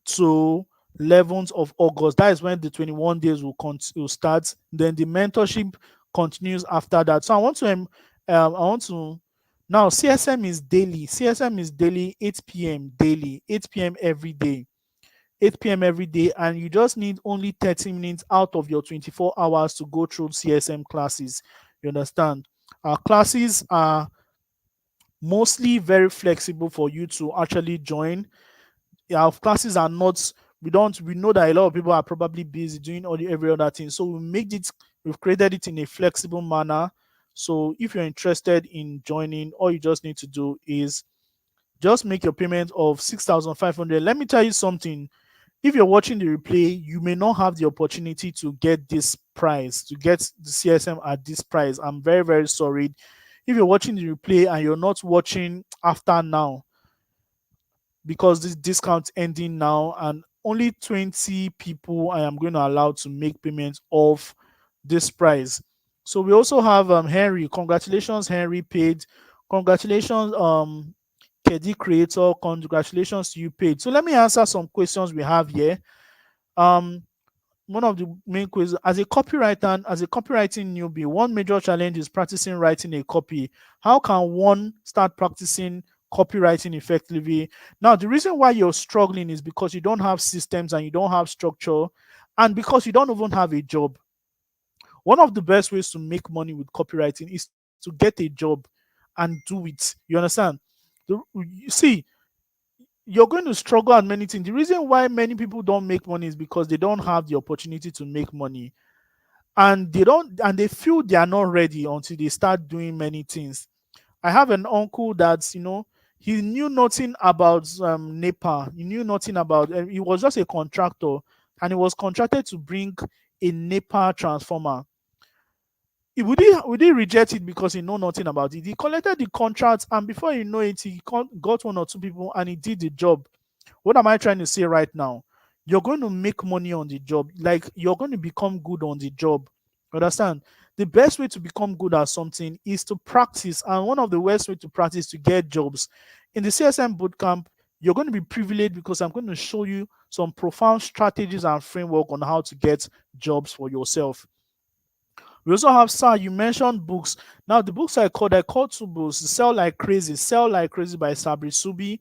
to 11th of August. That is when the 21 days will start. Then the mentorship continues after that. So I want to now CSM is daily. CSM is daily, 8 p.m. daily, 8 p.m. every day. 8 p.m. every day, and you just need only 30 minutes out of your 24 hours to go through CSM classes. You understand? Our classes are mostly very flexible for you to actually join. Our classes are not We know that a lot of people are probably busy doing all the every other thing. So we've created it in a flexible manner. So if you're interested in joining, all you just need to do is just make your payment of 6,500. Let me tell you something. If you're watching the replay, you may not have the opportunity to get this price, to get the CSM at this price. I'm very, very sorry. If you're watching the replay and you're not watching after now, because this discount ending now and only 20 people I am going to allow to make payments of this price. So we also have Henry. Congratulations, Henry paid. Congratulations, KD creator. Congratulations to you paid. So let me answer some questions we have here. Um, One of the main questions, as a copywriter and as a copywriting newbie, one major challenge is practicing writing a copy. How can one start practicing copywriting effectively? Now, the reason why you're struggling is because you don't have systems and you don't have structure, and because you don't even have a job. One of the best ways to make money with copywriting is to get a job and do it. You understand? You see, you're going to struggle at many things. The reason why many people don't make money is because they don't have the opportunity to make money, and they feel they are not ready until they start doing many things. I have an uncle that's, he knew nothing about NEPA. He knew nothing about. He was just a contractor, and he was contracted to bring a NEPA transformer. Would he reject it because he know nothing about it? He collected the contract, and before you know it, he got one or two people, and he did the job. What am I trying to say right now? You're going to make money on the job. Like, you're going to become good on the job. Understand? The best way to become good at something is to practice. And one of the worst way to practice to get jobs. In the CSM bootcamp, you're going to be privileged because I'm going to show you some profound strategies and framework on how to get jobs for yourself. We also have, sir, you mentioned books. Now, the books I called two books: Sell Like Crazy by Sabri Subi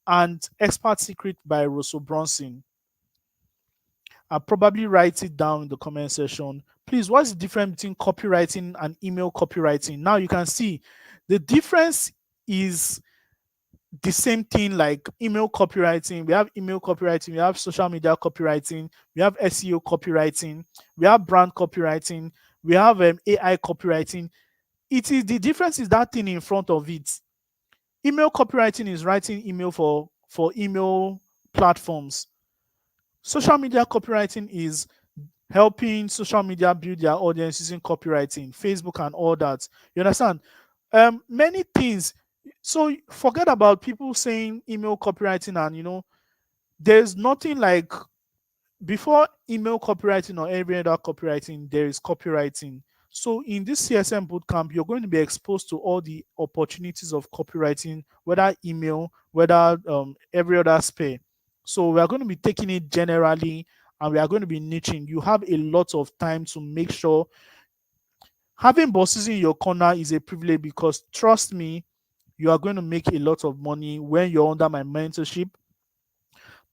and Expert Secret by Russell Brunson. I'll probably write it down in the comment section. Please, what's the difference between copywriting and email copywriting? Now you can see the difference is the same thing like email copywriting. We have email copywriting, we have social media copywriting, we have SEO copywriting, we have brand copywriting, we have AI copywriting. It is the difference is that thing in front of it. Email copywriting is writing email for email platforms. Social media copywriting is helping social media build their audience using copywriting, Facebook and all that. You understand? Many things. So forget about people saying email copywriting, and there's nothing like, before email copywriting or every other copywriting, there is copywriting. So in this CSM bootcamp, you're going to be exposed to all the opportunities of copywriting, whether email, whether every other sphere. So we are going to be taking it generally, and we are going to be niching. You have a lot of time to make sure. Having bosses in your corner is a privilege, because trust me, you are going to make a lot of money when you're under my mentorship.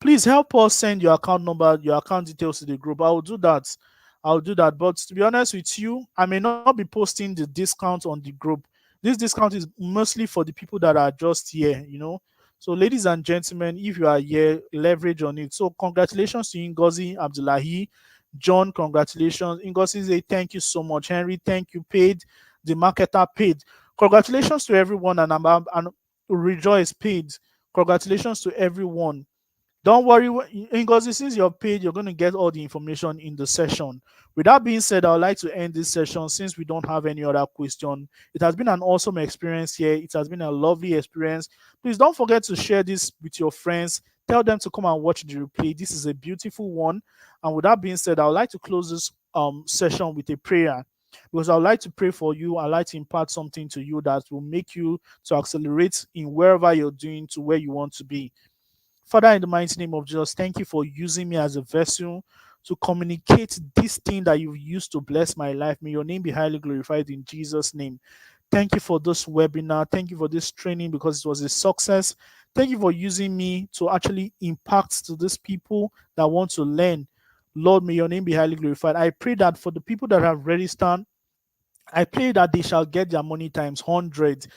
Please help us send your account number, your account details to the group. I will do that. I'll do that. But to be honest with you, I may not be posting the discount on the group. This discount is mostly for the people that are just here. So, ladies and gentlemen, if you are here, leverage on it. So, congratulations to Ngozi Abdullahi. John, congratulations. Ngozi say thank you so much. Henry, thank you. Paid. The marketer paid. Congratulations to everyone, and Rejoice paid. Congratulations to everyone. Don't worry, Ngozi, since you're paid, you're going to get all the information in the session. With that being said, I would like to end this session since we don't have any other question. It has been an awesome experience here. It has been a lovely experience. Please don't forget to share this with your friends. Tell them to come and watch the replay. This is a beautiful one. And with that being said, I would like to close this session with a prayer, because I would like to pray for you. I'd like to impart something to you that will make you to accelerate in wherever you're doing to where you want to be. Father, in the mighty name of Jesus, thank you for using me as a vessel to communicate this thing that you've used to bless my life. May your name be highly glorified in Jesus' name. Thank you for this webinar. Thank you for this training, because it was a success. Thank you for using me to actually impact to these people that want to learn. Lord, may your name be highly glorified. I pray that for the people that have registered, I pray that they shall get their money times 100.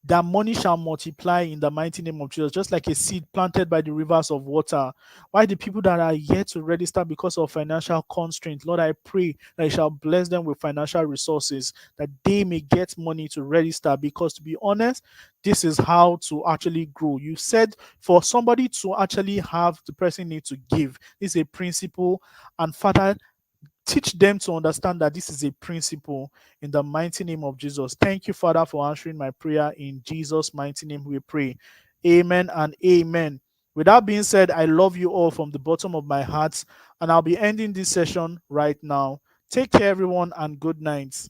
That money shall multiply in the mighty name of Jesus, just like a seed planted by the rivers of water. Why the people that are yet to register because of financial constraint, Lord, I pray that you shall bless them with financial resources, that they may get money to register. Because to be honest, this is how to actually grow. You said for somebody to actually have, the person need to give. This is a principle. And Father, teach them to understand that this is a principle in the mighty name of Jesus. Thank you, Father, for answering my prayer. In Jesus' mighty name, we pray. Amen and amen. With that being said, I love you all from the bottom of my heart, and I'll be ending this session right now. Take care, everyone, and good night.